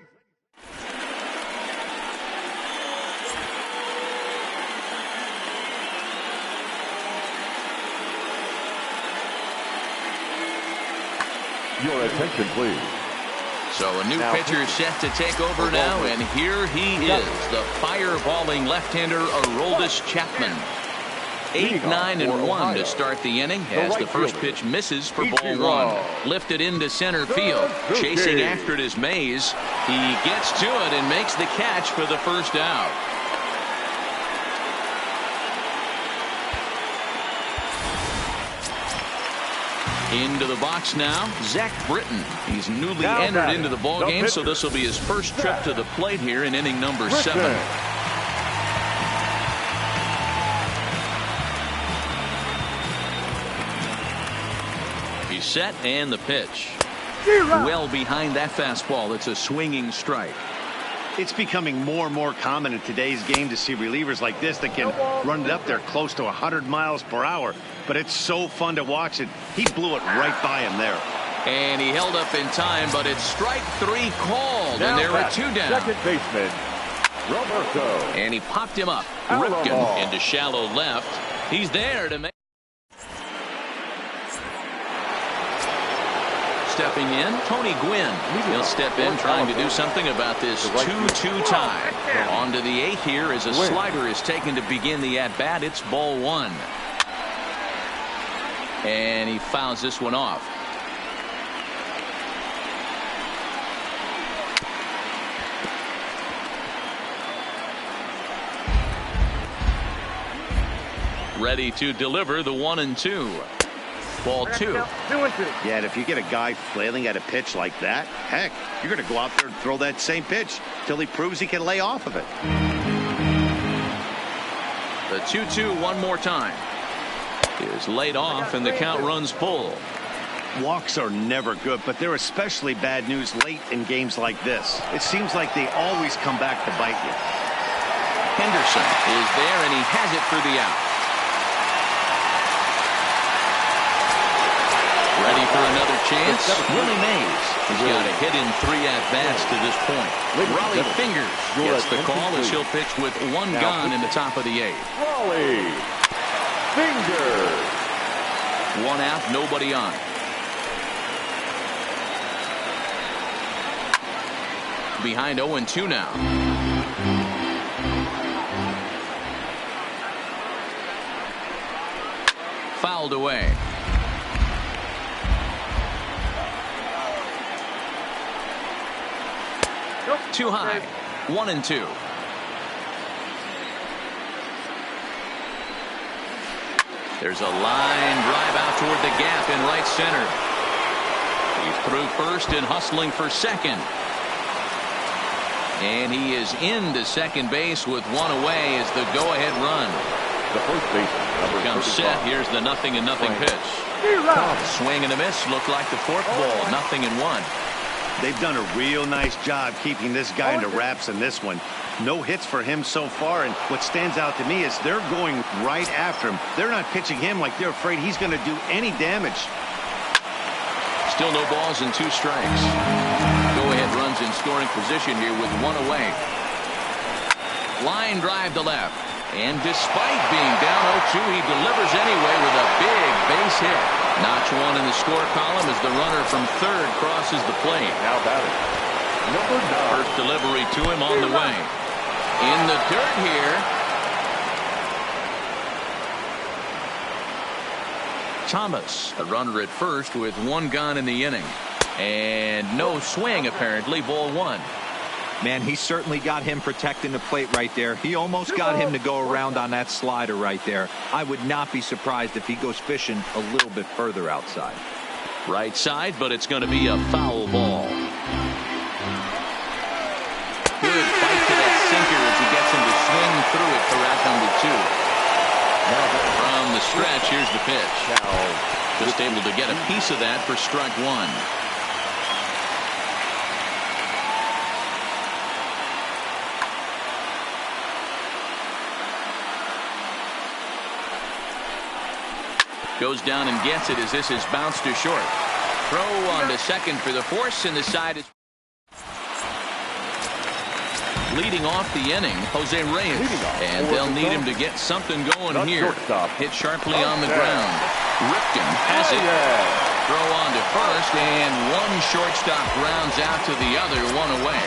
Your attention, please. So a new pitcher set to take over now, and here he is, the fireballing left-hander Aroldis Chapman. 8-9-1 to start the inning as the first pitch misses for ball 1. Lifted into center field. Chasing after it is Mays. He gets to it and makes the catch for the first out. Into the box now, Zach Britton. He's newly entered into the ballgame, so this will be his first trip to the plate here in inning number 7. He's set, and the pitch. Well behind that fastball. It's a swinging strike. It's becoming more and more common in today's game to see relievers like this that can run it up there close to 100 miles per hour. But it's so fun to watch it. He blew it right by him there. And he held up in time, but it's strike 3 called, and there are 2 down. Second baseman, Roberto. And he popped him up. Ripken into shallow left. He's there to make. Stepping in, Tony Gwynn. He'll step in trying to do something about this 2-2 tie. On to the 8th here as a slider is taken to begin the at-bat. It's ball 1. And he fouls this one off. Ready to deliver the 1-2. Ball 2. Yeah, and if you get a guy flailing at a pitch like that, heck, you're going to go out there and throw that same pitch till he proves he can lay off of it. The 2-2 one more time. Is laid off, and the count runs full. Walks are never good, but they're especially bad news late in games like this. It seems like they always come back to bite you. Henderson is there, and he has it for the out. Ready for another chance? Willie Mays. He's got a hit in 3 at-bats to this point. Raleigh Fingers gets the call as he'll pitch with 1 gone in the top of the 8th. Raleigh Fingers. 1 out, nobody on. Behind 0-2 now. Fouled away. Too high. 1-2. There's a line drive out toward the gap in right center. He's through first and hustling for second. And he is into second base with one away as the go-ahead run. The first baseman, number Comes 35. set. Here's the 0-0 pitch. Swing and a miss. Looked like the fourth ball. 0-1. They've done a real nice job keeping this guy into wraps in this one. No hits for him so far, and what stands out to me is they're going right after him. They're not pitching him like they're afraid he's going to do any damage. Still no balls and 2 strikes. Go-ahead runs in scoring position here with one away. Line drive to left. And despite being down 0-2, he delivers anyway with a big base hit. Notch one in the score column as the runner from third crosses the plate. Now batting, number 9. First delivery to him on the way. In the dirt here. Thomas, a runner at first with 1 gone in the inning. And no swing apparently. Ball 1. Man, he certainly got him protecting the plate right there. He almost got him to go around on that slider right there. I would not be surprised if he goes fishing a little bit further outside. Right side, but it's going to be a foul ball. Good fight to that sinker as he gets him to swing through it for out number 2. From the stretch, here's the pitch. Just able to get a piece of that for strike 1. Goes down and gets it as this is bounced to short. Throw on to second for the force, and the side is leading off the inning. Jose Reyes, and they'll need him to get something going here. Hit sharply on the ground. Ripken has it. Throw on to first, and one shortstop grounds out to the other, one away.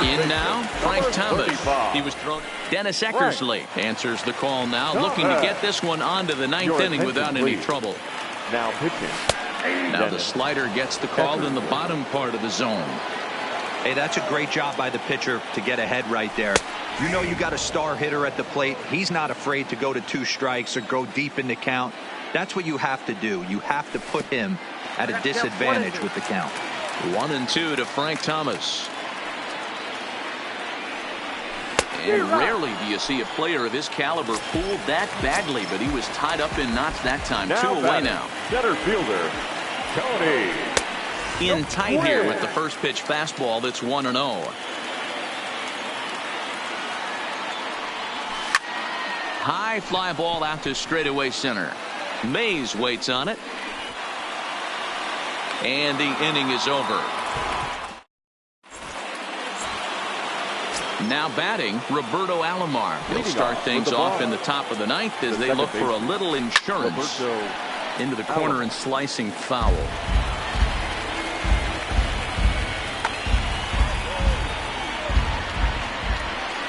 In now, Frank Thomas. He was thrown. Dennis Eckersley answers the call now, looking to get this one onto the 9th inning without any trouble. Now pitching. Now the slider gets the call in the bottom part of the zone. Hey, that's a great job by the pitcher to get ahead right there. You know you got a star hitter at the plate. He's not afraid to go to 2 strikes or go deep in the count. That's what you have to do. You have to put him at a disadvantage with the count. 1-2 to Frank Thomas. And rarely do you see a player of his caliber fooled that badly, but he was tied up in knots that time. 2 away now. Center fielder, Tony. In tight here with the first pitch fastball that's 1-0. High fly ball out to straightaway center. Mays waits on it. And the inning is over. Now batting, Roberto Alomar. He'll start things off in the top of the 9th as they look for a little insurance into the corner and slicing foul.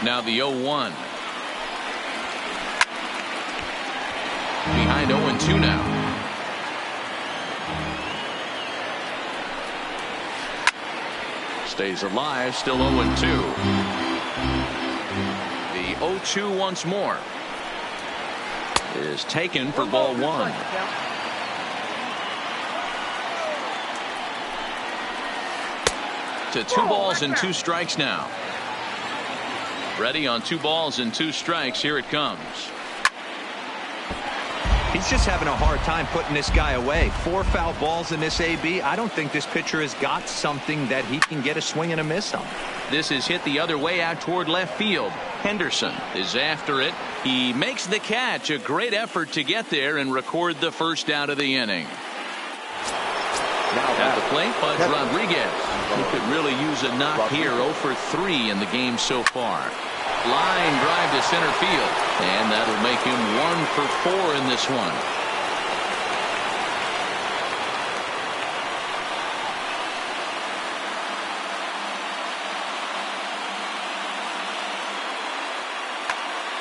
Now the 0-1. Behind 0-2 now. Stays alive, still 0-2. The 0-2 once more is taken for ball 1. To 2 balls and 2 strikes now. Ready on 2 balls and 2 strikes. Here it comes. He's just having a hard time putting this guy away. 4 foul balls in this AB. I don't think this pitcher has got something that he can get a swing and a miss on. This is hit the other way out toward left field. Henderson is after it. He makes the catch. A great effort to get there and record the first out of the inning. At the plate, Pudge Rodriguez. He could really use a knock here. 0 for 3 in the game so far. Line drive to center field, and that'll make him 1 for 4 in this one.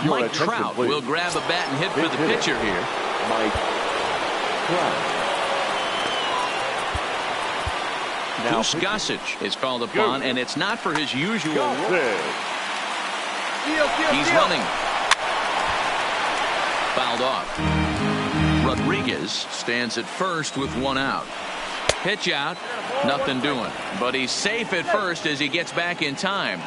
Mike Trout will grab a bat and hit for the pitcher here. Mike Trout. Goose Gossage is called upon, and it's not for his usual role. He's running. Fouled off. Rodriguez stands at first with 1 out. pitch out. Nothing doing. But he's safe at first as he gets back in time.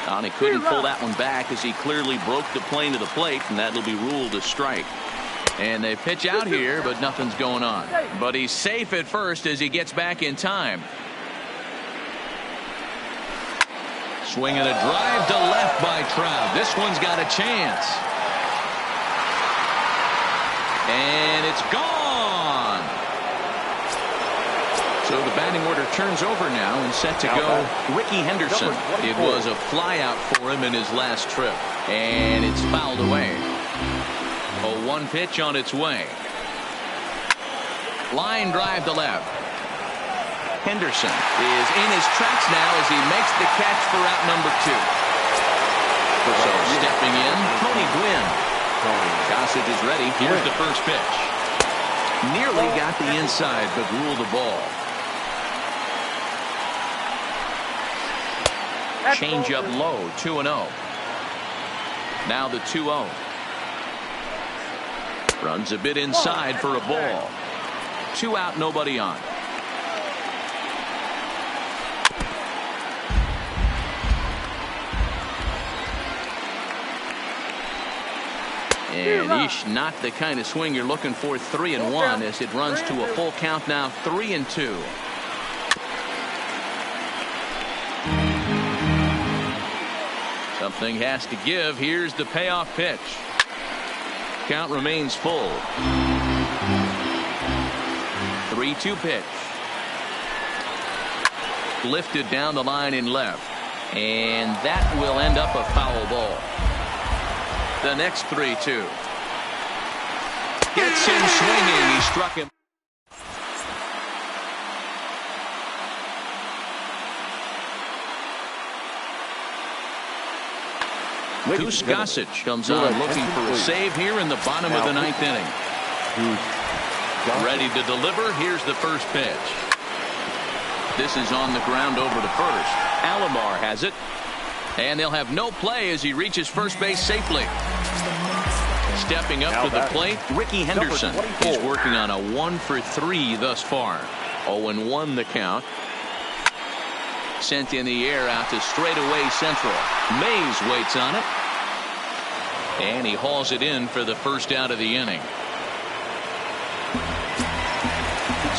And he couldn't pull that one back as he clearly broke the plane to the plate, and that'll be ruled a strike. And they pitch out here, but nothing's going on. But he's safe at first as he gets back in time. Swinging a drive to left by Trout. This one's got a chance. And it's gone. So the batting order turns over now and set to go Ricky Henderson. It was a fly out for him in his last trip. And it's fouled away. A 1 pitch on its way. Line drive to left. Henderson is in his tracks now as he makes the catch for out number 2. So stepping in, Tony Gwynn. Gossage is ready. Here's the first pitch. Nearly got the inside, but ruled the ball. Change up low, 2-0. Now the 2-0. Runs a bit inside for a ball. 2 out, nobody on. And Ish, not the kind of swing you're looking for. 3-1 as it runs to a full count now. 3-2. Something has to give. Here's the payoff pitch. Count remains full. 3-2 pitch. Lifted down the line in left. And that will end up a foul ball. The next 3-2. Gets him swinging. He struck him. Gossage comes on looking for a save here in the bottom of the 9th inning. Ready to deliver. Here's the first pitch. This is on the ground over to first. Alomar has it. And they'll have no play as he reaches first base safely. Stepping up to the plate, Ricky Henderson. He's working on a 1-for-3 thus far. 0-1 the count. Sent in the air out to straightaway central. Mays waits on it. And he hauls it in for the first out of the inning.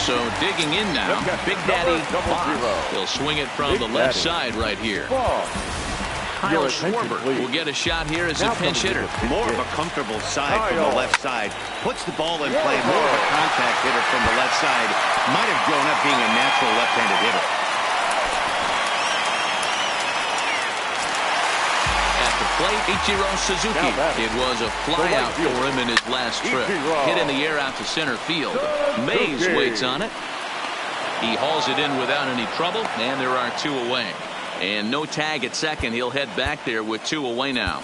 So digging in now, Big Daddy Bob. He'll swing it from the left side right here. Kyle Schwarber will get a shot here as a pinch hitter. More of a comfortable side from the left side. Puts the ball in play. More of a contact hitter from the left side. Might have grown up being a natural left-handed hitter. At the plate, Ichiro Suzuki. It was a fly out for him in his last trip. Hit in the air out to center field. Mays waits on it. He hauls it in without any trouble, and there are 2 away. And no tag at second. He'll head back there with 2 away now.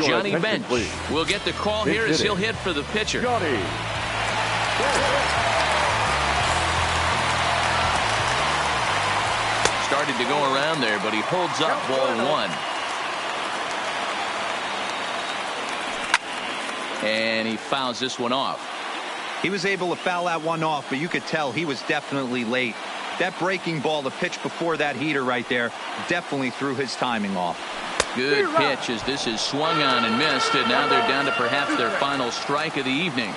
Johnny Bench will get the call here as he'll hit for the pitcher. Started to go around there, but he holds up ball 1. And he fouls this one off. He was able to foul that one off, but you could tell he was definitely late. That breaking ball, the pitch before that heater right there, definitely threw his timing off. Good pitch as this is swung on and missed, and now they're down to perhaps their final strike of the evening.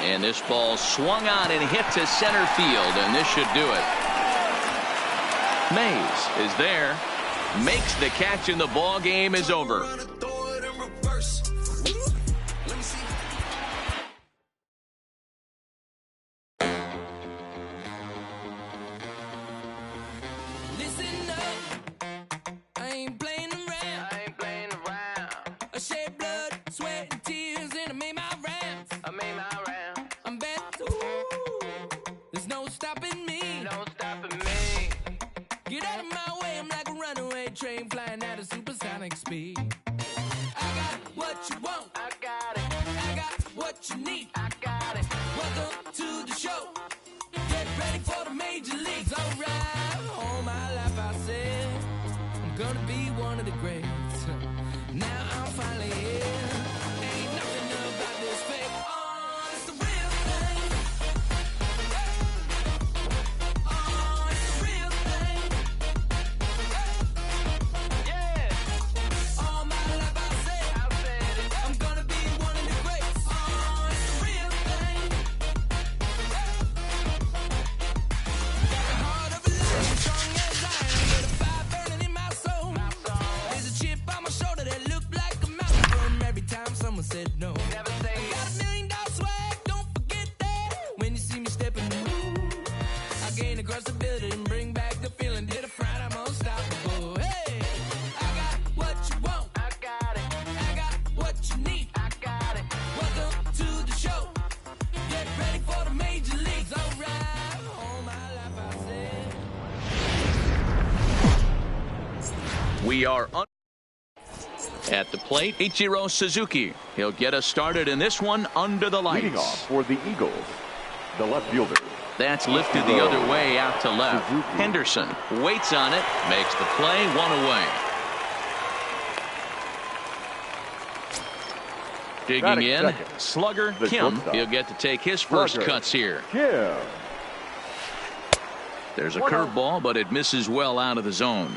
And this ball swung on and hit to center field, and this should do it. Mays is there, makes the catch, and the ball game is over. Train flying at a supersonic speed. I got what you want. I got it. I got what you need. I got it. Welcome to the show. Get ready for the major leagues. Alright. All my life I said I'm gonna be one of the greats. Now I'm finally here. Ain't nothing about this fake. Oh, it's the real. We are at the plate, Ichiro Suzuki. He'll get us started in this one under the lights. Leading off for the Eagles, the left fielder. That's lifted the other way out to left. Suzuki. Henderson waits on it, makes the play, 1 away. Digging in, second. slugger The Kim. shortstop. He'll get to take his first Slugger. cuts here. Kim. There's a curveball, but it misses well out of the zone.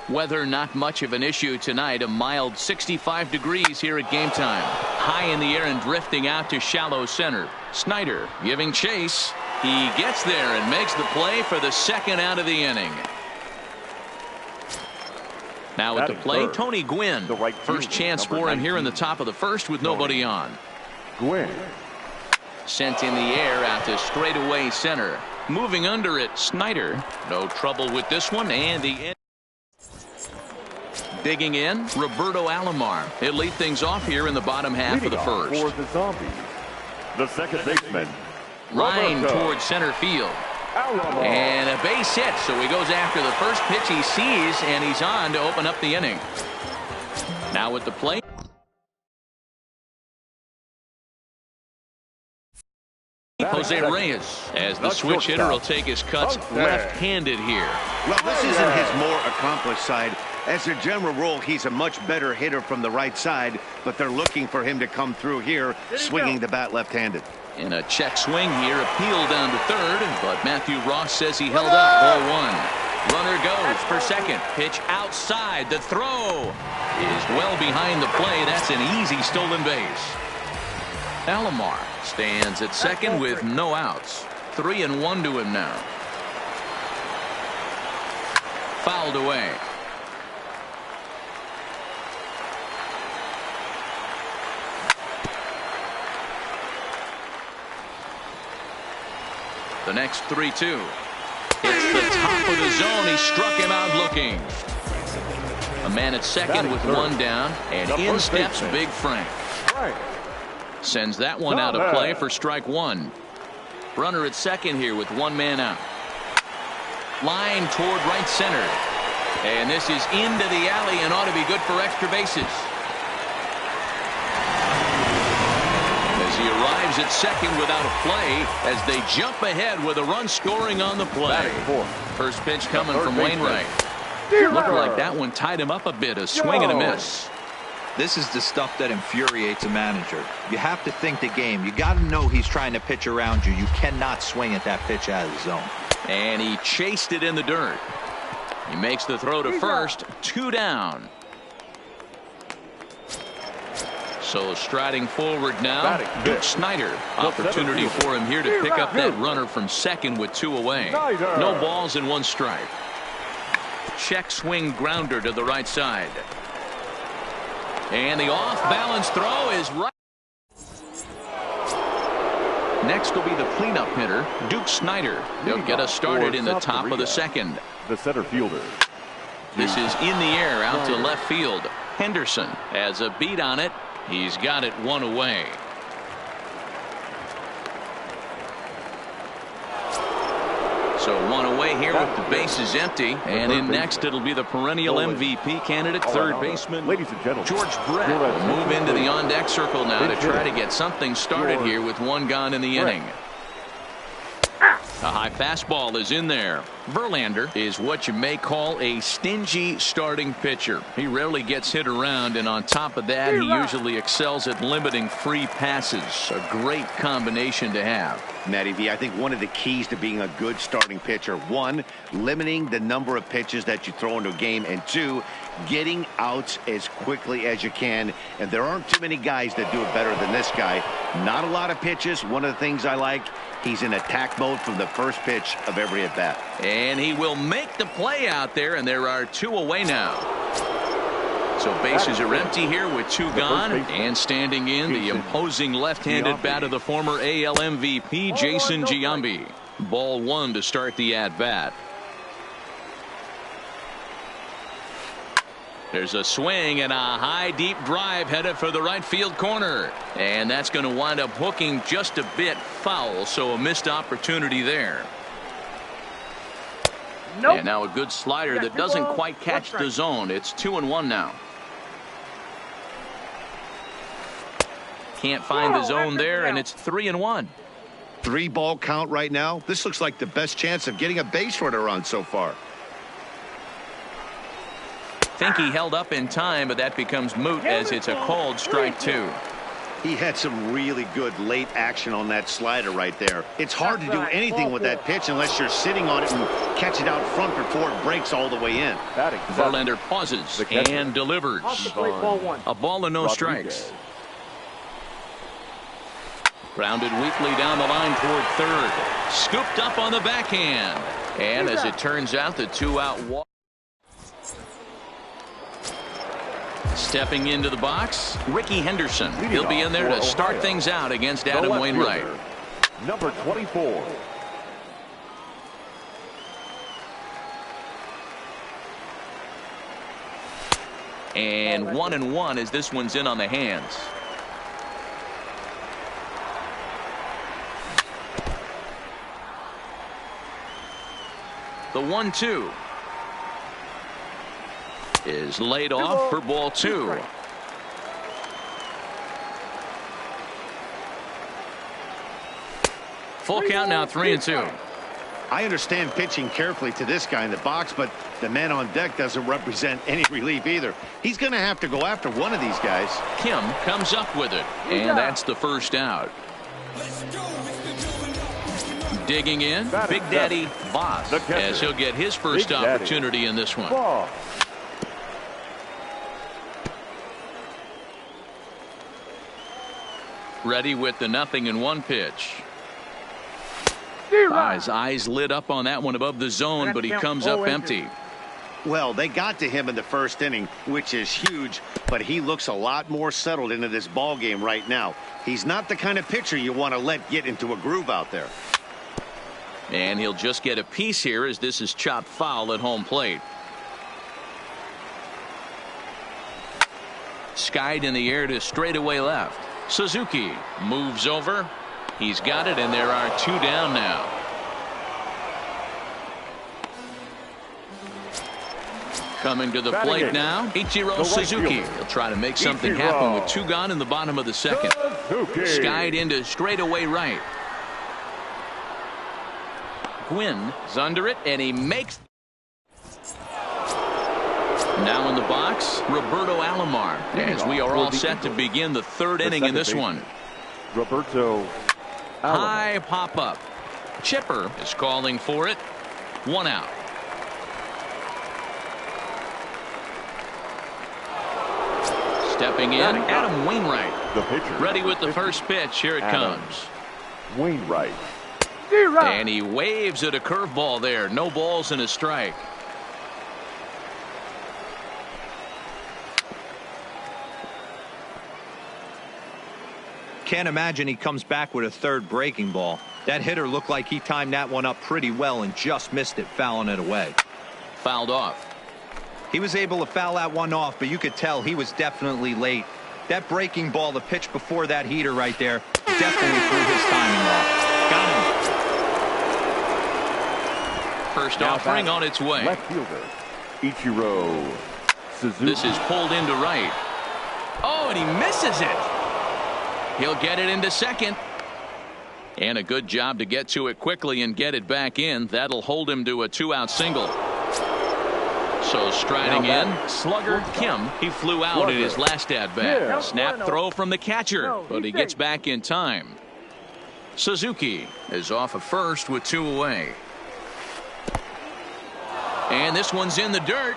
Weather not much of an issue tonight. A mild 65 degrees here at game time. High in the air and drifting out to shallow center. Snyder giving chase. He gets there and makes the play for the second out of the inning. Now at the plate, Tony Gwynn. Right First fielder, chance number for him here 19. in the top of the first with nobody on. Gwynn. Sent in the air out to straightaway center. Moving under it, Snyder. No trouble with this one, and the end. Digging in, Roberto Alomar. He'll lead things off here in the bottom half Leading of the off first. for the Zombies, the second baseman. Line Roberto towards center field. Alomar. And a base hit, so he goes after the first pitch he sees, and he's on to open up the inning. Now at the plate. Jose Reyes, as the switch hitter, will take his cuts left-handed here. Well, this isn't his more accomplished side. As a general rule, he's a much better hitter from the right side, but they're looking for him to come through here, swinging the bat left-handed. In a check swing here, appeal down to third, but Matthew Ross says he held up. Ball 1. Runner goes for second. Pitch outside. The throw is well behind the play. That's an easy stolen base. Alomar stands at second with no outs. 3-1 to him now. Fouled away. The next 3-2. It's the top of the zone. He struck him out looking. A man at second with one down, and in steps Big Frank. Sends that one out of play for strike 1. Runner at second here with one man out. Line toward right center. And this is into the alley and ought to be good for extra bases. As he arrives at second without a play, as they jump ahead with a run scoring on the play. First pitch coming from Wainwright. Looked like that one tied him up a bit. A swing and a miss. This is the stuff that infuriates a manager. You have to think the game. You got to know he's trying to pitch around you. You cannot swing at that pitch out of the zone. And he chased it in the dirt. He makes the throw to first. 2 down. So striding forward now, Duke Snyder. Opportunity for him here to pick up that runner from second with 2 away. No balls and 1 strike. Check swing grounder to the right side. And the off-balance throw is right. Next will be the cleanup hitter, Duke Snyder. He'll get us started in the top of the second. The center fielder. This is in the air out to left field. Henderson has a beat on it. He's got it 1 away. So 1 away here with the bases empty. And in next it'll be the perennial MVP candidate, third baseman ladies and gentlemen, George Brett will move into the on-deck circle now to try to get something started here with 1 gone in the inning. A high fastball is in there. Verlander is what you may call a stingy starting pitcher. He rarely gets hit around, and on top of that, he usually excels at limiting free passes. A great combination to have. Matty V, I think one of the keys to being a good starting pitcher, 1, limiting the number of pitches that you throw into a game, and 2, getting outs as quickly as you can. And there aren't too many guys that do it better than this guy. Not a lot of pitches. One of the things I like, he's in attack mode from the first pitch of every at-bat. And he will make the play out there, and there are 2 away now. So bases are empty here with 2 gone, and standing in the imposing left-handed bat of the former AL MVP, Jason Giambi. Ball 1 to start the at-bat. There's a swing and a high deep drive headed for the right field corner, and that's going to wind up hooking just a bit foul, so a missed opportunity there. And now a good slider that doesn't quite catch the zone. It's 2-1 now. Can't find the zone there, and it's 3-1. 3-ball count right now. This looks like the best chance of getting a base runner on so far. Think he held up in time, but that becomes moot as it's a called strike 2. He had some really good late action on that slider right there. It's hard to do anything with that pitch unless you're sitting on it and catch it out front before it breaks all the way in. Verlander pauses and delivers. A ball and no strikes. Grounded weakly down the line toward third. Scooped up on the backhand. And as it turns out, the 2-out walk. Stepping into the box, Ricky Henderson. He'll be in there to start things out against Adam Wainwright. Number 24. And 1-1 as this one's in on the hands. The 1-2 is laid off for ball 2. Full count now, 3-2. I understand pitching carefully to this guy in the box, but the man on deck doesn't represent any relief either. He's going to have to go after one of these guys. Kim comes up with it, and that's the first out. Digging in, Big Daddy Voss, as he'll get his first opportunity in this one. Ready with the 0-1 pitch. His eyes lit up on that one above the zone, but he comes up empty. Well, they got to him in the first inning, which is huge, but he looks a lot more settled into this ball game right now. He's not the kind of pitcher you want to let get into a groove out there. And he'll just get a piece here as this is chopped foul at home plate. Skied in the air to straightaway left. Suzuki moves over. He's got it, and there are 2 down now. Coming to the plate now, Ichiro Suzuki. He'll try to make something happen with 2 gone in the bottom of the second. Skied into straightaway right. Gwynn is under it, and he makes. Now in the box, Roberto Alomar, as we are all set to begin the 3rd inning in this one. Roberto Alomar. High pop-up. Chipper is calling for it. 1 out. Stepping in, Adam Wainwright. The pitcher. Ready with the first pitch. Here it comes. Wainwright. And he waves at a curveball there. No balls and a strike. Can't imagine he comes back with a 3rd breaking ball. That hitter looked like he timed that one up pretty well and just missed it, fouling it away. Fouled off. He was able to foul that one off, but you could tell he was definitely late. That breaking ball, the pitch before that heater right there, definitely threw his timing off. Got him. First offering on its way. Left fielder, Ichiro Suzuki. This is pulled into right. Oh, and he misses it. He'll get it into second. And a good job to get to it quickly and get it back in. That'll hold him to a 2-out single. So striding in, slugger Kim. He flew out in his last at-bat. Snap throw from the catcher, but he gets back in time. Suzuki is off of first with 2 away. And this one's in the dirt.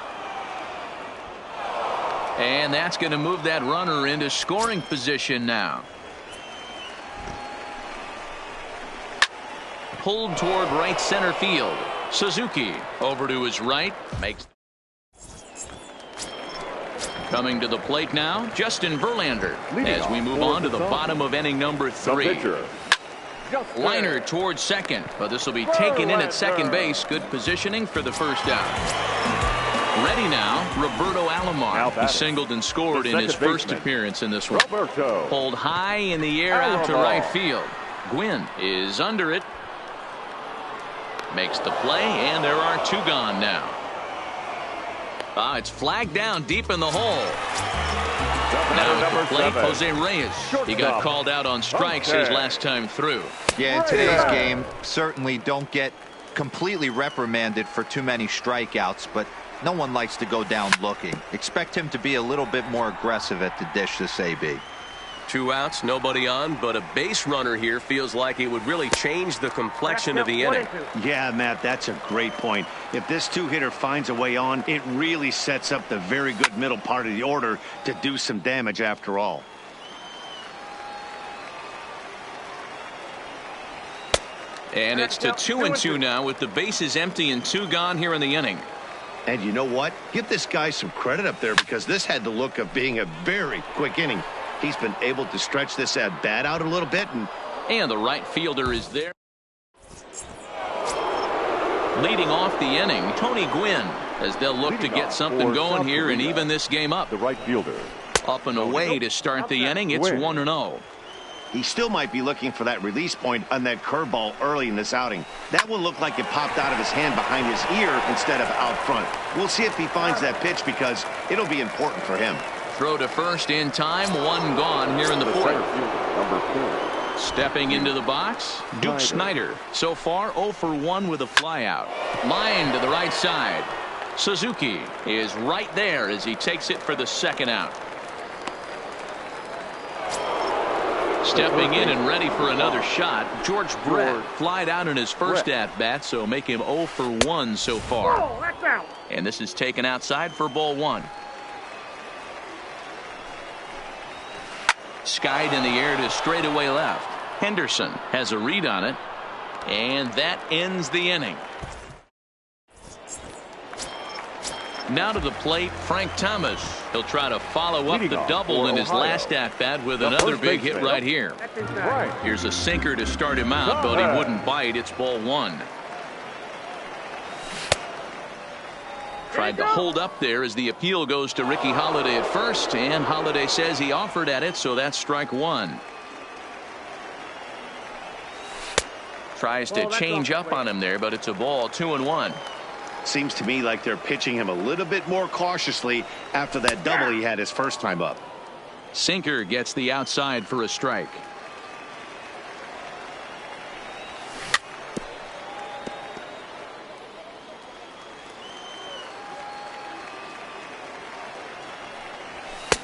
And that's going to move that runner into scoring position now. Pulled toward right center field. Suzuki over to his right. Makes. Coming to the plate now, Justin Verlander. As we move on to the bottom of inning number 3. Liner towards second, but this will be taken in at second base. Good positioning for the first out. Ready now, Roberto Alomar. He singled and scored in his first appearance in this one. Pulled high in the air out to right field. Gwynn is under it. Makes the play, and there are 2 gone now. It's flagged down deep in the hole. Now at the plate, Jose Reyes. He got called out on strikes his last time through. Yeah, in today's game, certainly don't get completely reprimanded for too many strikeouts, but no one likes to go down looking. Expect him to be a little bit more aggressive at the dish this AB. 2 outs, nobody on, but a base runner here feels like it would really change the complexion of the inning. Yeah, Matt, that's a great point. If this 2-hitter finds a way on, it really sets up the very good middle part of the order to do some damage after all. And it's to 2-2 now with the bases empty and 2 gone here in the inning. And you know what? Give this guy some credit up there because this had the look of being a very quick inning. He's been able to stretch this at bat out a little bit. And the right fielder is there. Leading off the inning, Tony Gwynn, as they'll look to get something going here and even this game up. The right fielder. Up and away to start the inning. It's 1-0. He still might be looking for that release point on that curveball early in this outing. That one looked like it popped out of his hand behind his ear instead of out front. We'll see if he finds that pitch because it'll be important for him. Throw to first in time. 1 gone here in the 4th. Number 4. Stepping into the box, Duke Snyder. So far 0 for 1 with a flyout. Line to the right side. Suzuki is right there as he takes it for the 2nd out. Stepping in and ready for another shot, George Brett flied out in his first at-bat, so make him 0 for 1 so far. And this is taken outside for ball 1. Skied in the air to straightaway left. Henderson has a read on it, and that ends the inning. Now to the plate, Frank Thomas. He'll try to follow up the double in his last at-bat with another big hit right here. Here's a sinker to start him out, but he wouldn't bite. It's ball 1. Tried to hold up there as the appeal goes to Ricky Holiday at first, and Holiday says he offered at it, so that's strike 1. Tries to change up on him there, but it's a ball. 2-1. Seems to me like they're pitching him a little bit more cautiously after that double he had his first time up. Sinker gets the outside for a strike.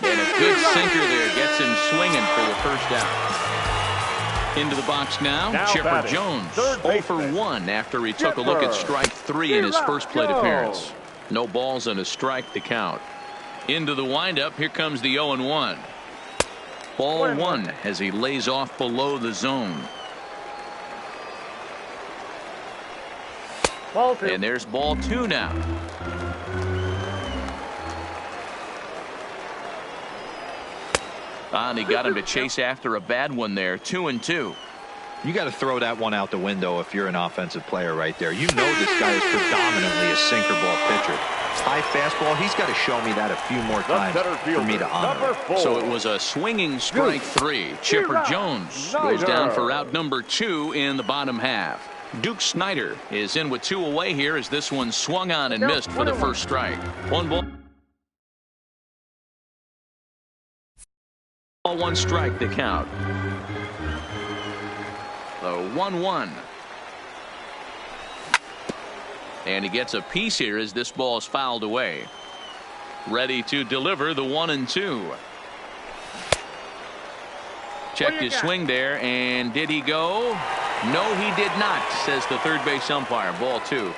And a good sinker there gets him swinging for the first out. Into the box now Chipper Jones, 0 for 1 after he took a look at strike 3 in his first plate appearance. No balls and a strike to count. Into the windup, here comes the 0-1. Ball 1 as he lays off below the zone. And there's ball 2 now. And he got him to chase after a bad one there. 2-2. You got to throw that one out the window if you're an offensive player right there. You know this guy is predominantly a sinker ball pitcher. High fastball, he's got to show me that a few more times for me to honor it. So it was a swinging strike 3. Chipper Jones goes down for out number 2 in the bottom half. Duke Snyder is in with 2 away here as this one swung on and missed for the first strike. 1 ball. 1 strike to count. The 1-1. And he gets a piece here as this ball is fouled away. Ready to deliver the 1-2. Checked his swing there, and did he go? No, he did not, says the third base umpire. Ball 2.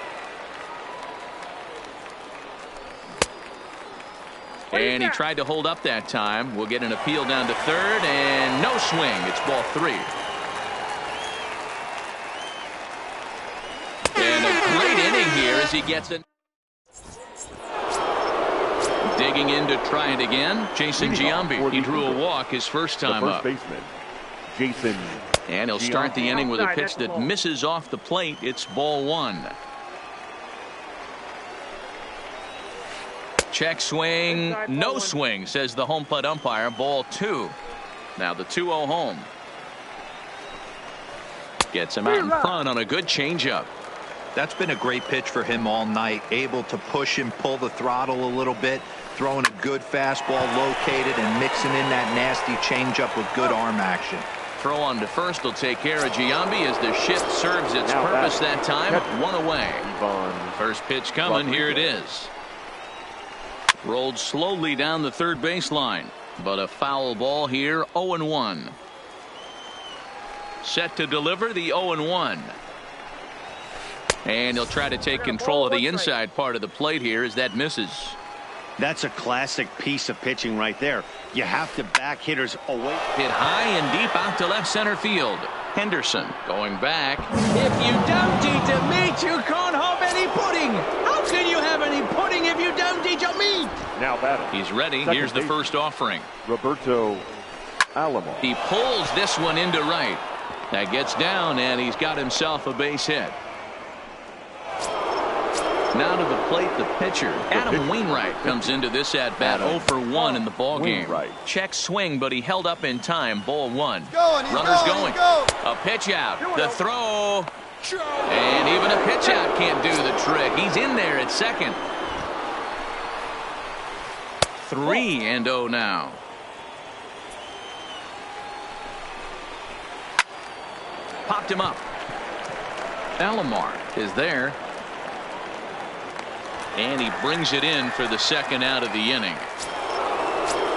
And he tried to hold up that time. We'll get an appeal down to third, and no swing. It's ball 3. And a great inning here as he gets it. Digging in to try it again, Jason Giambi. He drew a walk his first time up. First baseman, Jason. And he'll start the inning with a pitch that misses off the plate. It's ball 1. Check swing, no swing, says the home plate umpire. Ball 2. Now the 2-0 home. Gets him out in front on a good changeup. That's been a great pitch for him all night. Able to push and pull the throttle a little bit, throwing a good fastball located and mixing in that nasty changeup with good arm action. Throw on to first will take care of Giambi as the shift serves its purpose that time. One away. First pitch coming. Here it is. Rolled slowly down the third baseline, but a foul ball here. 0-1. Set to deliver the 0-1. And he'll try to take control of the inside part of the plate here as that misses. That's a classic piece of pitching right there. You have to back hitters away. Hit high and deep out to left center field. Henderson going back. If you don't eat a meat, you can't have any pudding. How can you have any pudding if you don't eat your meat? Now batting. He's ready. Here's the first offering. Roberto Alomar. He pulls this one into right. That gets down, and he's got himself a base hit. Now to the plate, the pitcher. Adam Wainwright comes into this at-bat 0 for 1 in the ball game. Check swing, but he held up in time. Ball 1. Runners going. A pitch out. The throw. And even a pitch out can't do the trick. He's in there at second. 3-0 now. Popped him up. Alomar is there. And he brings it in for the second out of the inning.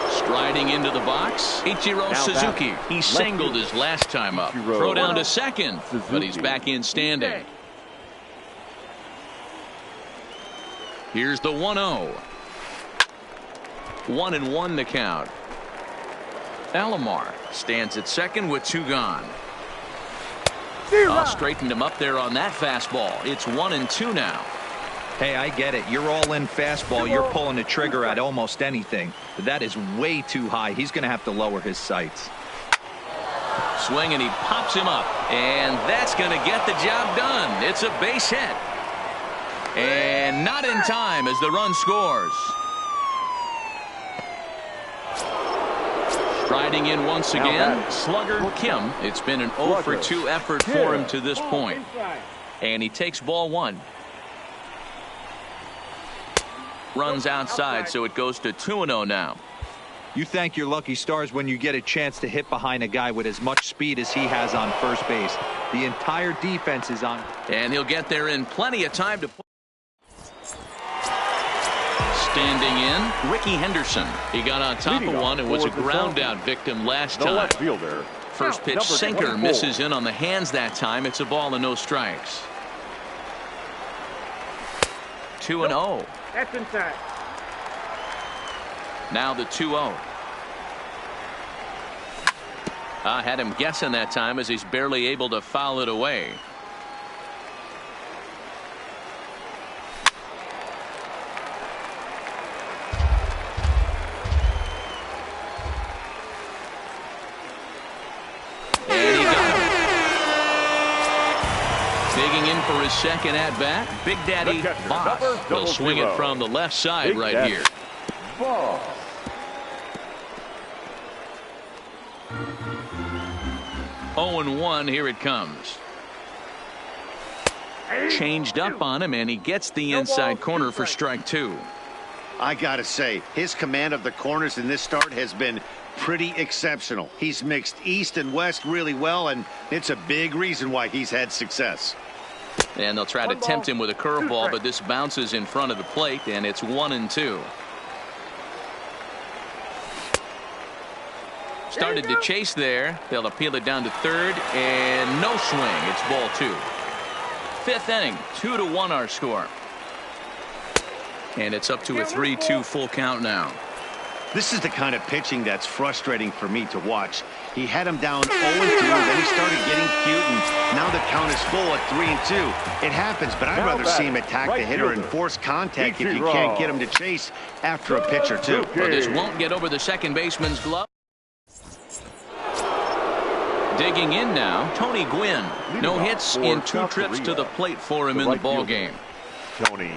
Striding into the box, Ichiro Suzuki. He singled his last time up. Throw down to second, but he's back in standing. Here's the 1-0. 1-1 the count. Alomar stands at second with 2 gone. Straightened him up there on that fastball. It's 1-2 now. Hey, I get it. You're all in fastball. You're pulling the trigger at almost anything. But that is way too high. He's going to have to lower his sights. Swing, and he pops him up. And that's going to get the job done. It's a base hit. And not in time as the run scores. Striding in once again, slugger Kim. It's been an 0 for 2 effort for him to this point. And he takes ball 1. Runs outside, so it goes to 2-0 now. You thank your lucky stars when you get a chance to hit behind a guy with as much speed as he has on first base. The entire defense is on. And he'll get there in plenty of time to put. Standing in, Ricky Henderson. He got on top of one and was a ground out victim last time. First pitch sinker misses in on the hands that time. It's a ball and no strikes. 2-0. That's inside. Now the 2-0. Had him guessing that time as he's barely able to foul it away. And he got him. Digging in for his second at bat, Big Daddy Boss will swing it from the left side right here. 0-1, here it comes. Changed up on him, and he gets the inside corner for strike 2. I gotta say, his command of the corners in this start has been pretty exceptional. He's mixed east and west really well, and it's a big reason why he's had success. And they'll try to tempt him with a curveball, but this bounces in front of the plate, and it's 1-2. Started to chase there. They'll appeal it down to third, and no swing. It's ball 2. Fifth inning, 2-1 our score. And it's up to a 3-2 full count now. This is the kind of pitching that's frustrating for me to watch. He had him down 0-2, then he started getting cute, and now the count is full at 3-2. It happens, but I'd rather see him attack the hitter and force contact if you can't get him to chase after a pitch or two. Well, this won't get over the second baseman's glove. Digging in now, Tony Gwynn. No hits in 2 trips to the plate for him in the ball game. Tony.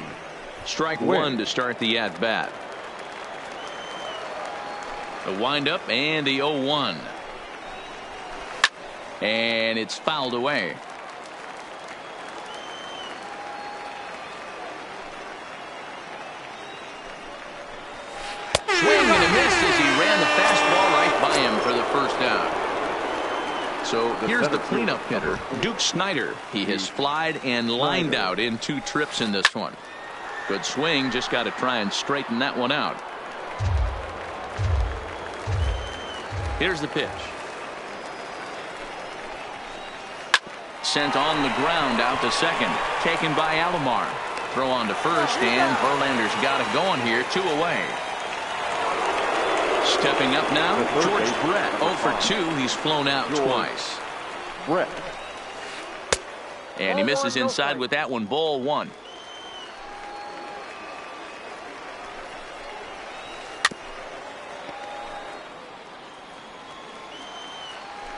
Strike 1 to start the at-bat. The windup and the 0-1. And it's fouled away. So here's the cleanup hitter, Duke Snyder. He has flied and lined out in 2 trips in this one. Good swing, just got to try and straighten that one out. Here's the pitch. Sent on the ground out to second. Taken by Alomar. Throw on to first, and Verlander's got it going here. 2 away. Stepping up now, George Brett. 0 for 2. He's flown out twice. Brett. And he misses inside with that one. Ball 1.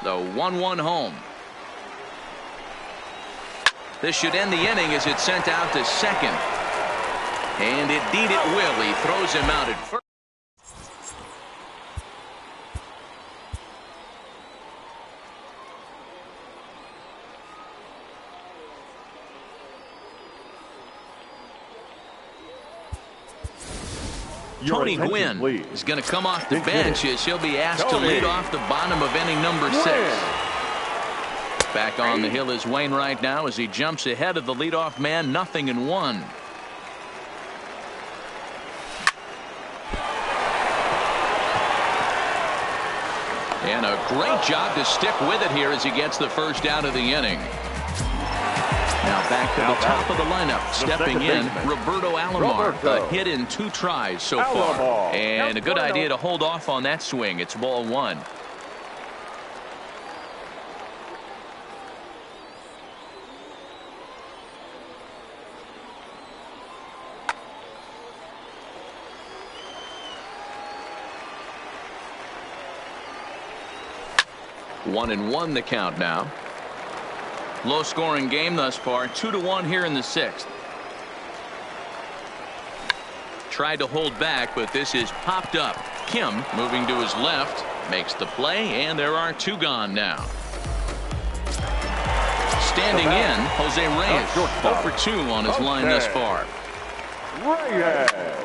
The 1-1 home. This should end the inning as it's sent out to second. And indeed it will. He throws him out at first. Tony Gwynn is going to come off the bench as he'll be asked to lead off the bottom of inning number 6. Back on the hill is Wainwright now as he jumps ahead of the leadoff man. 0-1. And a great job to stick with it here as he gets the first out of the inning. Now back to the top of the lineup. Stepping in, Roberto Alomar. A hit in 2 tries so far. And a good idea to hold off on that swing. It's ball 1. One and 1 the count now. Low scoring game thus far. 2-1 here in the 6th. Tried to hold back, but this is popped up. Kim moving to his left makes the play, and there are 2 gone now. Standing in, Jose Reyes. 0 for 2 on his line thus far. Reyes.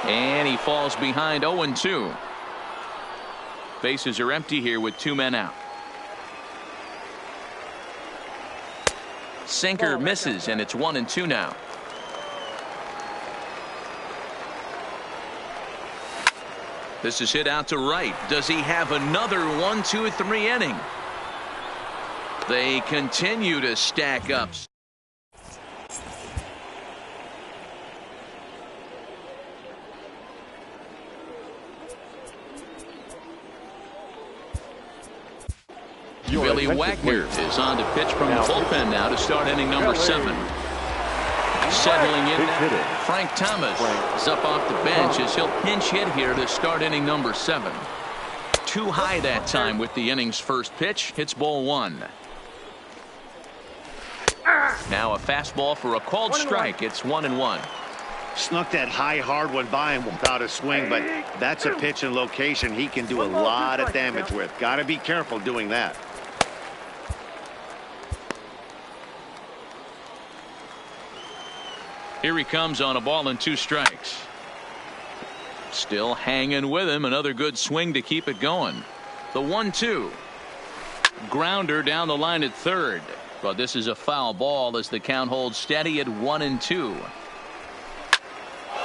And he falls behind 0-2. Bases are empty here with 2 men out. Sinker misses, and it's 1-2 now. This is hit out to right. Does he have another 1-2-3 inning? They continue to stack up. Billy Wagner is on to pitch from the bullpen now to start inning number 7. Settling in, Frank Thomas is up off the bench as he'll pinch hit here to start inning number 7. Too high that time with the inning's first pitch. Hits ball 1. Now a fastball for a called strike. It's 1-1. Snuck that high hard one by him without a swing, but that's a pitch and location he can do a lot of damage with. Got to be careful doing that. Here he comes on a ball and 2 strikes. Still hanging with him. Another good swing to keep it going. The 1-2. Grounder down the line at third. But this is a foul ball as the count holds steady at 1-2.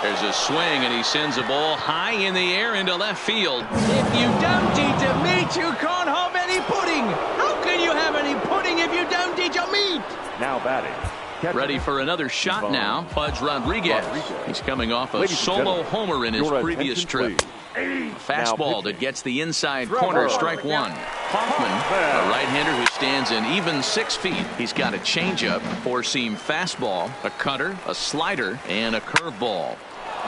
There's a swing, and he sends a ball high in the air into left field. If you don't eat a meat, you can't have any pudding. How can you have any pudding if you don't eat your meat? Now batting. Ready for another shot now, Pudge Rodriguez. He's coming off a solo homer in his previous trip. Fastball that gets the inside corner, strike 1. Hoffman, a right-hander who stands in even 6 feet. He's got a changeup, 4-seam fastball, a cutter, a slider, and a curveball.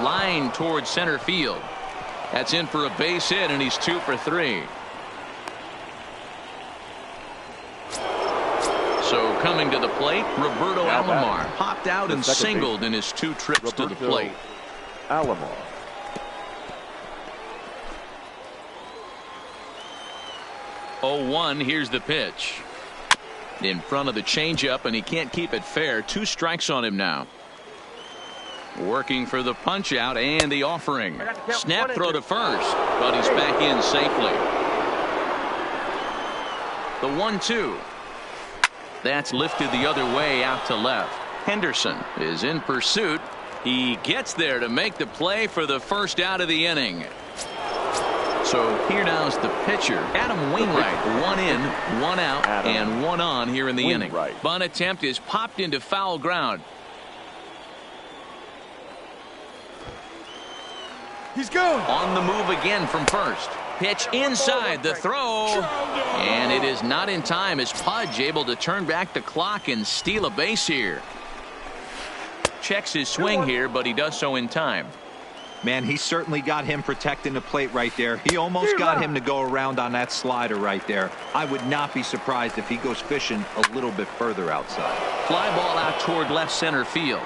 Line towards center field. That's in for a base hit, and he's 2 for 3. So coming to the plate, Roberto Alomar popped out and singled in his 2 trips to the plate. Alomar. Here's the pitch. In front of the changeup, and he can't keep it fair. 2 strikes on him now. Working for the punch out and the offering. Snap throw to first, but he's back in safely. The 1-2. That's lifted the other way out to left. Henderson is in pursuit. He gets there to make the play for the first out of the inning. So here now's the pitcher, Adam Wainwright. 1 in, 1 out, and 1 on here in the inning. Bunt attempt is popped into foul ground. He's going. On the move again from first. Pitch inside the throw. And it is not in time as Pudge able to turn back the clock and steal a base here. Checks his swing here, but he does so in time. Man, he certainly got him protecting the plate right there. He almost got him to go around on that slider right there. I would not be surprised if he goes fishing a little bit further outside. Fly ball out toward left center field.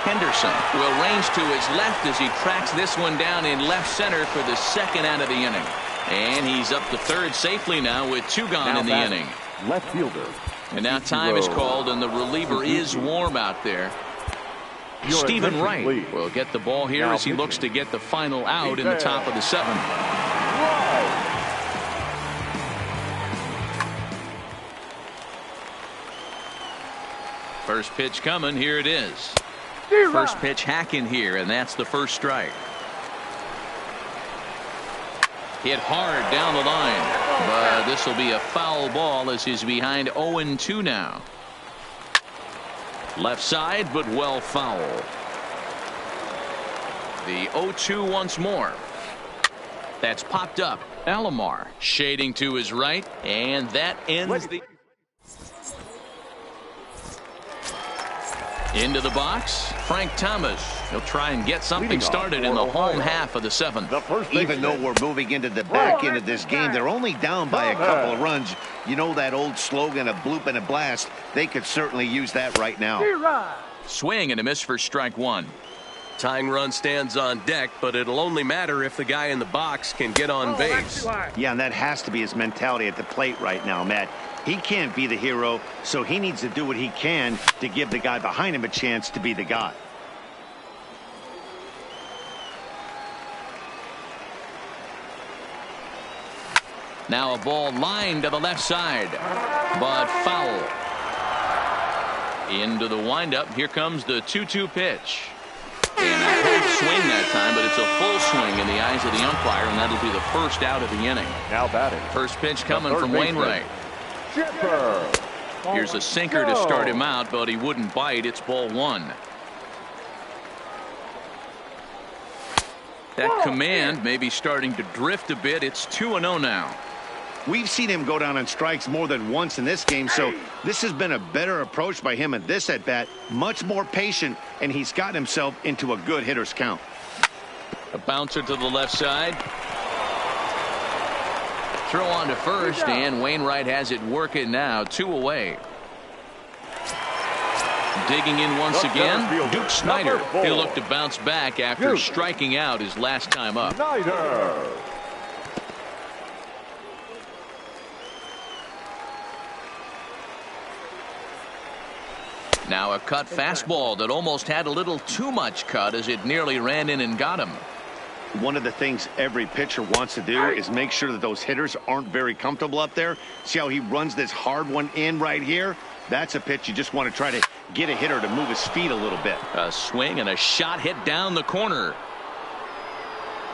Henderson will range to his left as he tracks this one down in left center for the second out of the inning. And he's up to third safely now with 2 gone in the inning. Left fielder. And now time is called and the reliever is warm out there. Stephen Wright will get the ball here as he looks to get the final out in the top of the 7th. First pitch coming. Here it is. First pitch hacking here, and that's the first strike. Hit hard down the line, but this will be a foul ball as he's behind 0-2 now. Left side, but well foul. The 0-2 once more. That's popped up. Alomar shading to his right, and that ends the... Into the box, Frank Thomas. He'll try and get something started in the home half of the 7th. Even though we're moving into the back end of this game, they're only down by a couple of runs. You know that old slogan, a bloop and a blast. They could certainly use that right now. Swing and a miss for strike 1. Tying run stands on deck, but it'll only matter if the guy in the box can get on base. Yeah, and that has to be his mentality at the plate right now, Matt. He can't be the hero, so he needs to do what he can to give the guy behind him a chance to be the guy. Now a ball lined to the left side, but foul. Into the windup. Here comes the 2-2 pitch. And a cold swing that time, but it's a full swing in the eyes of the umpire, and that'll be the first out of the inning. Now batting. First pitch coming from Wainwright. Here's a sinker to start him out, but he wouldn't bite. It's ball 1. That command may be starting to drift a bit. It's 2-0 now. We've seen him go down on strikes more than once in this game, so this has been a better approach by him at this at-bat. Much more patient, and he's gotten himself into a good hitter's count. A bouncer to the left side. Throw on to first, and Wainwright has it working now. 2 away. Digging in once again, Duke Snyder. He'll look to bounce back after striking out his last time up. Now a cut fastball that almost had a little too much cut as it nearly ran in and got him. One of the things every pitcher wants to do is make sure that those hitters aren't very comfortable up there. See how he runs this hard one in right here? That's a pitch you just want to try to get a hitter to move his feet a little bit. A swing and a shot hit down the corner.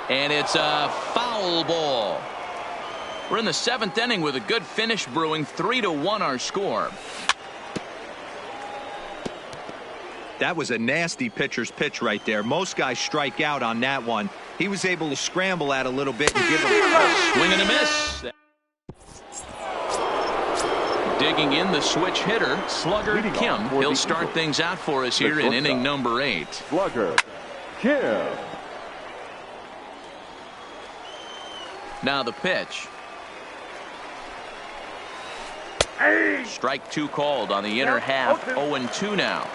And it's a foul ball. We're in the 7th inning with a good finish brewing. 3-1 our score. That was a nasty pitcher's pitch right there. Most guys strike out on that one. He was able to scramble at a little bit and give him a swing and a miss. Digging in the switch hitter, Slugger Kim. He'll start things out for us here in inning number 8. Slugger Kim. Now the pitch. Strike 2 called on the inner half. 0-2 now.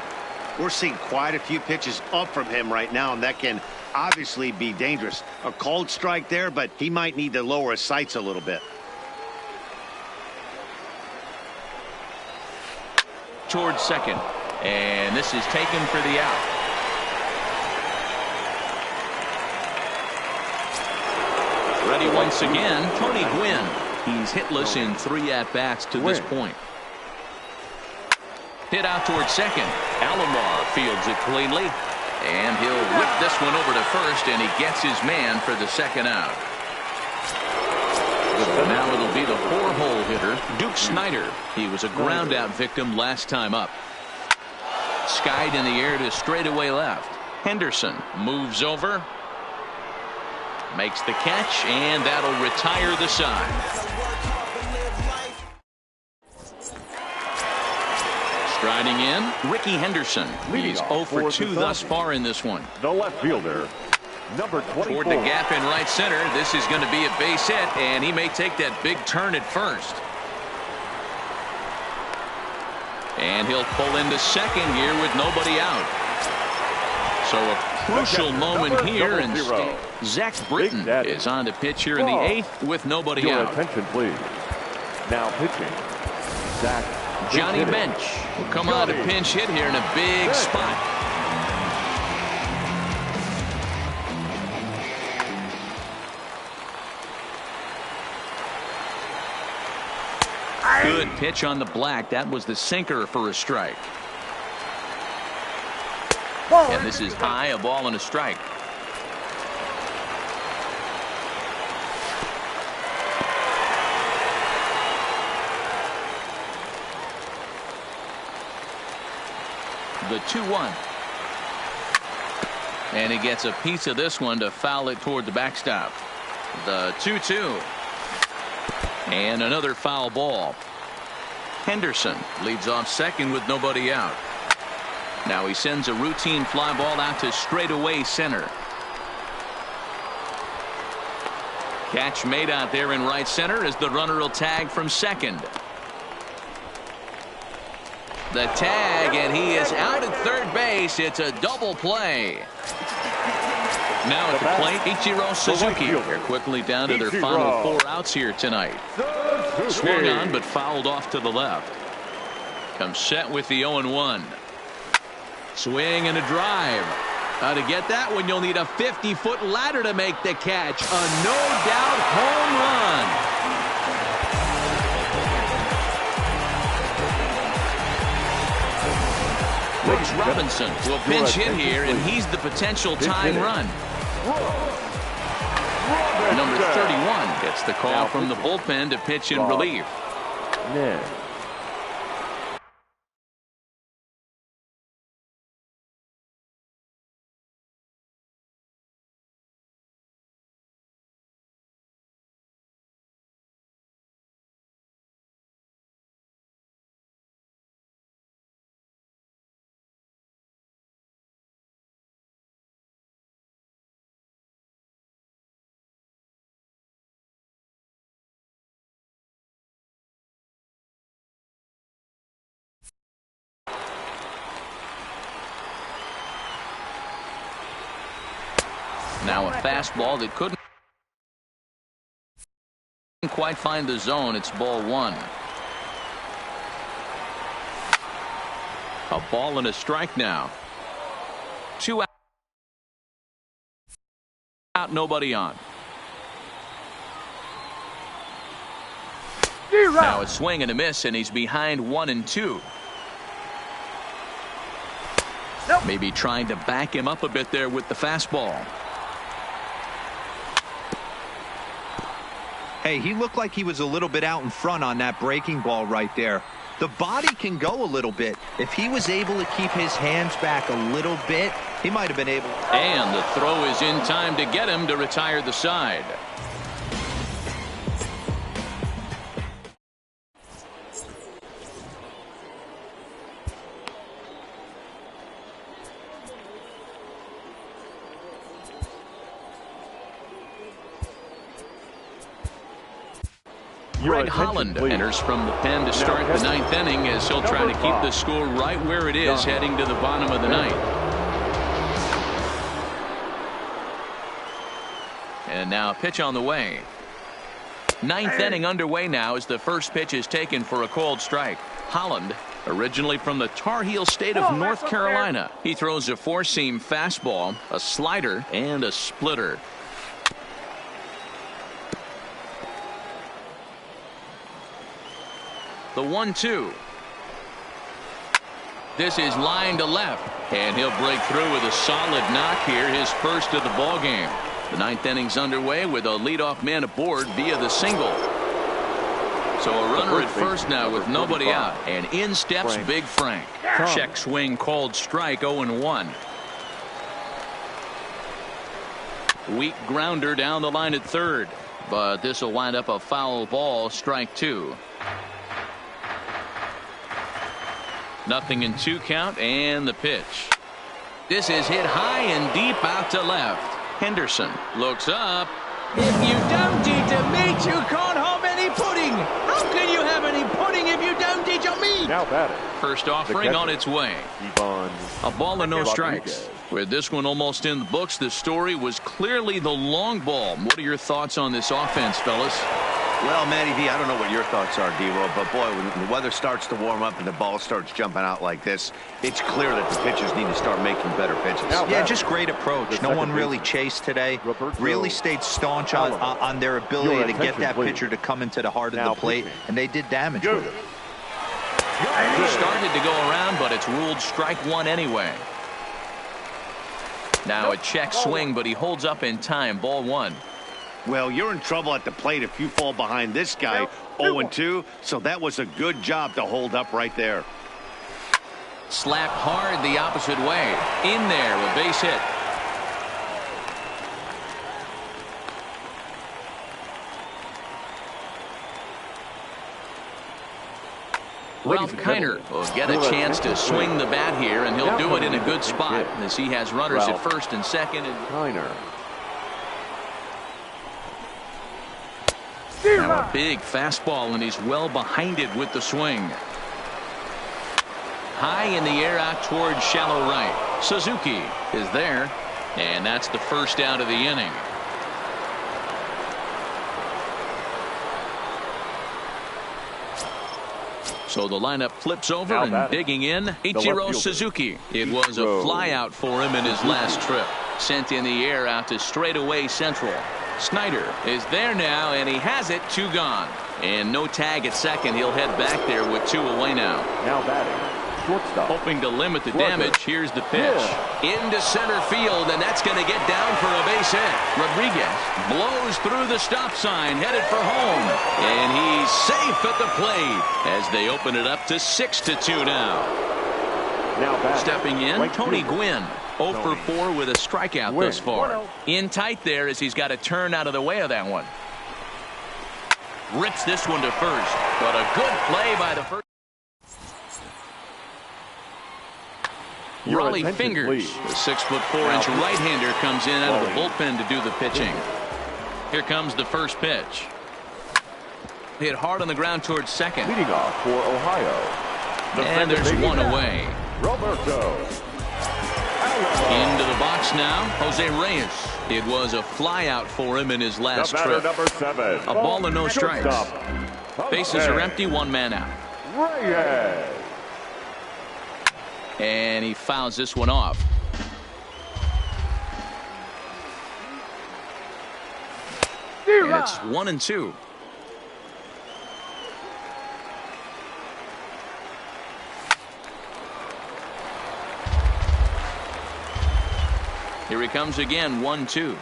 We're seeing quite a few pitches up from him right now, and that can obviously be dangerous. A called strike there, but he might need to lower his sights a little bit. Towards second, and this is taken for the out. Ready once again, Tony Gwynn. He's hitless in 3 at-bats to this point. Hit out towards second. Alomar fields it cleanly. And he'll whip this one over to first, and he gets his man for the second out. So now it'll be the 4-hole hitter, Duke Snider. He was a ground-out victim last time up. Skied in the air to straightaway left. Henderson moves over. Makes the catch, and that'll retire the side. Striding in, Ricky Henderson. He's 0 for 2 thus far in this one. The left fielder, number 24. Toward the gap in right center. This is going to be a base hit, and he may take that big turn at first. And he'll pull into second here with nobody out. So a crucial moment here, and Zach Britton is on to pitch here in the 8th with nobody out. Your attention, please. Now pitching, Zach. Johnny Bench will come on to pinch hit here in a big spot. Good pitch on the black. That was the sinker for a strike. And this is high, a ball and a strike. The 2-1. And he gets a piece of this one to foul it toward the backstop. The 2-2. And another foul ball. Henderson leads off second with nobody out. Now he sends a routine fly ball out to straightaway center. Catch made out there in right center as the runner will tag from second. The tag, and he is out at third base. It's a double play. Now at the plate, Ichiro Suzuki. They're quickly down to their final 4 outs here tonight. Swung on, but fouled off to the left. Comes set with the 0-1. Swing and a drive. To get that one, you'll need a 50-foot ladder to make the catch. A no-doubt home run. Brooks Robinson will pinch hit here, and he's the potential tying run. Number 31 gets the call from the bullpen to pitch in relief. Now a fastball that couldn't quite find the zone. It's ball 1. A ball and a strike now. 2 out, nobody on. Now a swing and a miss, and he's behind 1-2. Maybe trying to back him up a bit there with the fastball. Hey, he looked like he was a little bit out in front on that breaking ball right there. The body can go a little bit. If he was able to keep his hands back a little bit, he might have been able. And the throw is in time to get him to retire the side. Greg Holland enters from the pen to start the 9th inning as he'll try to keep the score right where it is heading to the bottom of the 9th. And now a pitch on the way. 9th inning underway now as the first pitch is taken for a called strike. Holland, originally from the Tar Heel state of North Carolina. He throws a 4-seam fastball, a slider, and a splitter. The 1-2. This is line to left, and he'll break through with a solid knock here, his first of the ball game. The ninth inning's underway with a leadoff man aboard via the single. So a runner at first now with nobody out, and in steps Big Frank. Check swing called strike, 0-1. Weak grounder down the line at third, but this will wind up a foul ball, strike 2. Nothing in 2 count, and the pitch. This is hit high and deep out to left. Henderson looks up. If you don't eat a meat, you can't have any pudding. How can you have any pudding if you don't eat your meat? Now batting. First offering on its way. A ball and no strikes. With this one almost in the books, the story was clearly the long ball. What are your thoughts on this offense, fellas? Well, Matty V, I don't know what your thoughts are, D-Roll, but boy, when the weather starts to warm up and the ball starts jumping out like this, it's clear that the pitchers need to start making better pitches. Yeah, just great approach. No one really chased today. Really stayed staunch on their ability to get that pitcher to come into the heart of the plate, and they did damage with it. He started to go around, but it's ruled strike 1 anyway. Now a check swing, but he holds up in time. Ball 1. Well, you're in trouble at the plate if you fall behind this guy. 0-2, so that was a good job to hold up right there. Slapped hard the opposite way. In there, a base hit. Ralph Kiner will get a chance to swing the bat here, and he'll do it in a good spot as he has runners at first and second. Kiner. Now a big fastball, and he's well behind it with the swing. High in the air out towards shallow right. Suzuki is there, and that's the first out of the inning. So the lineup flips over, and digging in, Ichiro Suzuki. It was a flyout for him in his last trip. Sent in the air out to straightaway central. Snyder is there now, and he has it. 2 gone. And no tag at second. He'll head back there with 2 away now. Now batting. Shortstop. Hoping to limit the damage. Here's the pitch. Into center field, and that's going to get down for a base hit. Rodriguez blows through the stop sign, headed for home. And he's safe at the plate as they open it up to 6-2 now. Stepping in, Tony Gwynn. 0 for 4 with a strikeout thus far. In tight there as he's got to turn out of the way of that one. Rips this one to first, but a good play by the first. Raleigh Fingers, the 6'4" right-hander, comes in out of the bullpen to do the pitching. Here comes the first pitch. Hit hard on the ground towards second. Leading off for Ohio. And there's one away. Roberto. Into the box now, Jose Reyes. It was a flyout for him in his last trip. Number 7. A ball and no strikes. Bases are empty, 1 man out. Reyes. And he fouls this one off. And it's 1-2. Here he comes again, 1-2.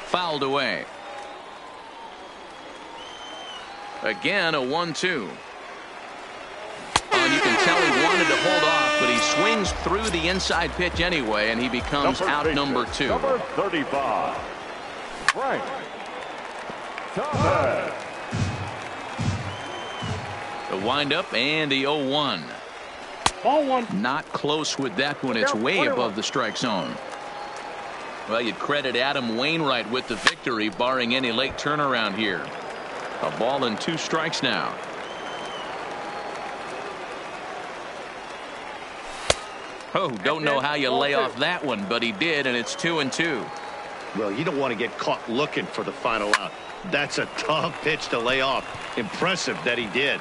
Fouled away. Again, a 1-2. And you can tell he wanted to hold off, but he swings through the inside pitch anyway, and he becomes out number 2. Number 35. Frank Thomas. The windup and the 0-1. Ball 1. Not close with that one. It's way above the strike zone. Well, you'd credit Adam Wainwright with the victory, barring any late turnaround here. A ball and 2 strikes now. Oh, don't know how you lay off that one, but he did, and it's 2-2. Well, you don't want to get caught looking for the final out. That's a tough pitch to lay off. Impressive that he did.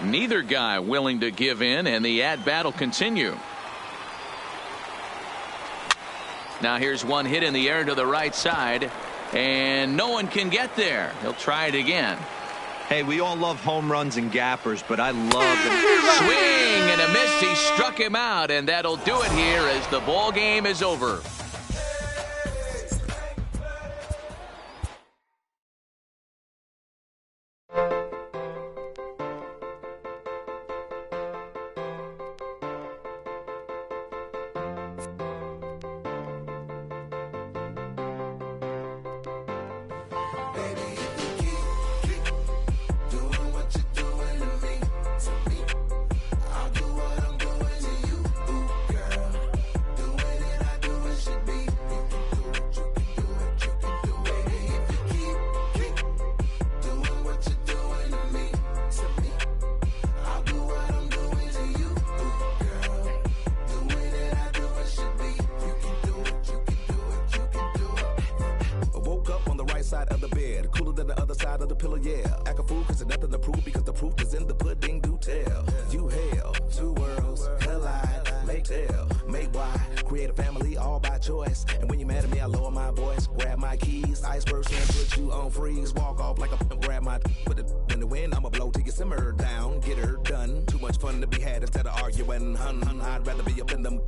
Neither guy willing to give in, and the at-bat will continue. Now here's one hit in the air to the right side, and no one can get there. He'll try it again. Hey, we all love home runs and gappers, but I love them. Swing and a miss. He struck him out, and that'll do it here as the ball game is over. Simmer down, get her done. Too much fun to be had instead of arguing. I'd rather be up in them